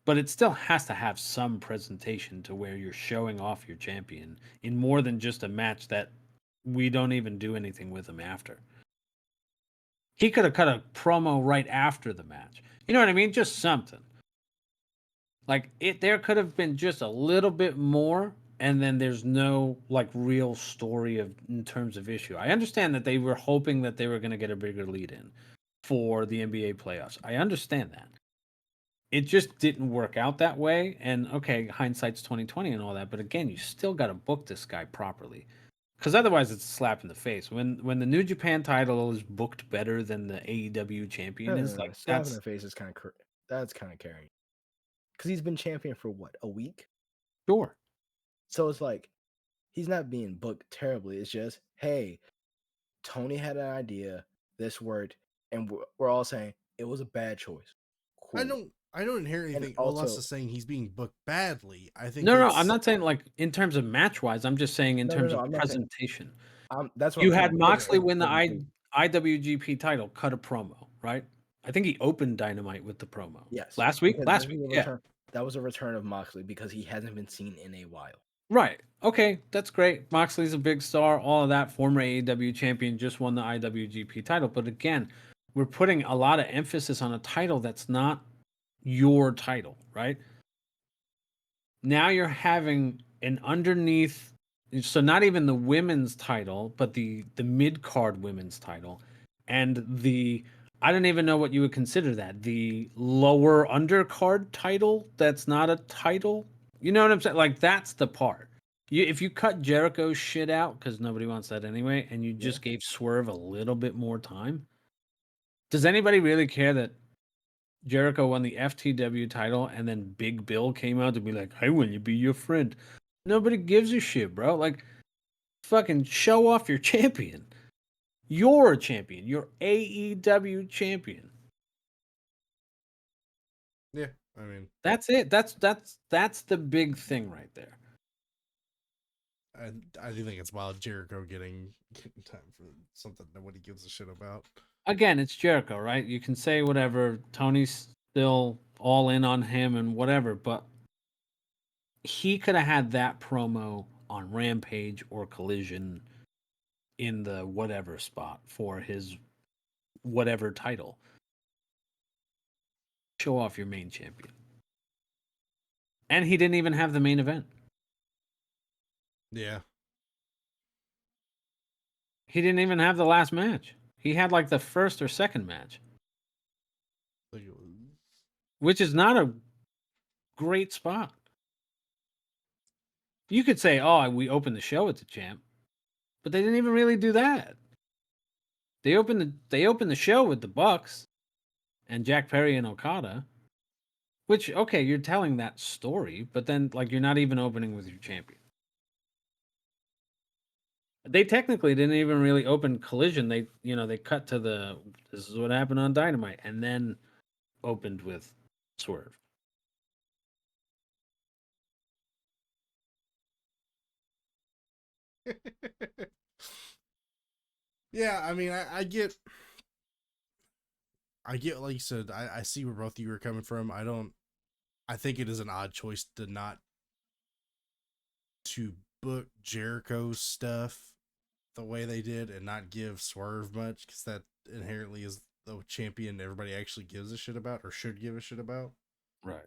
[SPEAKER 5] But it still has to have some presentation to where you're showing off your champion in more than just a match that we don't even do anything with him after. He could have cut a promo right after the match. You know what I mean? Just something. Like, there could have been just a little bit more, and then there's no, like, real story in terms of issue. I understand that they were hoping that they were going to get a bigger lead in for the NBA playoffs. I understand that. It just didn't work out that way. And okay, hindsight's 2020 and all that, but again, you still got to book this guy properly, because otherwise it's a slap in the face. When the New Japan title is booked better than the AEW champion is, like,
[SPEAKER 4] slap in
[SPEAKER 5] that's
[SPEAKER 4] the face is that's kind of carrying. Because he's been champion for what, a week?
[SPEAKER 5] sure.
[SPEAKER 4] So it's like he's not being booked terribly. It's just, hey, Tony had an idea, this worked, and we're all saying it was a bad choice. Cool.
[SPEAKER 1] I don't hear anything.
[SPEAKER 4] also-
[SPEAKER 1] Olasa saying he's being booked badly. I think
[SPEAKER 5] No, I'm not saying like in terms of match wise. I'm just saying in
[SPEAKER 4] No,
[SPEAKER 5] terms
[SPEAKER 4] no,
[SPEAKER 5] of
[SPEAKER 4] I'm not saying-
[SPEAKER 5] presentation.
[SPEAKER 4] That's what
[SPEAKER 5] You
[SPEAKER 4] I'm
[SPEAKER 5] had
[SPEAKER 4] saying.
[SPEAKER 5] Moxley win the
[SPEAKER 4] Presentation.
[SPEAKER 5] IWGP title, cut a promo, right? I think he opened Dynamite with the promo.
[SPEAKER 4] Yes.
[SPEAKER 5] Last week.
[SPEAKER 4] because
[SPEAKER 5] Last
[SPEAKER 4] this
[SPEAKER 5] week,
[SPEAKER 4] was a
[SPEAKER 5] yeah.
[SPEAKER 4] return- That was a return of Moxley because he hasn't been seen in a while.
[SPEAKER 5] Right. Okay, that's great. Moxley's a big star, all of that. Former AEW champion, just won the IWGP title. But again, we're putting a lot of emphasis on a title that's not your title, right? Now you're having an underneath, so not even the women's title, but the mid card women's title, and the I don't even know what you would consider that, the lower undercard title. That's not a title. You know what I'm saying? Like that's the part. If you cut Jericho's shit out because nobody wants that anyway, and you
[SPEAKER 4] Yeah.
[SPEAKER 5] just gave Swerve a little bit more time, does anybody really care that Jericho won the FTW title, and then Big Bill came out to be like, "I want to be your friend." Nobody gives a shit, bro. Like, fucking show off your champion. You're a champion. You're AEW champion.
[SPEAKER 1] Yeah, I mean,
[SPEAKER 5] That's it. That's the big thing right there.
[SPEAKER 1] I do think it's wild Jericho getting time for something nobody gives a shit about.
[SPEAKER 5] Again, it's Jericho, right? You can say whatever. Tony's still all in on him and whatever, but he could have had that promo on Rampage or Collision in the whatever spot for his whatever title. Show off your main champion. And he didn't even have the main event.
[SPEAKER 1] Yeah.
[SPEAKER 5] He didn't even have the last match. He had like the first or second match,
[SPEAKER 1] Like it was,
[SPEAKER 5] which is not a great spot. You could say, "Oh, we opened the show with the champ," but they didn't even really do that. They opened the show with the Bucks and Jack Perry and Okada, which okay, you're telling that story, but then like you're not even opening with your champion. They technically didn't even really open Collision. They cut to the this is what happened on Dynamite and then opened with Swerve.
[SPEAKER 1] yeah, I mean, I get, like you said, I see where both of you are coming from. I think it is an odd choice to book Jericho's stuff the way they did and not give Swerve much, because that inherently is the champion everybody actually gives a shit about or should give a shit about.
[SPEAKER 5] Right.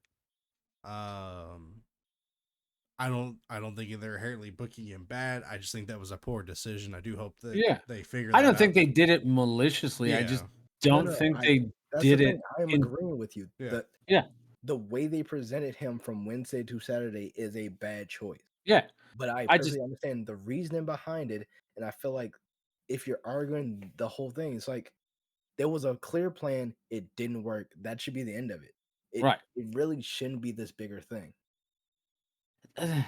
[SPEAKER 1] I don't think they're inherently booking him bad. I just think that was a poor decision. I do hope that
[SPEAKER 5] Yeah.
[SPEAKER 1] they figure
[SPEAKER 5] I
[SPEAKER 1] that
[SPEAKER 5] don't
[SPEAKER 1] out.
[SPEAKER 5] think they did it maliciously. I just
[SPEAKER 1] Yeah.
[SPEAKER 5] don't
[SPEAKER 4] No,
[SPEAKER 5] think they
[SPEAKER 4] that's the
[SPEAKER 5] did it
[SPEAKER 4] thing. I am
[SPEAKER 5] in
[SPEAKER 4] agreeing with you.
[SPEAKER 1] Yeah.
[SPEAKER 4] The way they presented him from Wednesday to Saturday is a bad choice.
[SPEAKER 5] yeah.
[SPEAKER 4] But I
[SPEAKER 5] I just
[SPEAKER 4] perfectly understand the reasoning behind it, and I feel like if you're arguing the whole thing, it's like there was a clear plan, it didn't work. That should be the end of it.
[SPEAKER 5] right.
[SPEAKER 4] It really shouldn't be this bigger thing.
[SPEAKER 5] I'm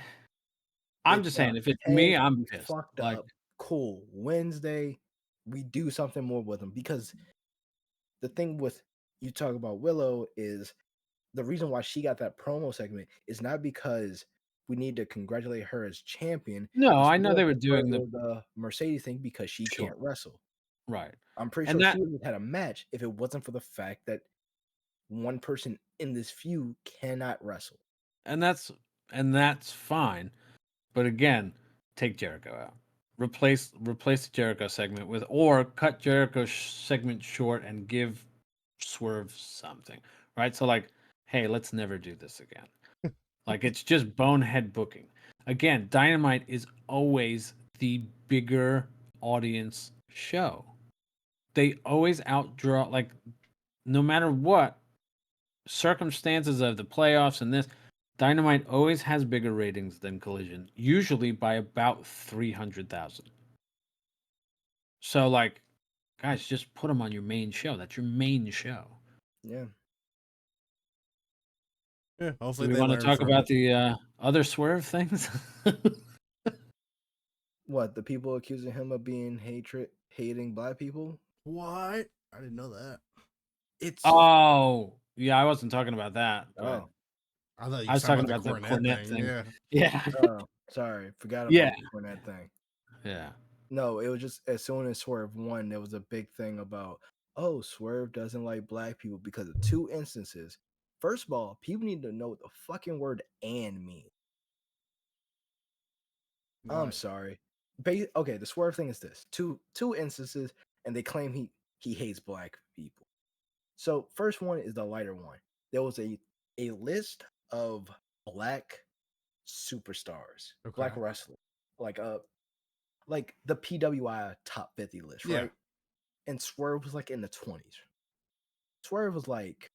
[SPEAKER 4] It's
[SPEAKER 5] just saying if it's
[SPEAKER 4] hey,
[SPEAKER 5] me, I'm
[SPEAKER 4] we
[SPEAKER 5] pissed.
[SPEAKER 4] fucked
[SPEAKER 5] Like
[SPEAKER 4] up. Cool. Wednesday, we do something more with them because the thing with you talk about Willow is the reason why she got that promo segment is not because we need to congratulate her as champion.
[SPEAKER 5] no,
[SPEAKER 4] It's
[SPEAKER 5] I know
[SPEAKER 4] more
[SPEAKER 5] they were
[SPEAKER 4] to
[SPEAKER 5] doing
[SPEAKER 4] further the Mercedes thing because she
[SPEAKER 5] sure.
[SPEAKER 4] can't wrestle.
[SPEAKER 5] Right.
[SPEAKER 4] I'm pretty
[SPEAKER 5] And
[SPEAKER 4] sure
[SPEAKER 5] that
[SPEAKER 4] she would have had a match if it wasn't for the fact that one person in this feud cannot wrestle.
[SPEAKER 5] and that's and that's fine. But again, take Jericho out. Replace the Jericho segment with or cut Jericho's segment short and give Swerve something. Right? So like, hey, let's never do this again. Like it's just bonehead booking. Again, Dynamite is always the bigger audience show. They always outdraw like no matter what circumstances of the playoffs and this Dynamite always has bigger ratings than Collision, usually by about 300,000. So like guys, just put them on your main show. That's your main show.
[SPEAKER 4] Yeah.
[SPEAKER 1] Yeah.
[SPEAKER 5] Do
[SPEAKER 1] Hopefully
[SPEAKER 5] we
[SPEAKER 1] they
[SPEAKER 5] want to
[SPEAKER 1] learn
[SPEAKER 5] talk
[SPEAKER 1] from
[SPEAKER 5] about
[SPEAKER 1] it.
[SPEAKER 5] the other Swerve things?
[SPEAKER 4] What, the people accusing him of being hating black people?
[SPEAKER 1] What? I didn't know that.
[SPEAKER 4] It's
[SPEAKER 5] Oh, yeah, I wasn't talking about that, but
[SPEAKER 4] oh,
[SPEAKER 1] I thought you
[SPEAKER 5] I
[SPEAKER 1] were
[SPEAKER 5] was
[SPEAKER 1] talking
[SPEAKER 5] talking
[SPEAKER 1] about the
[SPEAKER 5] about the
[SPEAKER 1] cornet
[SPEAKER 5] Cornette
[SPEAKER 1] thing.
[SPEAKER 5] thing.
[SPEAKER 1] Yeah.
[SPEAKER 5] Yeah.
[SPEAKER 4] oh, sorry, forgot
[SPEAKER 5] Yeah.
[SPEAKER 4] about the Cornette thing.
[SPEAKER 5] Yeah.
[SPEAKER 4] No, it was just as soon as Swerve won, there was a big thing about, oh, Swerve doesn't like black people because of two instances. First of all, people need to know what the fucking word "and" means. I'm
[SPEAKER 1] What?
[SPEAKER 4] sorry. Okay, the Swerve thing is this: two instances, and they claim he hates black people. So first one is the lighter one. There was a list of black superstars, black
[SPEAKER 1] Okay.
[SPEAKER 4] wrestlers, like like the PWI top 50 list,
[SPEAKER 1] Yeah.
[SPEAKER 4] right? And Swerve was like in the 20s. Swerve was like,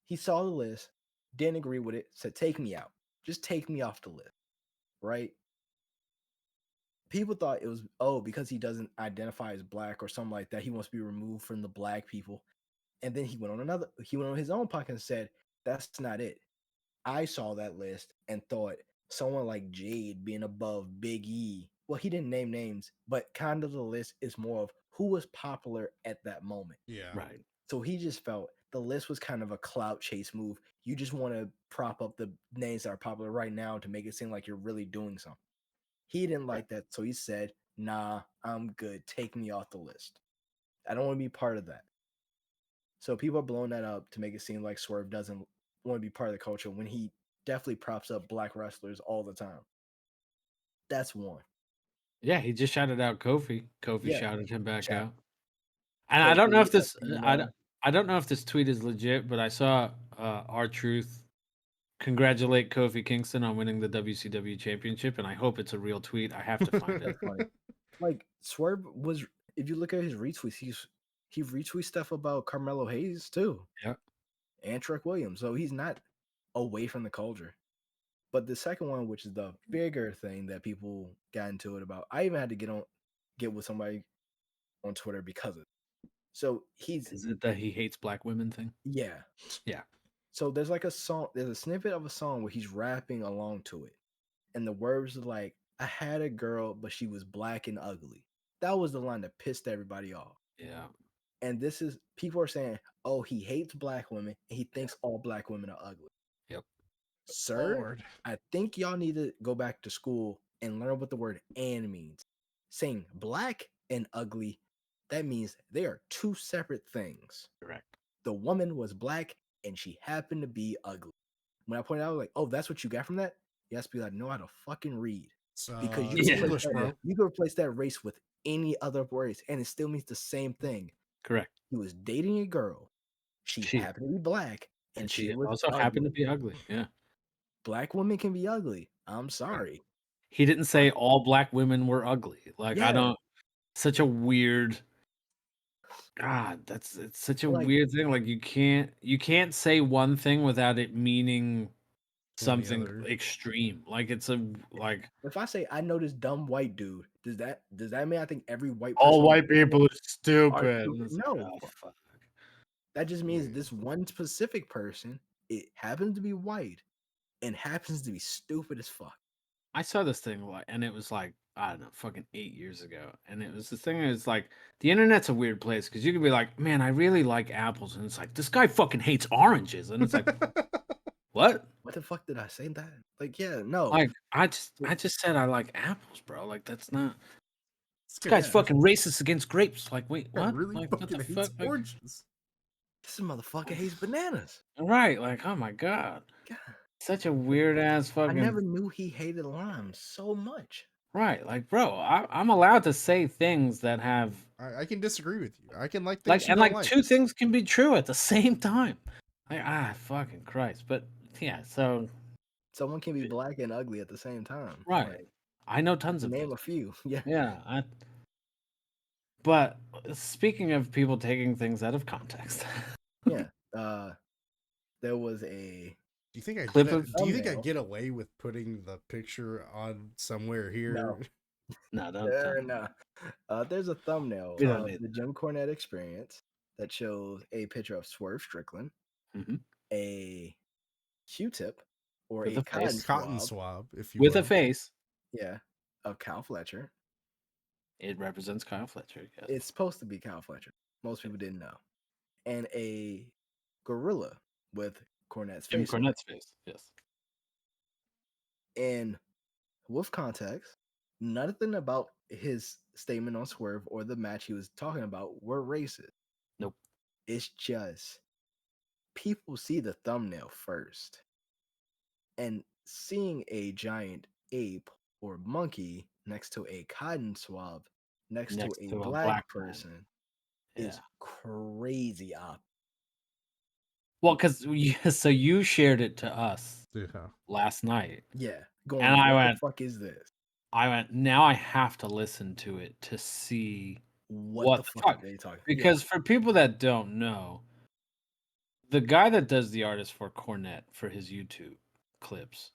[SPEAKER 4] he saw the list, didn't agree with it, said, take me out. Just take me off the list, right? People thought it was, oh, because he doesn't identify as black or something like that, he wants to be removed from the black people. And then he went on his own podcast and said, that's not it. I saw that list and thought someone like Jade being above Big E. Well, he didn't name names, but kind of the list is more of who was popular at that moment.
[SPEAKER 1] Yeah.
[SPEAKER 5] Right.
[SPEAKER 4] So he just felt the list was kind of a clout chase move. You just want to prop up the names that are popular right now to make it seem like you're really doing something. He didn't like that, so he said, nah, I'm good. Take me off the list. I don't want to be part of that. So people are blowing that up to make it seem like Swerve doesn't want to be part of the culture when he definitely props up black wrestlers all the time. That's one.
[SPEAKER 5] Yeah, he just shouted out Kofi. Kofi
[SPEAKER 4] Yeah.
[SPEAKER 5] shouted him back
[SPEAKER 4] Shout-
[SPEAKER 5] out. And I don't know if
[SPEAKER 4] Kofi,
[SPEAKER 5] this
[SPEAKER 4] Athena.
[SPEAKER 5] I don't know if this tweet is legit, but I saw R-Truth congratulate Kofi Kingston on winning the WCW championship, and I hope it's a real tweet. I have to find it.
[SPEAKER 4] That's funny. Like Swerve was, if you look at his retweets, he retweets stuff about Carmelo Hayes too.
[SPEAKER 5] Yeah.
[SPEAKER 4] And Trek Williams. So he's not away from the culture. But the second one, which is the bigger thing that people got into it about, I even had to get with somebody on Twitter because of it. So
[SPEAKER 5] Is it that he hates black women thing?
[SPEAKER 4] yeah.
[SPEAKER 5] Yeah.
[SPEAKER 4] So there's like a song, there's a snippet of a song where he's rapping along to it. And the words are like, I had a girl, but she was black and ugly. That was the line that pissed everybody off.
[SPEAKER 5] Yeah.
[SPEAKER 4] And this is, people are saying, oh, he hates black women and he thinks all black women are ugly.
[SPEAKER 5] Yep.
[SPEAKER 4] Sir,
[SPEAKER 1] Lord.
[SPEAKER 4] I think y'all need to go back to school and learn what the word "and" means. Saying black and ugly, that means they are two separate things.
[SPEAKER 5] Correct.
[SPEAKER 4] The woman was black and she happened to be ugly. When I pointed out, like, oh, that's what you got from that? You have to be like, know how to fucking read.
[SPEAKER 1] So
[SPEAKER 4] Because you
[SPEAKER 1] it's
[SPEAKER 4] can
[SPEAKER 1] English,
[SPEAKER 4] replace that,
[SPEAKER 1] bro.
[SPEAKER 4] you can replace that race with any other race and it still means the same thing.
[SPEAKER 5] Correct.
[SPEAKER 4] He was dating a girl. She happened to be black and she was
[SPEAKER 5] also
[SPEAKER 4] ugly.
[SPEAKER 5] happened to be ugly. Yeah.
[SPEAKER 4] Black women can be ugly. I'm sorry.
[SPEAKER 5] He didn't say all black women were ugly. Like I
[SPEAKER 4] Yeah.
[SPEAKER 5] don't such a weird God, it's such a
[SPEAKER 4] Like-
[SPEAKER 5] weird thing. Like you can't say one thing without it meaning something
[SPEAKER 1] other.
[SPEAKER 5] extreme. Like it's a like
[SPEAKER 4] If I say I know this dumb white dude, does that mean I think every white person
[SPEAKER 5] all white
[SPEAKER 4] on the
[SPEAKER 5] people are
[SPEAKER 4] are
[SPEAKER 5] stupid.
[SPEAKER 4] stupid?
[SPEAKER 5] It's like,
[SPEAKER 4] No.
[SPEAKER 5] oh, fuck.
[SPEAKER 4] That just means this one specific person, it happens to be white and happens to be stupid as fuck.
[SPEAKER 5] I saw this thing and it was like, I don't know, fucking 8 years ago. And it was the thing is like the internet's a weird place because you could be like, man, I really like apples. And it's like, this guy fucking hates oranges. And it's like, what?
[SPEAKER 4] What the fuck did I say that? Like, yeah, no.
[SPEAKER 5] Like, I just said I like apples, bro. Like, that's not.
[SPEAKER 1] This
[SPEAKER 5] This guy's fucking racist against grapes. Like, wait, what?
[SPEAKER 1] really
[SPEAKER 5] Like, what
[SPEAKER 1] fucking
[SPEAKER 5] the
[SPEAKER 1] hates
[SPEAKER 5] fuck? Like,
[SPEAKER 1] oranges.
[SPEAKER 4] This motherfucker hates bananas.
[SPEAKER 5] right? Like, oh my god,
[SPEAKER 4] God,
[SPEAKER 5] such a weird ass
[SPEAKER 4] I
[SPEAKER 5] fucking.
[SPEAKER 4] never knew he hated limes so much.
[SPEAKER 5] Right, like, bro, I'm allowed to say things that have
[SPEAKER 1] I can disagree with you. I can like things
[SPEAKER 5] like,
[SPEAKER 1] you
[SPEAKER 5] and
[SPEAKER 1] don't
[SPEAKER 5] like
[SPEAKER 1] like.
[SPEAKER 5] two things can be true at the same time. Like, fucking Christ. But yeah, so
[SPEAKER 4] Someone can be black and ugly at the same time.
[SPEAKER 5] right,
[SPEAKER 4] Like,
[SPEAKER 5] I know tons of
[SPEAKER 4] name
[SPEAKER 5] people.
[SPEAKER 4] a few. Yeah.
[SPEAKER 5] Yeah, but speaking of people taking things out of context,
[SPEAKER 4] Yeah. There was a
[SPEAKER 1] Do you think I
[SPEAKER 5] Clip
[SPEAKER 1] get,
[SPEAKER 5] of
[SPEAKER 1] do you think I
[SPEAKER 4] thumbnail.
[SPEAKER 1] get away with putting the picture on somewhere here?
[SPEAKER 4] No.
[SPEAKER 5] no, don't.
[SPEAKER 4] no. There's a thumbnail
[SPEAKER 5] We don't
[SPEAKER 4] of
[SPEAKER 5] need
[SPEAKER 4] the Jim Cornette Experience that shows a picture of Swerve Strickland,
[SPEAKER 5] Mhm.
[SPEAKER 4] a Q-tip, or
[SPEAKER 5] With
[SPEAKER 4] a
[SPEAKER 5] a face.
[SPEAKER 1] Cotton
[SPEAKER 4] swab,
[SPEAKER 1] swab, if you
[SPEAKER 5] With
[SPEAKER 1] will.
[SPEAKER 5] a face.
[SPEAKER 4] yeah, of Kyle Fletcher.
[SPEAKER 5] It represents Kyle Fletcher. Yes.
[SPEAKER 4] It's supposed to be Kyle Fletcher. Most people didn't know. And a gorilla with Cornette's
[SPEAKER 5] Jim
[SPEAKER 4] face on it.
[SPEAKER 5] Cornette's face. Yes.
[SPEAKER 4] And with context, nothing about his statement on Swerve or the match he was talking about were racist.
[SPEAKER 5] Nope.
[SPEAKER 4] It's just people see the thumbnail first. And seeing a giant ape or monkey next to a cotton swab, next to
[SPEAKER 5] Next
[SPEAKER 4] a
[SPEAKER 5] to a
[SPEAKER 4] black
[SPEAKER 5] black man.
[SPEAKER 4] person
[SPEAKER 5] Yeah.
[SPEAKER 4] is crazy op.
[SPEAKER 5] Well, because so you shared it to us
[SPEAKER 1] Yeah.
[SPEAKER 5] last night,
[SPEAKER 4] Yeah, going.
[SPEAKER 5] and I
[SPEAKER 4] What
[SPEAKER 5] went,
[SPEAKER 4] the fuck is this?
[SPEAKER 5] now I have to listen to it to see
[SPEAKER 4] What
[SPEAKER 5] what
[SPEAKER 4] the
[SPEAKER 5] the
[SPEAKER 4] fuck are
[SPEAKER 5] fuck.
[SPEAKER 4] they talking? Yeah,
[SPEAKER 5] Because for people that don't know, the guy that does the artist for Cornette for his YouTube clips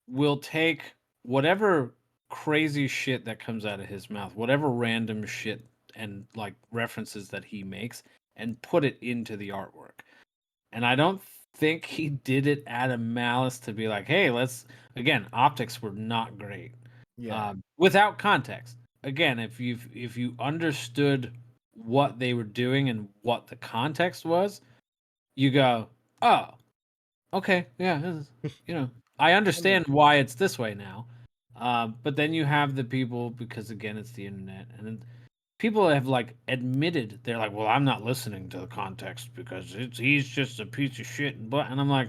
[SPEAKER 5] will take whatever crazy shit that comes out of his mouth, whatever random shit and like references that he makes, and put it into the artwork. And I don't think he did it out of malice to be like, hey, let's again, optics were not great.
[SPEAKER 4] yeah.
[SPEAKER 5] Without context. Again, if you understood what they were doing and what the context was, you go, oh, okay, yeah, I understand why it's this way now. But then you have the people, because again, it's the internet, and then people have like admitted they're like, well, I'm not listening to the context because he's just a piece of shit, and I'm like,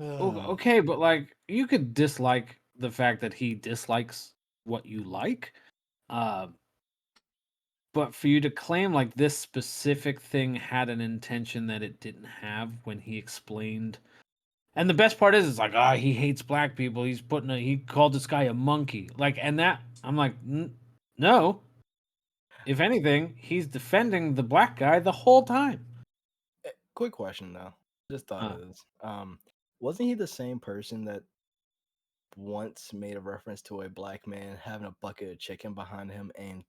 [SPEAKER 5] okay, but like you could dislike the fact that he dislikes what you like, uh, but for you to claim like this specific thing had an intention that it didn't have when he explained. And the best part is, it's like, he hates black people. He called this guy a monkey. Like, and that, I'm like, no. If anything, he's defending the black guy the whole time.
[SPEAKER 4] Quick question though. Just thought
[SPEAKER 5] Uh,
[SPEAKER 4] of this. Wasn't he the same person that once made a reference to a black man having a bucket of chicken behind him and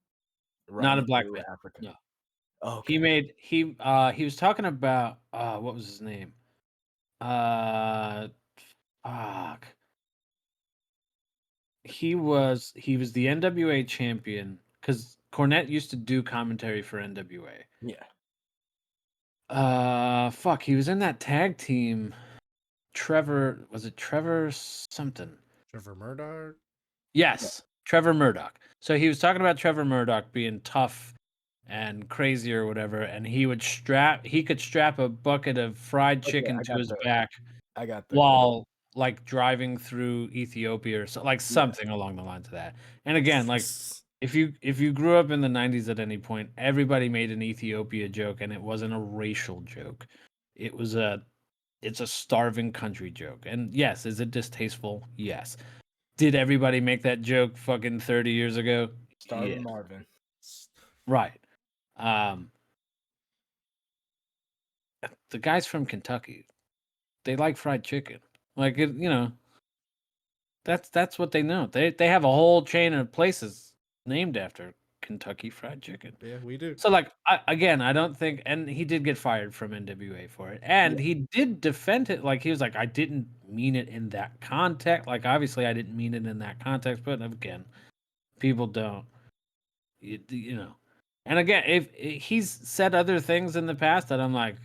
[SPEAKER 5] Not a
[SPEAKER 4] running
[SPEAKER 5] black
[SPEAKER 4] through
[SPEAKER 5] man.
[SPEAKER 4] Africa?
[SPEAKER 5] No.
[SPEAKER 4] Oh,
[SPEAKER 5] He
[SPEAKER 4] okay.
[SPEAKER 5] made, he was talking about, what was his name? Uh, Fuck. He was the NWA champion because Cornette used to do commentary for NWA.
[SPEAKER 4] Yeah.
[SPEAKER 5] Fuck, he was in that tag team. Was it Trevor something?
[SPEAKER 1] Trevor Murdoch.
[SPEAKER 5] Yes, Trevor Murdoch. So he was talking about Trevor Murdoch being tough and crazy or whatever, and he could strap a bucket of fried
[SPEAKER 4] Okay,
[SPEAKER 5] chicken
[SPEAKER 4] I
[SPEAKER 5] to
[SPEAKER 4] got
[SPEAKER 5] his
[SPEAKER 4] the
[SPEAKER 5] back
[SPEAKER 4] I got the clip.
[SPEAKER 5] while like driving through Ethiopia or so, like something along the lines of that. And again, like if you grew up in the 90s at any point, everybody made an Ethiopia joke, and it wasn't a racial joke. It's a starving country joke. And yes, is it distasteful? Yes. Did everybody make that joke fucking 30 years ago?
[SPEAKER 4] Starving
[SPEAKER 5] Yeah.
[SPEAKER 4] Marvin.
[SPEAKER 5] Right. Um the guys from Kentucky, they like fried chicken. Like that's what they know. They have a whole chain of places named after Kentucky Fried Chicken.
[SPEAKER 1] Yeah, we do.
[SPEAKER 5] So like I don't think, and he did get fired from NWA for it, and he did defend it. Like he was like, I didn't mean it in that context. Like obviously I didn't mean it in that context, but again, people don't, you know. And again, if he's said other things in the past that I'm like,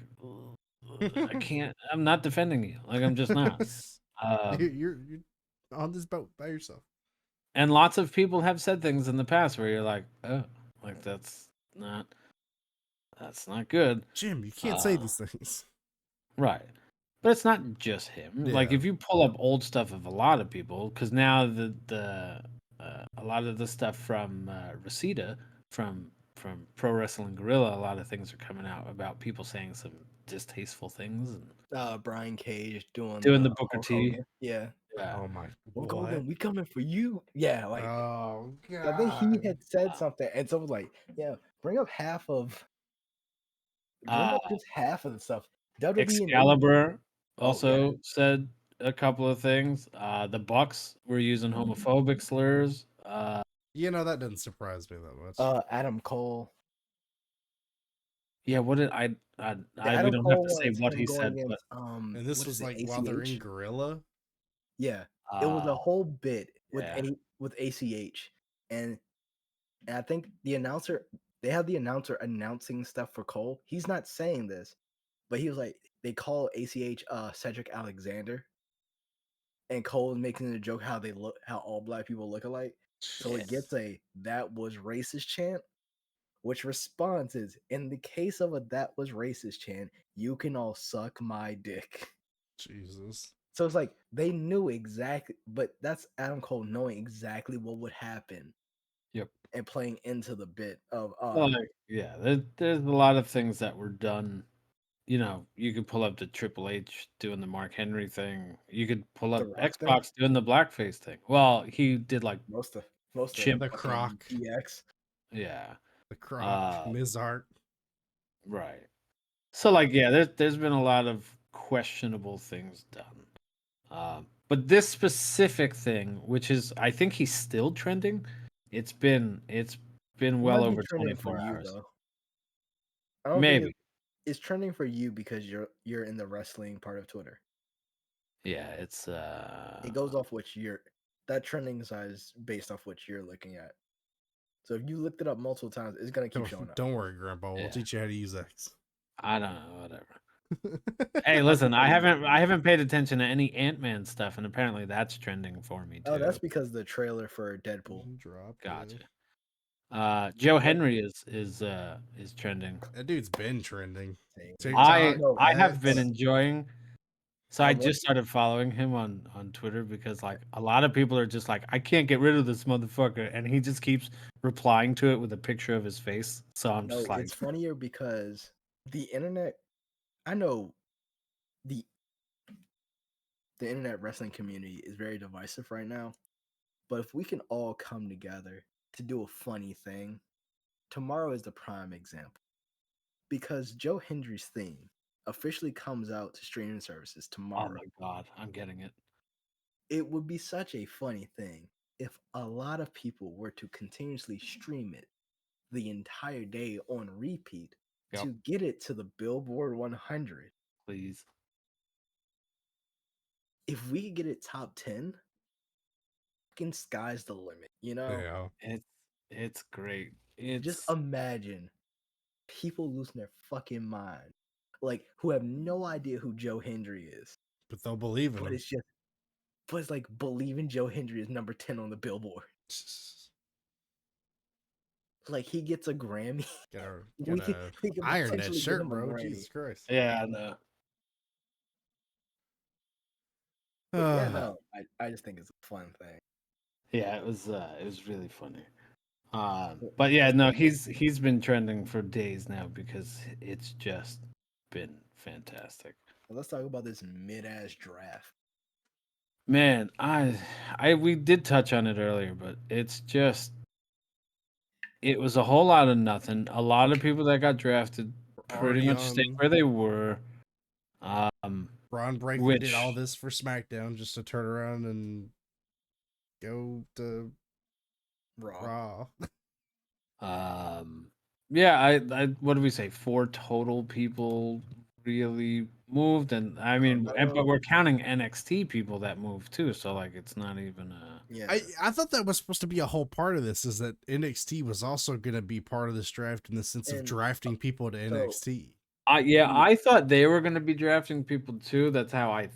[SPEAKER 5] I can't. I'm not defending you. Like I'm just not.
[SPEAKER 1] You're on this boat by yourself.
[SPEAKER 5] And lots of people have said things in the past where you're like, oh, like that's not good.
[SPEAKER 1] Jim, you can't say these things.
[SPEAKER 5] Right. But it's not just him. Like
[SPEAKER 1] Yeah.
[SPEAKER 5] if you pull up old stuff of a lot of people, because now the a lot of the stuff from Reseda from Pro Wrestling Gorilla, a lot of things are coming out about people saying some distasteful things and
[SPEAKER 4] Brian Cage doing
[SPEAKER 5] doing
[SPEAKER 4] the
[SPEAKER 5] the Booker
[SPEAKER 4] Hulk
[SPEAKER 5] T.
[SPEAKER 4] Hogan. Yeah.
[SPEAKER 5] Yeah.
[SPEAKER 1] Oh my.
[SPEAKER 4] Hulk
[SPEAKER 1] What?
[SPEAKER 4] Hogan, we coming for you. Yeah, like
[SPEAKER 1] Oh
[SPEAKER 4] I think he
[SPEAKER 1] god.
[SPEAKER 4] had said something, and someone was like, "Yeah, bring up just half of the stuff." WWE and
[SPEAKER 5] Excalibur
[SPEAKER 4] oh yeah,
[SPEAKER 5] also said a couple of things. The Bucks were using homophobic slurs.
[SPEAKER 1] That doesn't surprise me that much.
[SPEAKER 4] Adam Cole.
[SPEAKER 5] Yeah, what did
[SPEAKER 4] The
[SPEAKER 5] we
[SPEAKER 4] Adam
[SPEAKER 5] don't have
[SPEAKER 4] Cole
[SPEAKER 5] to
[SPEAKER 4] one
[SPEAKER 5] say
[SPEAKER 4] is
[SPEAKER 5] what
[SPEAKER 4] him
[SPEAKER 5] he
[SPEAKER 4] going
[SPEAKER 5] said, but
[SPEAKER 4] against
[SPEAKER 1] And this
[SPEAKER 4] what is
[SPEAKER 1] was
[SPEAKER 4] it,
[SPEAKER 1] like while they're in
[SPEAKER 4] ACH?
[SPEAKER 1] Gorilla.
[SPEAKER 4] Yeah, it was a whole bit
[SPEAKER 5] yeah.
[SPEAKER 4] with ACH, and I think the announcer, they have the announcer announcing stuff for Cole. He's not saying this, but he was like, they call ACH Cedric Alexander, and Cole is making a joke how how all black people look alike. So it gets a "that was racist" chant, which response is, in the case of a "that was racist" chant, you can all suck my dick.
[SPEAKER 1] Jesus.
[SPEAKER 4] So it's like they knew exactly, but that's Adam Cole knowing exactly what would happen
[SPEAKER 5] Yep.
[SPEAKER 4] and playing into the bit of
[SPEAKER 5] Well, like, yeah, there's a lot of things that were done. You could pull up the Triple H doing the Mark Henry thing. You could pull
[SPEAKER 4] the
[SPEAKER 5] up
[SPEAKER 4] Rock thing.
[SPEAKER 5] Xbox doing the blackface thing. Well, he did like
[SPEAKER 4] Most of
[SPEAKER 5] chimp.
[SPEAKER 1] The
[SPEAKER 4] fucking
[SPEAKER 1] Croc.
[SPEAKER 4] DX.
[SPEAKER 5] Yeah.
[SPEAKER 1] The Croc,
[SPEAKER 5] Uh,
[SPEAKER 1] Ms. Art.
[SPEAKER 5] right. So like, yeah, there's been a lot of questionable things done. But this specific thing, which is, I think he's still trending. It's been
[SPEAKER 4] It
[SPEAKER 5] well
[SPEAKER 4] might be
[SPEAKER 5] over
[SPEAKER 4] trending for
[SPEAKER 5] 24
[SPEAKER 4] you
[SPEAKER 5] hours.
[SPEAKER 4] though. I don't think
[SPEAKER 5] Maybe.
[SPEAKER 4] it's trending for you because you're in the wrestling part of Twitter.
[SPEAKER 5] Yeah, it's
[SPEAKER 4] It goes off what you're that trending side is based off what you're looking at. So if you looked it up multiple times, it's gonna keep showing up.
[SPEAKER 1] Don't worry, Grandpa. We'll
[SPEAKER 5] Yeah.
[SPEAKER 1] teach you how to use X.
[SPEAKER 5] I don't know, whatever. Hey, listen, I haven't paid attention to any Ant-Man stuff, and apparently that's trending for me too.
[SPEAKER 4] Oh, that's because the trailer for Deadpool.
[SPEAKER 1] Drop
[SPEAKER 5] Gotcha.
[SPEAKER 1] it.
[SPEAKER 5] Joe Henry is trending.
[SPEAKER 1] That dude's been trending.
[SPEAKER 5] I
[SPEAKER 1] TikTok,
[SPEAKER 5] I have been
[SPEAKER 1] X.
[SPEAKER 5] enjoying. So I
[SPEAKER 4] I'm
[SPEAKER 5] just started following him on Twitter because like a lot of people are just like, I can't get rid of this motherfucker, and he just keeps replying to it with a picture of his face. So I'm
[SPEAKER 4] No,
[SPEAKER 5] just like,
[SPEAKER 4] it's funnier because the internet. I know the internet wrestling community is very divisive right now, but if we can all come together to do a funny thing, tomorrow is the prime example. Because Joe Hendry's theme officially comes out to streaming services
[SPEAKER 5] oh
[SPEAKER 4] tomorrow.
[SPEAKER 5] my god, I'm getting it.
[SPEAKER 4] It would be such a funny thing if a lot of people were to continuously stream it the entire day on repeat
[SPEAKER 5] Yep.
[SPEAKER 4] to get it to the Billboard 100.
[SPEAKER 5] Please.
[SPEAKER 4] If we could get it top 10, fucking sky's the limit, you know?
[SPEAKER 1] Yeah.
[SPEAKER 5] It's great.
[SPEAKER 4] Just
[SPEAKER 5] It's
[SPEAKER 4] imagine people losing their fucking mind, like who have no idea who Joe Hendry is,
[SPEAKER 1] But they'll believe in
[SPEAKER 4] but
[SPEAKER 1] him.
[SPEAKER 4] it's like believing Joe Hendry is number 10 on the Billboard. Like he gets a Grammy. we could
[SPEAKER 1] iron that
[SPEAKER 4] potentially
[SPEAKER 1] shirt,
[SPEAKER 4] give him a
[SPEAKER 1] bro.
[SPEAKER 4] Grammy.
[SPEAKER 1] Jesus Christ.
[SPEAKER 5] yeah, no.
[SPEAKER 4] But yeah, no, I just think it's a fun thing.
[SPEAKER 5] Yeah, it was really funny. But yeah, no, he's been trending for days now because it's just been fantastic.
[SPEAKER 4] Let's talk about this mid-ass draft.
[SPEAKER 5] Man, we did touch on it earlier, but it's just it was a whole lot of nothing. A lot of people that got drafted pretty much stayed where they were.
[SPEAKER 1] Braun Breaker did all this for SmackDown just to turn around and go to Raw.
[SPEAKER 5] Yeah, I what did we say? 4 total people really moved, and I mean, but we're counting NXT people that moved too, so like it's not even a.
[SPEAKER 4] Yeah,
[SPEAKER 1] I thought that was supposed to be a whole part of this. Is that NXT was also going to be part of this draft in the sense of drafting people to NXT.
[SPEAKER 5] I thought they were going to be drafting people too. That's how I.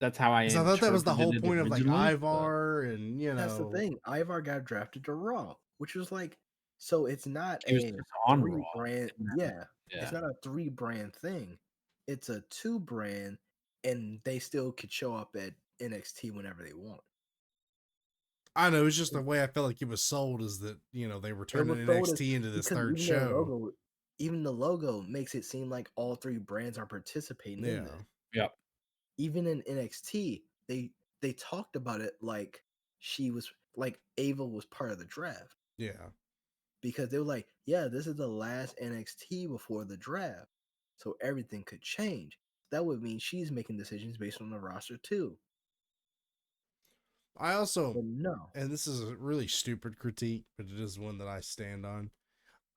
[SPEAKER 1] I thought that was the whole point of like Ivar,
[SPEAKER 5] but
[SPEAKER 1] and you know
[SPEAKER 4] that's the thing. Ivar got drafted to Raw, which was like, so it's not
[SPEAKER 5] he was
[SPEAKER 4] a
[SPEAKER 5] just on
[SPEAKER 4] 3
[SPEAKER 5] Raw.
[SPEAKER 4] brand. Yeah,
[SPEAKER 5] Yeah.
[SPEAKER 4] it's not a 3 brand thing. It's a 2 brand, and they still could show up at NXT whenever they want.
[SPEAKER 1] I know, it's just the way I felt like it was sold is that, you know, they were turning NXT into this third show.
[SPEAKER 4] Even the logo makes it seem like all 3 brands are participating in this.
[SPEAKER 5] Yep.
[SPEAKER 4] Even in NXT, they talked about it like she was like Ava was part of the draft.
[SPEAKER 1] Yeah.
[SPEAKER 4] Because they were like, yeah, this is the last NXT before the draft. So everything could change. That would mean she's making decisions based on the roster too.
[SPEAKER 1] I also,
[SPEAKER 4] but no.
[SPEAKER 1] And this is a really stupid critique, but it is one that I stand on.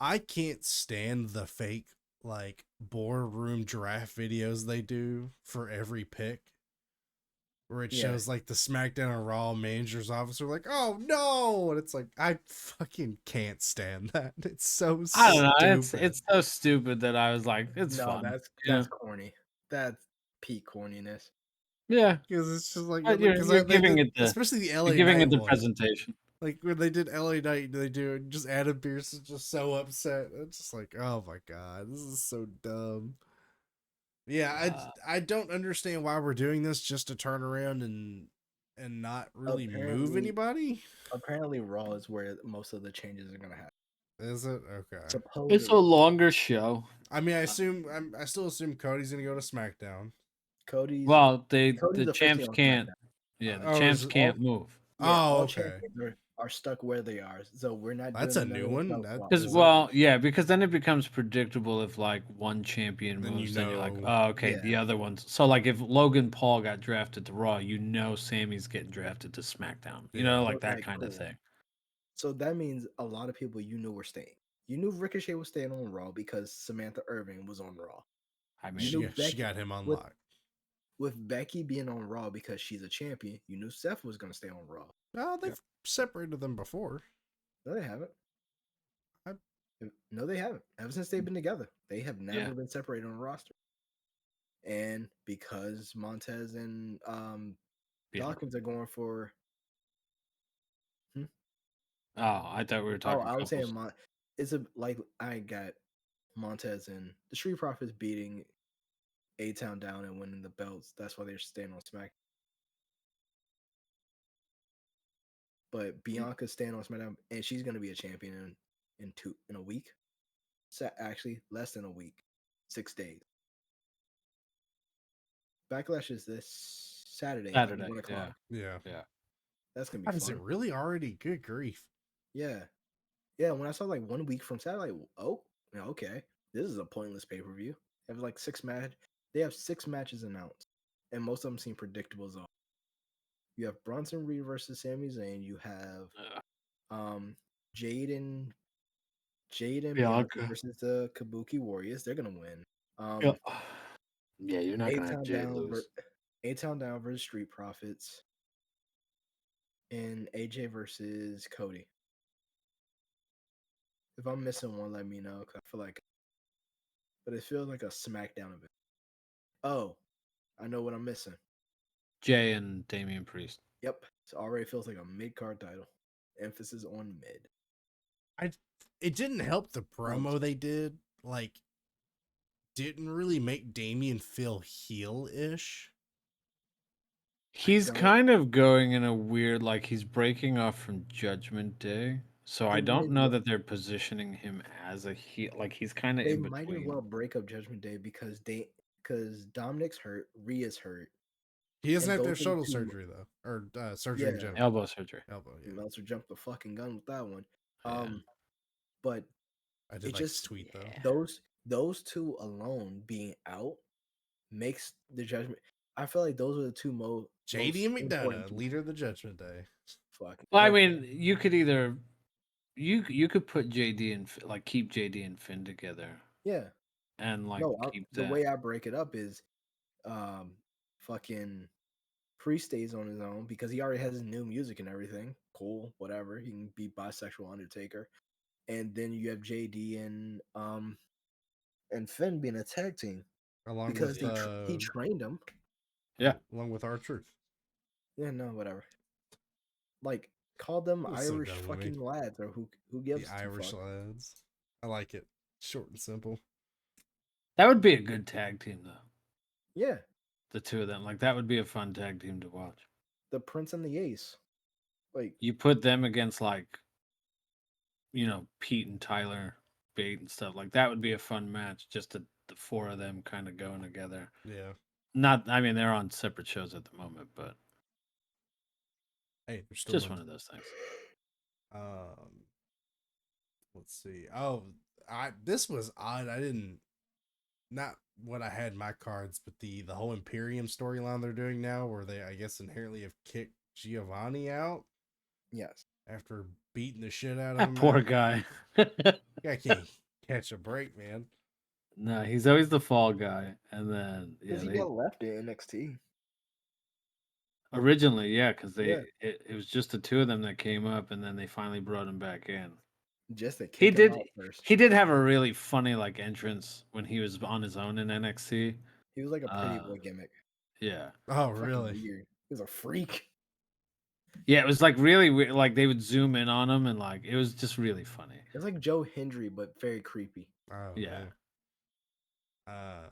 [SPEAKER 1] I can't stand the fake, like, boardroom draft videos they do for every pick. Where it shows, like, the SmackDown and Raw manager's office are like, oh, no! And it's like, I fucking can't stand that. It's so stupid.
[SPEAKER 5] I don't know. It's so stupid that I was like, it's fun.
[SPEAKER 4] That's corny. That's peak corniness.
[SPEAKER 5] Yeah.
[SPEAKER 1] Because it's just like,
[SPEAKER 5] you're giving it the,
[SPEAKER 1] especially the LA
[SPEAKER 5] you're giving
[SPEAKER 1] Knight
[SPEAKER 5] it the
[SPEAKER 1] one.
[SPEAKER 5] presentation.
[SPEAKER 1] Like when they did LA Knight, they do just Adam Pearce is just so upset. It's just like, oh my god, this is so dumb. Yeah,
[SPEAKER 5] Uh,
[SPEAKER 1] I don't understand why we're doing this just to turn around and not really move
[SPEAKER 4] Apparently,
[SPEAKER 1] anybody.
[SPEAKER 4] apparently Raw is where most of the changes are gonna happen.
[SPEAKER 1] Is it okay?
[SPEAKER 5] it's a
[SPEAKER 4] Supposedly,
[SPEAKER 5] longer show.
[SPEAKER 1] I mean, I still assume Cody's gonna go to SmackDown.
[SPEAKER 4] Cody's
[SPEAKER 5] Well, the
[SPEAKER 4] Cody's officially
[SPEAKER 5] champs
[SPEAKER 4] on
[SPEAKER 5] can't.
[SPEAKER 4] SmackDown.
[SPEAKER 5] Yeah, the
[SPEAKER 1] Oh, is
[SPEAKER 5] champs
[SPEAKER 1] it?
[SPEAKER 5] can't move.
[SPEAKER 4] Yeah,
[SPEAKER 1] Oh,
[SPEAKER 4] all
[SPEAKER 1] okay.
[SPEAKER 4] champions are stuck where they are. So we're not
[SPEAKER 1] That's
[SPEAKER 4] doing
[SPEAKER 1] a
[SPEAKER 4] none
[SPEAKER 1] new
[SPEAKER 4] of the
[SPEAKER 1] one.
[SPEAKER 4] belt
[SPEAKER 1] That
[SPEAKER 4] swaps.
[SPEAKER 5] Because
[SPEAKER 1] is it.
[SPEAKER 5] because then it becomes predictable if like one champion
[SPEAKER 1] Then you
[SPEAKER 5] moves, then you're like,
[SPEAKER 1] know.
[SPEAKER 5] oh, okay,
[SPEAKER 4] Yeah.
[SPEAKER 5] the other ones. So like if Logan Paul got drafted to Raw, you know Sammy's getting drafted to SmackDown. You know,
[SPEAKER 1] Yeah.
[SPEAKER 5] like that
[SPEAKER 4] Like,
[SPEAKER 5] kind of
[SPEAKER 4] cool.
[SPEAKER 5] thing.
[SPEAKER 4] So that means a lot of people you knew were staying. You knew Ricochet was staying on Raw because Samantha Irving was on Raw.
[SPEAKER 5] I
[SPEAKER 4] You
[SPEAKER 5] mean,
[SPEAKER 4] knew
[SPEAKER 1] She
[SPEAKER 4] Becky
[SPEAKER 1] got him
[SPEAKER 4] with
[SPEAKER 1] unlocked.
[SPEAKER 4] Becky being on Raw because she's a champion. You knew Seth was gonna stay on Raw.
[SPEAKER 1] Oh, they've separated them before.
[SPEAKER 4] No, they haven't.
[SPEAKER 1] I,
[SPEAKER 4] No, they haven't. Ever since they've been together, they have never
[SPEAKER 5] Yeah.
[SPEAKER 4] been separated on a roster. And because Montez and
[SPEAKER 5] Bianca.
[SPEAKER 4] Dawkins are going for.
[SPEAKER 5] Oh, I thought we were
[SPEAKER 4] Oh,
[SPEAKER 5] talking
[SPEAKER 4] I was
[SPEAKER 5] couples.
[SPEAKER 4] saying it's a like I got Montez and the Street Profits beating A Town down and winning the belts. That's why they're staying on Smack. But Bianca's staying on SmackDown, and she's gonna be a champion in a week. So actually, less than a week, 6 days. Backlash is this Saturday at
[SPEAKER 5] Saturday.
[SPEAKER 4] 1 o'clock.
[SPEAKER 1] yeah.
[SPEAKER 5] Yeah.
[SPEAKER 4] That's gonna be
[SPEAKER 1] God, is it
[SPEAKER 4] fun.
[SPEAKER 1] really already? Good grief.
[SPEAKER 4] Yeah, yeah. When I saw like 1 week from Saturday, like, oh, yeah, okay, this is a pointless pay per view. They have like 6 match. They have 6 matches announced, and most of them seem predictable as all. You have Bronson Reed versus Sami Zayn. You have Jade and Bianca
[SPEAKER 5] Bianca.
[SPEAKER 4] versus the Kabuki Warriors. They're gonna win.
[SPEAKER 5] Yeah. Yeah, you're not
[SPEAKER 4] A
[SPEAKER 5] gonna have
[SPEAKER 4] Town
[SPEAKER 5] Jay
[SPEAKER 4] Down,
[SPEAKER 5] lose.
[SPEAKER 4] A Town Down versus Street Profits, and AJ versus Cody. If I'm missing one, let me know. 'Cause I feel like, but it feels like a SmackDown event. Oh, I know what I'm missing.
[SPEAKER 5] Jay and Damian Priest.
[SPEAKER 4] Yep, it already feels like a mid card title. Emphasis on mid.
[SPEAKER 1] It didn't help the promo they did. Like, didn't really make Damien feel heel-ish.
[SPEAKER 5] He's
[SPEAKER 4] don't-
[SPEAKER 5] kind of going in a weird, like he's breaking off from Judgment Day. So I
[SPEAKER 4] They might
[SPEAKER 5] don't
[SPEAKER 4] as
[SPEAKER 5] know
[SPEAKER 4] well-
[SPEAKER 5] that they're positioning him as a heel. Like he's kind of
[SPEAKER 4] They
[SPEAKER 5] in
[SPEAKER 4] might as
[SPEAKER 5] between.
[SPEAKER 4] well break up Judgment Day because Dominic's hurt, Rhea's hurt.
[SPEAKER 1] He doesn't
[SPEAKER 4] And
[SPEAKER 1] have to
[SPEAKER 4] those
[SPEAKER 1] have
[SPEAKER 4] are the
[SPEAKER 1] shoulder
[SPEAKER 4] two-
[SPEAKER 1] surgery though, or surgery in
[SPEAKER 4] Yeah.
[SPEAKER 1] general.
[SPEAKER 5] Elbow surgery.
[SPEAKER 1] Elbow, yeah.
[SPEAKER 4] Meltzer jumped the fucking gun with that one.
[SPEAKER 5] Yeah.
[SPEAKER 4] But
[SPEAKER 1] I did
[SPEAKER 4] it
[SPEAKER 1] like
[SPEAKER 4] just
[SPEAKER 1] his tweet though.
[SPEAKER 4] those two alone being out makes the Judgment. I feel like those are the two most
[SPEAKER 1] JD and
[SPEAKER 4] important
[SPEAKER 1] McDonough,
[SPEAKER 4] people.
[SPEAKER 1] leader of the Judgment Day.
[SPEAKER 4] Fuck.
[SPEAKER 5] Well, I
[SPEAKER 4] Okay.
[SPEAKER 5] mean, you could either you could put JD and like keep JD and Finn together
[SPEAKER 4] Yeah.
[SPEAKER 5] and like
[SPEAKER 4] No,
[SPEAKER 5] keep
[SPEAKER 4] the
[SPEAKER 5] that.
[SPEAKER 4] way I break it up is, fucking Priest stays on his own because he already has his new music and everything. Cool, whatever. He can be bisexual Undertaker, and then you have JD and Finn being a tag team
[SPEAKER 1] Along
[SPEAKER 4] because
[SPEAKER 1] with
[SPEAKER 4] he trained them.
[SPEAKER 5] Yeah.
[SPEAKER 1] along with R-Truth.
[SPEAKER 4] Yeah, no, whatever. Like, call them
[SPEAKER 1] That's so
[SPEAKER 4] Irish
[SPEAKER 1] dumb of me.
[SPEAKER 4] fucking lads, or who gives
[SPEAKER 1] The
[SPEAKER 4] two
[SPEAKER 1] Irish
[SPEAKER 4] fucks?
[SPEAKER 1] lads. I like it. Short and simple.
[SPEAKER 5] That would be a good tag team though.
[SPEAKER 4] Yeah,
[SPEAKER 5] The two of them. Like that would be a fun tag team to watch.
[SPEAKER 4] the Prince and the Ace. Like,
[SPEAKER 5] You put them against like Pete and Tyler Bate and stuff. Like that would be a fun match. Just the four of them kind of going together.
[SPEAKER 1] Yeah.
[SPEAKER 5] Not, I mean, they're on separate shows at the moment, but
[SPEAKER 1] Hey, there's still
[SPEAKER 5] just one of those things.
[SPEAKER 1] Let's see. Oh, this was odd. I didn't, not what I had in my cards, but the whole Imperium storyline they're doing now, where they, I guess, inherently have kicked Giovanni out
[SPEAKER 4] yes.
[SPEAKER 1] after beating the shit out of
[SPEAKER 5] That
[SPEAKER 1] him.
[SPEAKER 5] poor guy.
[SPEAKER 1] Guy can't catch a break, man.
[SPEAKER 5] No, he's always the fall guy. And then
[SPEAKER 4] Because he got left in NXT.
[SPEAKER 5] originally, yeah, because
[SPEAKER 4] Yeah.
[SPEAKER 5] it was just the two of them that came up, and then they finally brought him back in.
[SPEAKER 4] Just to
[SPEAKER 5] He
[SPEAKER 4] kick him
[SPEAKER 5] did
[SPEAKER 4] out first.
[SPEAKER 5] he did have a really funny like entrance when he was on his own in NXT.
[SPEAKER 4] He was like a pretty boy gimmick.
[SPEAKER 5] Yeah.
[SPEAKER 1] Oh,
[SPEAKER 4] Fucking
[SPEAKER 1] really?
[SPEAKER 4] weird. He was a freak.
[SPEAKER 5] Yeah, it was like really weird. Like they would zoom in on him, and like it was just really funny.
[SPEAKER 4] It was like Joe Hendry, but very creepy.
[SPEAKER 1] Oh,
[SPEAKER 5] Yeah.
[SPEAKER 1] man.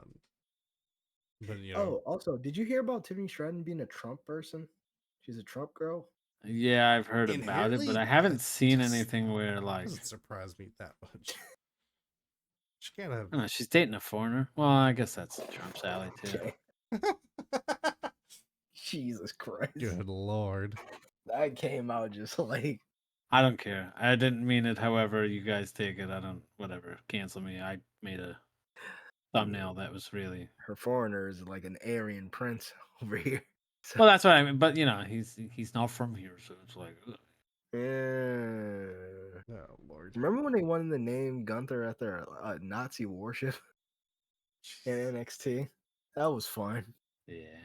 [SPEAKER 1] But
[SPEAKER 4] Oh, also, did you hear about Tiffany Stratton being a Trump person? She's a Trump girl.
[SPEAKER 5] Yeah, I've heard about it, but I
[SPEAKER 1] inherently,
[SPEAKER 5] haven't
[SPEAKER 1] that
[SPEAKER 5] seen
[SPEAKER 1] just
[SPEAKER 5] anything where like
[SPEAKER 1] doesn't surprise me that much. She can't
[SPEAKER 5] I don't know, she's dating a foreigner. Well, I guess that's Trump's alley too.
[SPEAKER 4] Okay.
[SPEAKER 1] have.
[SPEAKER 4] Jesus Christ.
[SPEAKER 1] Good lord.
[SPEAKER 4] That came out just like
[SPEAKER 5] I don't care. I didn't mean it. However, you guys take it. I don't. Whatever. Cancel me. I made a thumbnail that was really.
[SPEAKER 4] her foreigner is like an Aryan prince over here. So,
[SPEAKER 5] Well, that's what I mean. But he's not from here, so it's like. Ugh.
[SPEAKER 4] yeah.
[SPEAKER 1] Oh lord.
[SPEAKER 4] Remember when they wanted to name Gunther after a Nazi warship in NXT? That was fun.
[SPEAKER 5] Yeah.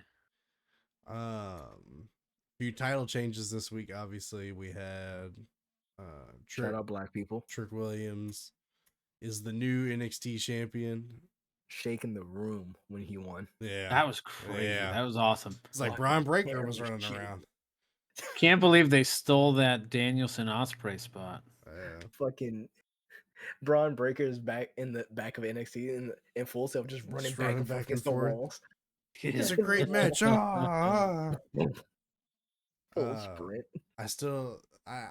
[SPEAKER 1] Few title changes this week. Obviously, we had
[SPEAKER 4] Shout out black people.
[SPEAKER 1] Trick Williams is the new NXT champion.
[SPEAKER 4] Shaking the room when he won.
[SPEAKER 1] Yeah,
[SPEAKER 5] That was crazy.
[SPEAKER 1] Yeah.
[SPEAKER 5] That was awesome.
[SPEAKER 1] It's like
[SPEAKER 4] Fuck,
[SPEAKER 1] Braun Breaker
[SPEAKER 4] hair
[SPEAKER 1] was
[SPEAKER 4] was
[SPEAKER 1] running
[SPEAKER 4] cute.
[SPEAKER 1] around.
[SPEAKER 5] Can't believe they stole that Danielson Osprey spot.
[SPEAKER 1] Yeah.
[SPEAKER 4] Fucking Braun Breaker is back in the back of NXT in full self, just running back and forth against the walls.
[SPEAKER 1] It's a great match. Ah.
[SPEAKER 4] Full sprint.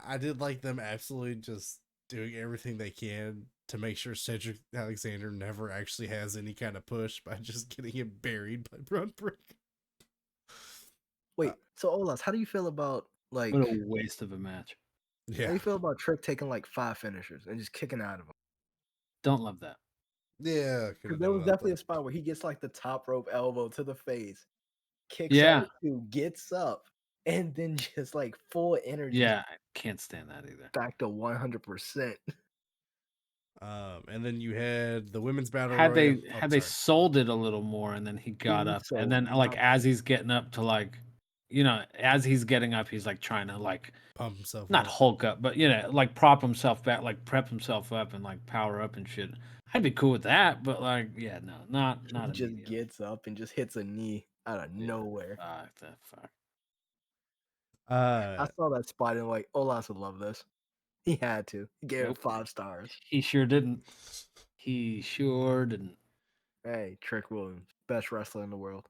[SPEAKER 1] I did like them absolutely just doing everything they can to make sure Cedric Alexander never actually has any kind of push by just getting him buried by Braun Breaker.
[SPEAKER 4] Wait, so Olas, how do you feel about like
[SPEAKER 5] What a waste of a match.
[SPEAKER 4] how do
[SPEAKER 1] Yeah.
[SPEAKER 4] you feel about Trick taking like 5 finishers and just kicking out of them?
[SPEAKER 5] Don't love that.
[SPEAKER 1] Yeah.
[SPEAKER 4] Because there was definitely a spot where he gets like the top rope elbow to the face, kicks
[SPEAKER 5] Yeah.
[SPEAKER 4] out two, gets up, and then just like full energy.
[SPEAKER 5] Yeah, I can't stand that either.
[SPEAKER 4] Back to 100%.
[SPEAKER 1] And then you had the women's battle
[SPEAKER 5] Had
[SPEAKER 1] royal.
[SPEAKER 5] they sold it a little more, and then he got up,
[SPEAKER 4] so
[SPEAKER 5] and then like as he's getting up to like, as he's getting up, he's like trying to like
[SPEAKER 1] pump himself
[SPEAKER 5] not
[SPEAKER 1] up.
[SPEAKER 5] Hulk up, but like prop himself back, like prep himself up and like power up and shit. I'd be cool with that, but like, yeah, no, not
[SPEAKER 4] He just
[SPEAKER 5] immediately.
[SPEAKER 4] gets up and just hits a knee out of nowhere.
[SPEAKER 5] Fuck.
[SPEAKER 4] I saw that spot and like Olas would love this. He had to. He gave it 5 stars.
[SPEAKER 5] He sure didn't. He sure didn't.
[SPEAKER 4] Hey, Trick Williams, best wrestler in the world.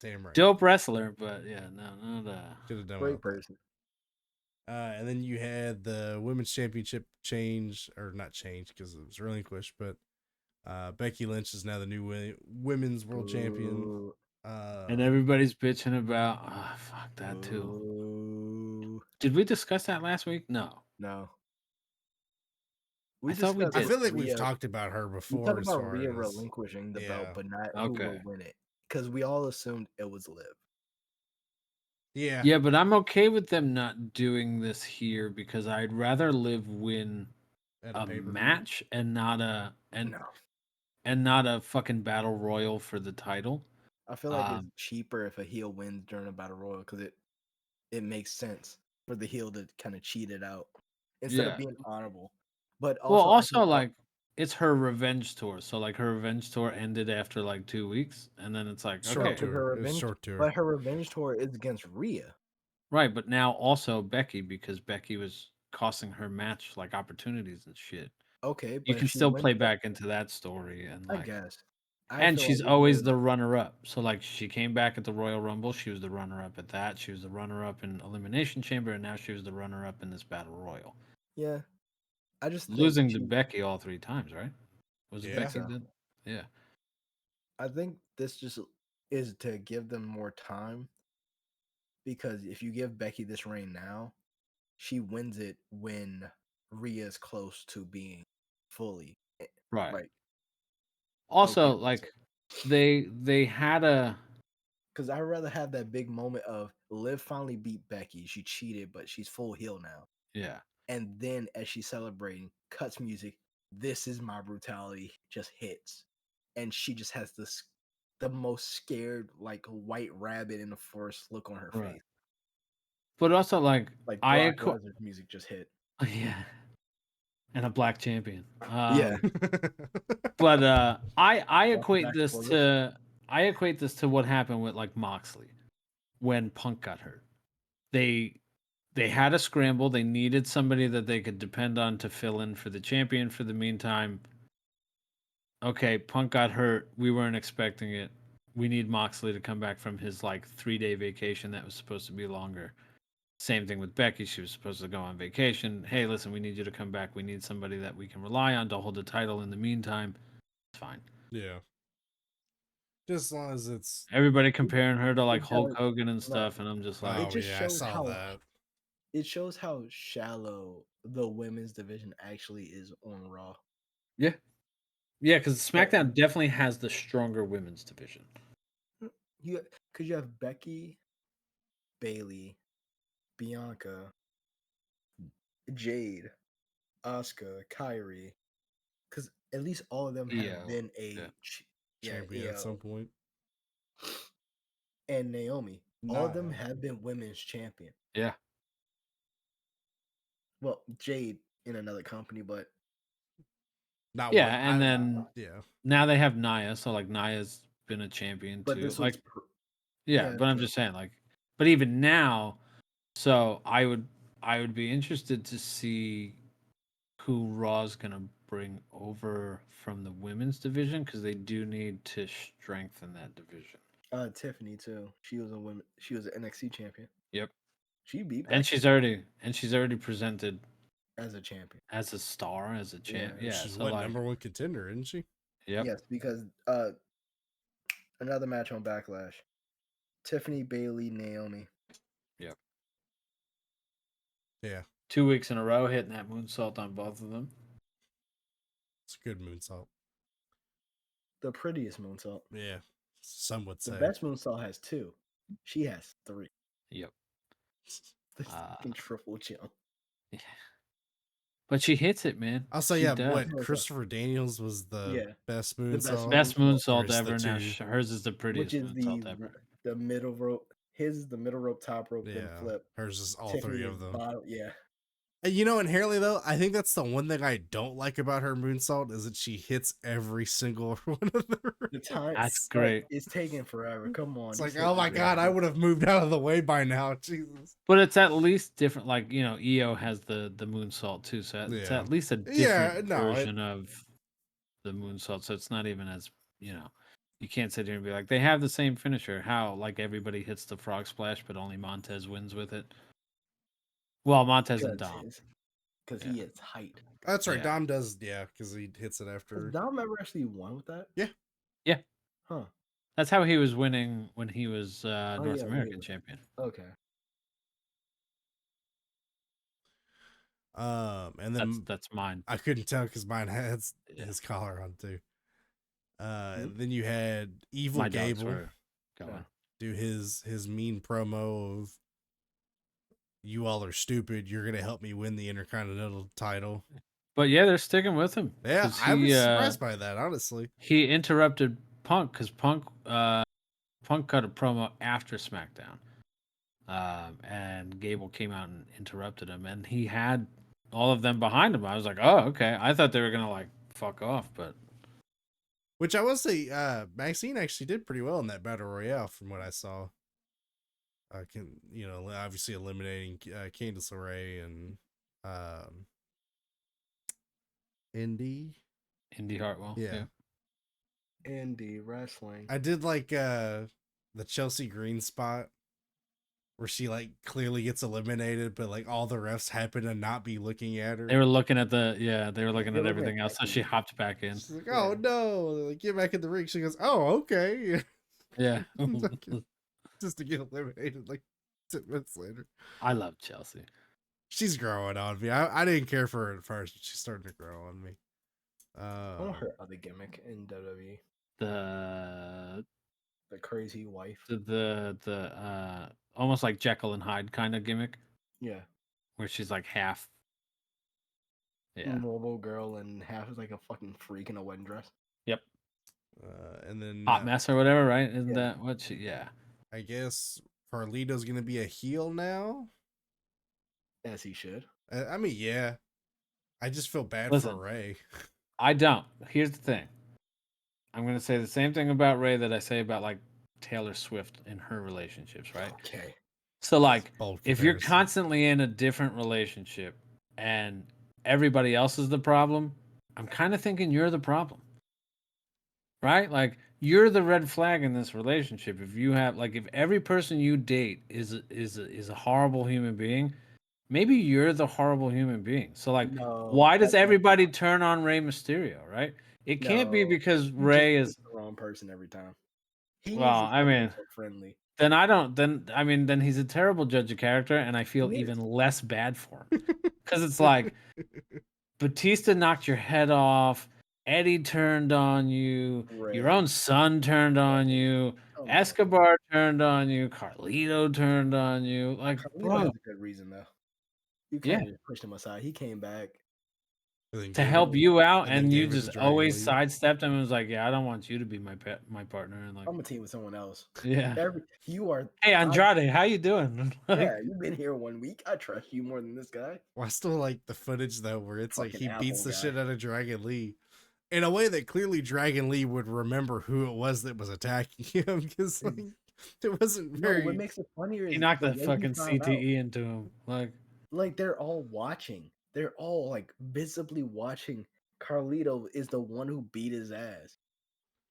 [SPEAKER 1] Damn right.
[SPEAKER 5] Dope wrestler, but yeah, no, not
[SPEAKER 1] Should have done
[SPEAKER 4] Great person.
[SPEAKER 1] And then you had the women's championship change, or not change because it was relinquished, but Becky Lynch is now the new women's world champion.
[SPEAKER 5] And everybody's bitching about fuck that too. Did we discuss that last week? No.
[SPEAKER 4] We
[SPEAKER 5] I thought we
[SPEAKER 4] discussed
[SPEAKER 5] did.
[SPEAKER 1] I feel like
[SPEAKER 4] Rhea.
[SPEAKER 1] we've talked about her before.
[SPEAKER 4] We talked
[SPEAKER 1] as
[SPEAKER 4] about
[SPEAKER 1] far
[SPEAKER 4] Rhea
[SPEAKER 1] as,
[SPEAKER 4] relinquishing the belt, but not who will win it. Because we all assumed it was Liv.
[SPEAKER 1] Yeah.
[SPEAKER 5] Yeah, but I'm okay with them not doing this here because I'd rather Liv win a match and not a and not a fucking battle royal for the title.
[SPEAKER 4] I feel like it's cheaper if a heel wins during a battle royal because it makes sense for the heel to kind of cheat it out instead of being honorable. But also,
[SPEAKER 5] like it's her revenge tour, so like her revenge tour ended after like 2 weeks, and then it's like
[SPEAKER 1] short tour.
[SPEAKER 4] But her revenge tour is against Rhea,
[SPEAKER 5] right? But now also Becky because Becky was costing her match like opportunities and shit.
[SPEAKER 4] Okay, but
[SPEAKER 5] you can still play back into that story, and like,
[SPEAKER 4] I guess.
[SPEAKER 5] And she's always the runner-up. So like she came back at the Royal Rumble, she was the runner-up at that. She was the runner-up in Elimination Chamber, and now she was the runner-up in this Battle Royal.
[SPEAKER 4] Yeah, I just
[SPEAKER 5] losing to Becky all 3 times, right? Was it Becky?
[SPEAKER 4] So.
[SPEAKER 5] Yeah.
[SPEAKER 4] I think this just is to give them more time because if you give Becky this reign now, she wins it when Rhea is close to being fully
[SPEAKER 5] right.
[SPEAKER 4] Like,
[SPEAKER 5] also, like they had a
[SPEAKER 4] because I'd rather have that big moment of Liv finally beat Becky. She cheated, but she's full heel now.
[SPEAKER 5] Yeah.
[SPEAKER 4] And then as she's celebrating, cuts music. This is my brutality. Just hits, and she just has the most scared, like white rabbit in the forest look on her face.
[SPEAKER 5] But also, like
[SPEAKER 4] Brock Lesnar's music just hit.
[SPEAKER 5] Yeah. And a black champion.
[SPEAKER 4] Yeah.
[SPEAKER 5] But I equate this to what happened with like Moxley when Punk got hurt. They had a scramble. They needed somebody that they could depend on to fill in for the champion for the meantime. Okay, Punk got hurt. We weren't expecting it. we need Moxley to come back from his like 3-day vacation that was supposed to be longer. Same thing with Becky. She was supposed to go on vacation. Hey, listen, we need you to come back. We need somebody that we can rely on to hold the title in the meantime. It's fine.
[SPEAKER 1] Yeah. Just as long as it's.
[SPEAKER 5] Everybody comparing her to like
[SPEAKER 4] It
[SPEAKER 5] Hulk
[SPEAKER 4] does-
[SPEAKER 5] Hogan and
[SPEAKER 4] no.
[SPEAKER 5] stuff, and I'm just like,
[SPEAKER 1] Oh
[SPEAKER 4] just
[SPEAKER 1] yeah, I
[SPEAKER 4] shows
[SPEAKER 1] saw
[SPEAKER 4] how-
[SPEAKER 1] that.
[SPEAKER 4] It shows how shallow the women's division actually is on Raw.
[SPEAKER 5] yeah, because SmackDown definitely has the stronger women's division.
[SPEAKER 4] You have Becky, Bailey, Bianca, Jade, Asuka, Kyrie, because at least all of them have
[SPEAKER 5] Io,
[SPEAKER 4] been
[SPEAKER 5] yeah.
[SPEAKER 1] Champion at some point.
[SPEAKER 4] and Naomi. All of them
[SPEAKER 1] Nia.
[SPEAKER 4] have been women's champion.
[SPEAKER 5] Yeah,
[SPEAKER 4] Well, Jade in another company, but
[SPEAKER 1] Not
[SPEAKER 5] yeah,
[SPEAKER 1] what
[SPEAKER 5] and then
[SPEAKER 1] yeah.
[SPEAKER 5] now they have Nia, so like Nia's been a champion too.
[SPEAKER 4] this
[SPEAKER 5] Like,
[SPEAKER 4] was
[SPEAKER 5] yeah,
[SPEAKER 4] yeah,
[SPEAKER 5] but I'm
[SPEAKER 4] true.
[SPEAKER 5] just saying, like, but even now, so I would be interested to see who Raw's gonna bring over from the women's division because they do need to strengthen that division.
[SPEAKER 4] Tiffany too. She was an NXT champion.
[SPEAKER 5] Yep,
[SPEAKER 4] She beat
[SPEAKER 5] and
[SPEAKER 4] Becky
[SPEAKER 5] she's already presented
[SPEAKER 4] as a champion.
[SPEAKER 5] as a star, as a champ.
[SPEAKER 4] Yeah,
[SPEAKER 5] Yeah,
[SPEAKER 1] She's
[SPEAKER 5] so
[SPEAKER 1] what,
[SPEAKER 5] like,
[SPEAKER 1] number one contender, isn't she?
[SPEAKER 5] yep,
[SPEAKER 4] Yes, because another match on Backlash. Tiffany, Bailey, Naomi.
[SPEAKER 5] yep.
[SPEAKER 1] Yeah.
[SPEAKER 5] 2 weeks in a row hitting that moonsault on both of them.
[SPEAKER 1] It's a good moonsault.
[SPEAKER 4] The prettiest moonsault.
[SPEAKER 1] Yeah. Some would
[SPEAKER 4] The
[SPEAKER 1] say.
[SPEAKER 4] best moonsault has 2. She has 3.
[SPEAKER 5] Yep.
[SPEAKER 4] The fucking triple jump.
[SPEAKER 5] Yeah. But she hits it, man.
[SPEAKER 1] I'll say,
[SPEAKER 5] She
[SPEAKER 1] yeah,
[SPEAKER 5] does.
[SPEAKER 1] what Christopher Daniels was the best moonsault.
[SPEAKER 5] Best
[SPEAKER 1] Or
[SPEAKER 5] moonsault
[SPEAKER 1] it's the
[SPEAKER 5] ever. Now
[SPEAKER 1] two?
[SPEAKER 5] hers is the prettiest
[SPEAKER 4] Which is
[SPEAKER 5] moonsault ever.
[SPEAKER 4] the middle rope. His is the middle rope, top rope, then
[SPEAKER 1] Yeah.
[SPEAKER 4] flip.
[SPEAKER 1] Hers is all
[SPEAKER 4] Tiffany
[SPEAKER 1] three
[SPEAKER 4] is
[SPEAKER 1] of them.
[SPEAKER 4] bottom, yeah.
[SPEAKER 1] And you know, inherently though, I think that's the one thing I don't like about her moonsault is that she hits every single one of the
[SPEAKER 4] The time
[SPEAKER 5] That's great.
[SPEAKER 4] It's taking forever. Come on.
[SPEAKER 1] It's
[SPEAKER 4] just
[SPEAKER 1] like,
[SPEAKER 4] hit
[SPEAKER 1] oh my
[SPEAKER 4] the
[SPEAKER 1] god, I
[SPEAKER 4] button.
[SPEAKER 1] would have moved out of the way by now. Jesus.
[SPEAKER 5] But it's at least different. Like, you know, EO has the moonsault too, so it's
[SPEAKER 1] Yeah.
[SPEAKER 5] at least a
[SPEAKER 1] Yeah,
[SPEAKER 5] different
[SPEAKER 1] no,
[SPEAKER 5] version of the moonsault. So it's not even as, you know, you can't sit here and be like, they have the same finisher. How like everybody hits the frog splash, but only Montez wins with it. Well, Montez and Dom.
[SPEAKER 4] Because
[SPEAKER 5] Yeah.
[SPEAKER 4] he is height.
[SPEAKER 1] That's right.
[SPEAKER 5] Yeah.
[SPEAKER 1] Dom does, yeah, because he hits it after.
[SPEAKER 4] Has Dom ever actually won with that?
[SPEAKER 1] Yeah.
[SPEAKER 5] Yeah.
[SPEAKER 4] Huh.
[SPEAKER 5] That's how he was winning when he was North
[SPEAKER 4] yeah, when he
[SPEAKER 5] American
[SPEAKER 4] was-
[SPEAKER 5] champion.
[SPEAKER 4] Okay.
[SPEAKER 1] And then
[SPEAKER 5] That's mine.
[SPEAKER 1] I couldn't tell because mine has
[SPEAKER 5] Yeah.
[SPEAKER 1] his collar on too. And then you had Evil
[SPEAKER 5] My dogs
[SPEAKER 1] Gable
[SPEAKER 5] were going.
[SPEAKER 4] Yeah.
[SPEAKER 1] do his mean promo of "You all are stupid. You're gonna help me win the Intercontinental title."
[SPEAKER 5] But yeah, they're sticking with him.
[SPEAKER 1] Yeah,
[SPEAKER 5] 'Cause
[SPEAKER 1] I was
[SPEAKER 5] he,
[SPEAKER 1] surprised by that, honestly.
[SPEAKER 5] He interrupted Punk because Punk cut a promo after SmackDown, and Gable came out and interrupted him, and he had all of them behind him. I was like, oh, okay. I thought they were gonna like fuck off, but
[SPEAKER 1] Which I will say, Maxine actually did pretty well in that battle royale, from what I saw. Obviously eliminating Candice LeRae and Indy.
[SPEAKER 5] Indy Hartwell,
[SPEAKER 1] Yeah.
[SPEAKER 4] Indie wrestling.
[SPEAKER 1] I did like the Chelsea Green spot where she like clearly gets eliminated, but like all the refs happen to not be looking at her.
[SPEAKER 5] they were looking at looking
[SPEAKER 4] They're
[SPEAKER 5] at
[SPEAKER 4] looking at
[SPEAKER 5] everything else, so
[SPEAKER 4] Becky.
[SPEAKER 5] she hopped back in.
[SPEAKER 1] She's like, "Oh no!" They're like, "Get back in the ring." She goes, "Oh, okay,"
[SPEAKER 5] Yeah,
[SPEAKER 1] just to get eliminated like 10 minutes later.
[SPEAKER 5] I love Chelsea.
[SPEAKER 1] She's growing on me. I didn't care for her at first, but she's starting to grow on me.
[SPEAKER 4] I want her other gimmick in WWE.
[SPEAKER 5] The
[SPEAKER 4] The crazy wife.
[SPEAKER 5] the almost like Jekyll and Hyde kind of gimmick
[SPEAKER 4] Yeah.
[SPEAKER 5] where she's like half. Yeah.
[SPEAKER 4] Normal girl and half is like a fucking freak in a wedding dress.
[SPEAKER 5] Yep.
[SPEAKER 1] And then
[SPEAKER 5] Hot mess or whatever, right? Isn't
[SPEAKER 4] Yeah.
[SPEAKER 5] that what she? Yeah.
[SPEAKER 1] I guess Carlito's gonna be a heel now.
[SPEAKER 4] As he should.
[SPEAKER 1] I mean, yeah. I just feel bad
[SPEAKER 5] Listen.
[SPEAKER 1] for Ray.
[SPEAKER 5] I don't. Here's the thing. I'm gonna say the same thing about Ray that I say about like Taylor Swift in her relationships, right?
[SPEAKER 4] Okay.
[SPEAKER 5] So like,
[SPEAKER 1] Bold
[SPEAKER 5] if you're
[SPEAKER 1] comparison.
[SPEAKER 5] constantly in a different relationship and everybody else is the problem, I'm kind of thinking you're the problem, right? Like you're the red flag in this relationship. If you have like if every person you date is a horrible human being, maybe you're the horrible human being. So like
[SPEAKER 4] No,
[SPEAKER 5] why does
[SPEAKER 4] that's not
[SPEAKER 5] everybody turn on Rey Mysterio, right? It can't be
[SPEAKER 4] no.
[SPEAKER 5] because
[SPEAKER 4] You just
[SPEAKER 5] Rey
[SPEAKER 4] picked
[SPEAKER 5] is
[SPEAKER 4] the wrong person every time. He
[SPEAKER 5] well,
[SPEAKER 4] needs to
[SPEAKER 5] I
[SPEAKER 4] stop being
[SPEAKER 5] mean,
[SPEAKER 4] so friendly.
[SPEAKER 5] then I don't then he's a terrible judge of character and I feel
[SPEAKER 4] He is.
[SPEAKER 5] even less bad for him. Cuz it's like Batista knocked your head off. Eddie turned on you. Your
[SPEAKER 4] Ray.
[SPEAKER 5] own son turned on you.
[SPEAKER 4] Come on.
[SPEAKER 5] Escobar turned on you. Carlito turned on you. Like,
[SPEAKER 4] Carlito
[SPEAKER 5] bro,
[SPEAKER 4] has a good reason though. You
[SPEAKER 5] yeah,
[SPEAKER 4] kind of just pushed him aside. He came back.
[SPEAKER 1] And then
[SPEAKER 5] to
[SPEAKER 1] gave it,
[SPEAKER 5] help you out,
[SPEAKER 1] and then
[SPEAKER 5] and you
[SPEAKER 1] gave it to
[SPEAKER 5] just
[SPEAKER 1] Dragon
[SPEAKER 5] always
[SPEAKER 1] Lee.
[SPEAKER 5] sidestepped him and was like, "Yeah, I don't want you to be my partner." And like,
[SPEAKER 4] I'm a team with someone else.
[SPEAKER 5] yeah,
[SPEAKER 4] You are.
[SPEAKER 5] hey
[SPEAKER 4] I,
[SPEAKER 5] Andrade, how you doing? Like,
[SPEAKER 4] yeah, you've been here 1 week. I trust you more than this guy.
[SPEAKER 1] Well, I still like the footage though, where it's like
[SPEAKER 4] Fucking
[SPEAKER 1] he beats
[SPEAKER 4] Apple
[SPEAKER 1] the
[SPEAKER 4] guy.
[SPEAKER 1] shit out of Dragon Lee in a way that clearly Dragon Lee would remember who it was that was attacking him, because like, it wasn't
[SPEAKER 4] No,
[SPEAKER 1] very.
[SPEAKER 4] what makes it funnier
[SPEAKER 5] he
[SPEAKER 4] is
[SPEAKER 5] knocked
[SPEAKER 4] the
[SPEAKER 5] the
[SPEAKER 4] way he
[SPEAKER 5] fucking
[SPEAKER 4] found out.
[SPEAKER 5] CTE into him.
[SPEAKER 4] Like they're all watching. They're all like visibly watching. Carlito is the one who beat his ass,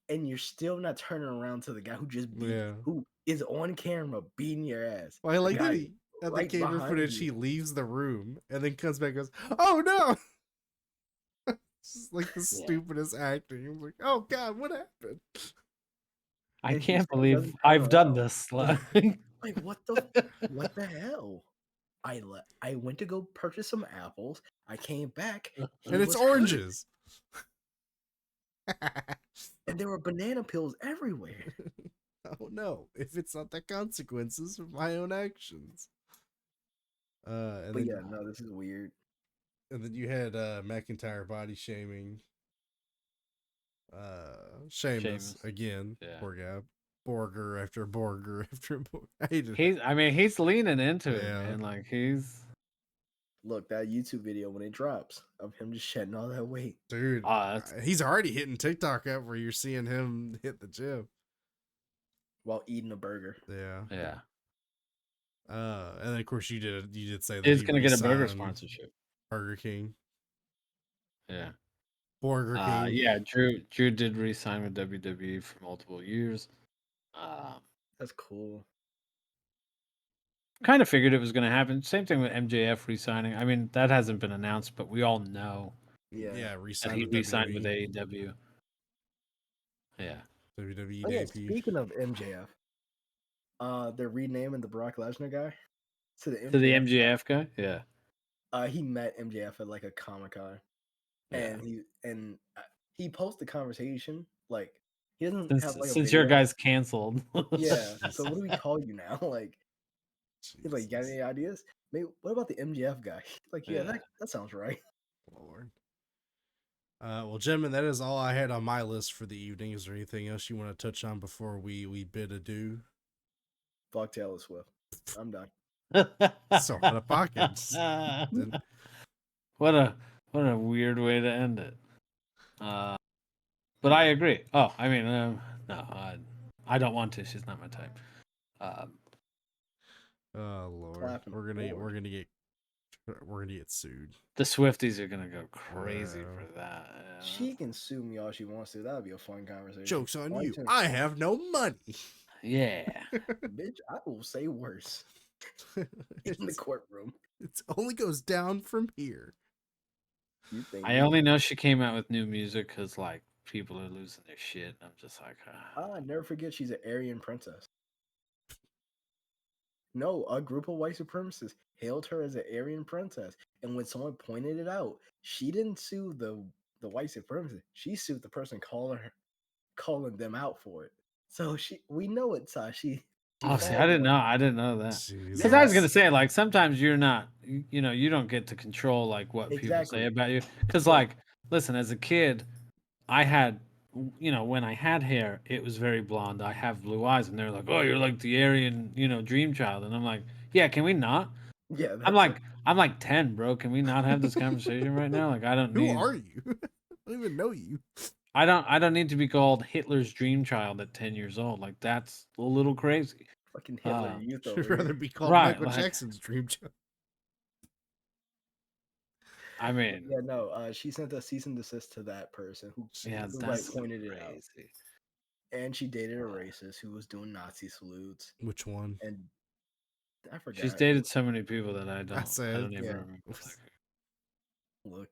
[SPEAKER 4] and you're still not turning around to the guy who just beat,
[SPEAKER 1] Yeah.
[SPEAKER 4] who is on camera beating your ass.
[SPEAKER 1] Well, I like
[SPEAKER 4] the
[SPEAKER 1] that
[SPEAKER 4] guy
[SPEAKER 1] he at the
[SPEAKER 4] right
[SPEAKER 1] camera
[SPEAKER 4] behind
[SPEAKER 1] footage
[SPEAKER 4] you.
[SPEAKER 1] he leaves the room and then comes back and goes, "Oh no!" It's just like the
[SPEAKER 5] Yeah.
[SPEAKER 1] stupidest acting. I'm like, "Oh god, what happened?"
[SPEAKER 5] I
[SPEAKER 4] And he
[SPEAKER 5] can't
[SPEAKER 4] still
[SPEAKER 5] believe
[SPEAKER 4] doesn't turn
[SPEAKER 5] I've done
[SPEAKER 4] around.
[SPEAKER 5] this.
[SPEAKER 4] Like what the hell? I went to go purchase some apples. I came back. He
[SPEAKER 1] And it's
[SPEAKER 4] was hurt,
[SPEAKER 1] oranges.
[SPEAKER 4] and there were banana peels everywhere.
[SPEAKER 1] Oh no! If it's not the consequences of my own actions. And
[SPEAKER 4] But
[SPEAKER 1] then
[SPEAKER 4] yeah, no, this is weird.
[SPEAKER 1] and then you had McIntyre body shaming Sheamus
[SPEAKER 5] Sheamus.
[SPEAKER 1] again.
[SPEAKER 5] Yeah.
[SPEAKER 1] Poor guy. Borger after Borger after Borger. I hated it.
[SPEAKER 5] He's leaning into it,
[SPEAKER 1] Yeah.
[SPEAKER 5] man. Like he's
[SPEAKER 4] Look, that YouTube video when it drops of him just shedding all that weight.
[SPEAKER 1] Dude,
[SPEAKER 5] that's
[SPEAKER 1] he's already hitting TikTok up where you're seeing him hit the gym.
[SPEAKER 4] While eating a burger.
[SPEAKER 1] Yeah.
[SPEAKER 5] yeah.
[SPEAKER 1] And then of course you did say that
[SPEAKER 5] He's
[SPEAKER 1] he
[SPEAKER 5] gonna get a burger
[SPEAKER 1] re-signed
[SPEAKER 5] sponsorship.
[SPEAKER 1] Burger King.
[SPEAKER 5] Yeah.
[SPEAKER 1] Burger King.
[SPEAKER 5] Yeah, Drew did re-sign with WWE for multiple years.
[SPEAKER 4] That's cool.
[SPEAKER 5] Kind of figured it was going to happen. Same thing with MJF re-signing. I mean, that hasn't been announced, but we all know
[SPEAKER 4] Yeah.
[SPEAKER 5] that
[SPEAKER 1] Re-signed
[SPEAKER 5] he
[SPEAKER 1] with
[SPEAKER 5] re-signed with
[SPEAKER 1] WWE.
[SPEAKER 5] AEW. Yeah.
[SPEAKER 1] WWE
[SPEAKER 4] Oh, yeah,
[SPEAKER 1] debut.
[SPEAKER 4] speaking of MJF, they're renaming the Brock Lesnar guy to the MJF.
[SPEAKER 5] To the MJF guy? Yeah.
[SPEAKER 4] He met MJF at like a Comic-Con.
[SPEAKER 5] Yeah.
[SPEAKER 4] And he posted the conversation. Like he doesn't have like a
[SPEAKER 5] Since your
[SPEAKER 4] video.
[SPEAKER 5] guy's canceled.
[SPEAKER 4] Yeah. So what do we call you now? Like he's like, got
[SPEAKER 1] Jesus
[SPEAKER 4] any ideas? Maybe what about the MJF guy? Like, yeah,
[SPEAKER 5] Yeah.
[SPEAKER 4] that sounds right.
[SPEAKER 1] Lord. Well, gentlemen, that is all I had on my list for the evening. Is there anything else you want to touch on before we bid adieu?
[SPEAKER 4] Fuck Taylor Swift. I'm done.
[SPEAKER 1] So out of pocket.
[SPEAKER 5] What a weird way to end it. But I agree. Oh, I mean, no, I don't want to. She's not my type.
[SPEAKER 1] Oh Lord,
[SPEAKER 4] Clapping
[SPEAKER 1] we're gonna
[SPEAKER 4] forward.
[SPEAKER 1] get sued.
[SPEAKER 5] The Swifties are gonna go crazy
[SPEAKER 1] Wow.
[SPEAKER 5] for that. Yeah.
[SPEAKER 4] She can sue me all she wants to. That'd be a fun conversation.
[SPEAKER 1] Joke's on
[SPEAKER 4] Why
[SPEAKER 1] you.
[SPEAKER 4] shouldn't-
[SPEAKER 1] I have no money.
[SPEAKER 5] Yeah.
[SPEAKER 4] Bitch, I will say worse in the
[SPEAKER 1] It's-
[SPEAKER 4] courtroom.
[SPEAKER 1] It only goes down from here.
[SPEAKER 4] You think
[SPEAKER 5] I only know she came out with new music because like people are losing their shit. I'm just like,
[SPEAKER 4] never forget she's an Aryan princess. No, a group of white supremacists hailed her as an Aryan princess. And when someone pointed it out, she didn't sue the white supremacist. She sued the person calling them out for it. So we know it's she.
[SPEAKER 5] oh, see, I didn't know. I didn't know that.
[SPEAKER 1] Jesus.
[SPEAKER 5] Because I was gonna say, like, sometimes you're not, you don't get to control like what people
[SPEAKER 4] Exactly.
[SPEAKER 5] say about you. Because,
[SPEAKER 4] Yeah.
[SPEAKER 5] like, listen, as a kid, I had, when I had hair, it was very blonde. I have blue eyes, and they're like, "Oh, you're like the Aryan, dream child," and I'm like, "Yeah, can we not?"
[SPEAKER 4] Yeah,
[SPEAKER 5] I'm like 10, bro. Can we not have this conversation right now? Like, I don't
[SPEAKER 1] Who
[SPEAKER 5] need.
[SPEAKER 1] are you? I don't even know you.
[SPEAKER 5] I don't need to be called Hitler's dream child at 10 years old. Like, that's a little crazy.
[SPEAKER 4] fucking Hitler youth over
[SPEAKER 1] I'd rather
[SPEAKER 4] here.
[SPEAKER 1] be called
[SPEAKER 5] Right,
[SPEAKER 1] Michael
[SPEAKER 5] like-
[SPEAKER 1] Jackson's dream child.
[SPEAKER 5] I mean,
[SPEAKER 4] Yeah, no. She sent a cease and desist to that person who
[SPEAKER 5] yeah,
[SPEAKER 4] who,
[SPEAKER 5] that's
[SPEAKER 4] pointed it out.
[SPEAKER 5] crazy.
[SPEAKER 4] And she dated a racist who was doing Nazi salutes.
[SPEAKER 1] Which one?
[SPEAKER 4] And I forgot.
[SPEAKER 5] She's dated so many people that I don't
[SPEAKER 1] said,
[SPEAKER 5] even
[SPEAKER 4] yeah.
[SPEAKER 5] remember.
[SPEAKER 4] Look,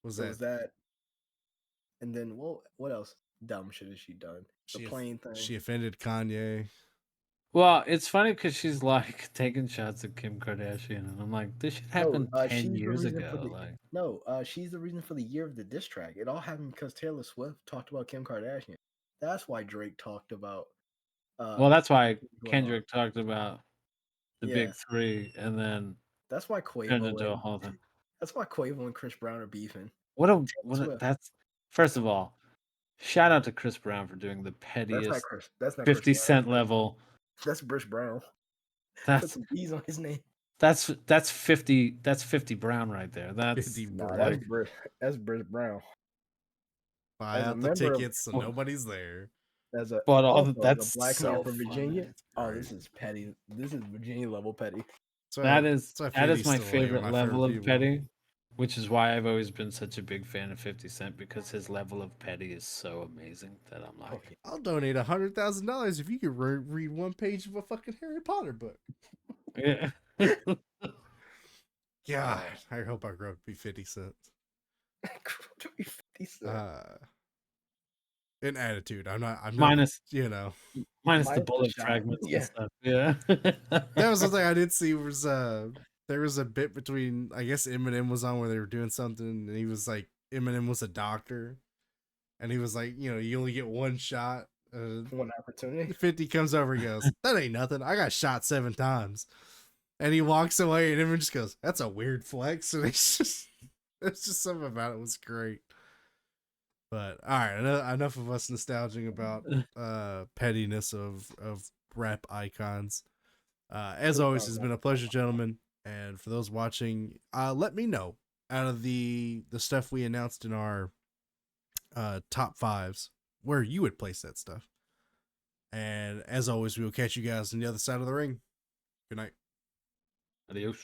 [SPEAKER 1] Was
[SPEAKER 4] so
[SPEAKER 1] that?
[SPEAKER 4] was that. And then what else dumb shit has she done? The plane thing.
[SPEAKER 1] She offended Kanye.
[SPEAKER 5] Well, it's funny because she's like taking shots at Kim Kardashian, and I'm like, this should happen 10
[SPEAKER 4] she's the
[SPEAKER 5] years
[SPEAKER 4] reason for
[SPEAKER 5] ago.
[SPEAKER 4] the
[SPEAKER 5] Like,
[SPEAKER 4] no, she's the reason for the year of the diss track. It all happened because Taylor Swift talked about Kim Kardashian. That's why Drake talked about.
[SPEAKER 5] well, that's why
[SPEAKER 4] going on.
[SPEAKER 5] Kendrick talked about the
[SPEAKER 4] Yeah.
[SPEAKER 5] big three, and then
[SPEAKER 4] That's why
[SPEAKER 5] turned
[SPEAKER 4] Quavo
[SPEAKER 5] into a
[SPEAKER 4] and
[SPEAKER 5] whole thing.
[SPEAKER 4] that's why Quavo and Chris Brown are beefing.
[SPEAKER 5] What that's first of all, shout out to Chris Brown for doing the
[SPEAKER 4] That's
[SPEAKER 5] pettiest
[SPEAKER 4] not Chris. That's not
[SPEAKER 5] 50
[SPEAKER 4] Chris Brown.
[SPEAKER 5] cent level.
[SPEAKER 4] That's Bruce Brown. Put
[SPEAKER 5] That's
[SPEAKER 4] some B's on his name.
[SPEAKER 5] that's 50 Brown right there. That's
[SPEAKER 1] 50
[SPEAKER 4] Nah,
[SPEAKER 1] Brown.
[SPEAKER 4] that's Bruce Brown.
[SPEAKER 1] Buy
[SPEAKER 4] As a
[SPEAKER 1] out the
[SPEAKER 4] member of-
[SPEAKER 1] tickets so nobody's there.
[SPEAKER 4] As a
[SPEAKER 5] But all
[SPEAKER 4] also,
[SPEAKER 5] that's
[SPEAKER 4] as a black
[SPEAKER 5] so
[SPEAKER 4] man from Virginia.
[SPEAKER 5] funny.
[SPEAKER 4] Oh, this is petty. This is Virginia level petty.
[SPEAKER 5] That is
[SPEAKER 1] that's why
[SPEAKER 5] that is
[SPEAKER 1] 50's
[SPEAKER 5] my
[SPEAKER 1] still, like, one
[SPEAKER 5] favorite
[SPEAKER 1] my
[SPEAKER 5] level of
[SPEAKER 1] people.
[SPEAKER 5] petty, which is why I've always been such a big fan of 50 Cent because his level of petty is so amazing that I'm like,
[SPEAKER 4] Okay.
[SPEAKER 1] I'll donate $100,000 if you could read one page of a fucking Harry Potter book.
[SPEAKER 5] yeah.
[SPEAKER 1] God, I hope I grow up to be 50 cents.
[SPEAKER 4] 50 cents.
[SPEAKER 1] In attitude, I'm not,
[SPEAKER 5] minus
[SPEAKER 1] you know.
[SPEAKER 5] minus the
[SPEAKER 4] Minus the
[SPEAKER 5] bullet
[SPEAKER 4] shot.
[SPEAKER 5] fragments
[SPEAKER 4] Yeah.
[SPEAKER 5] and stuff. Yeah.
[SPEAKER 1] That was the thing I did see was there was a bit between, I guess Eminem was on where they were doing something and he was like, Eminem was a doctor and he was like, you know, you only get one shot.
[SPEAKER 4] One opportunity.
[SPEAKER 1] 50 comes over and goes, that ain't nothing. I got shot 7 times. And he walks away and everyone just goes, that's a weird flex. And it's just something about it was great. But all right, enough of us nostalging about pettiness of rap icons. As always, it's been a pleasure, gentlemen. And for those watching, let me know out of the stuff we announced in our top 5s where you would place that stuff. And as always, we will catch you guys on the other side of the ring. Good night.
[SPEAKER 5] Adios.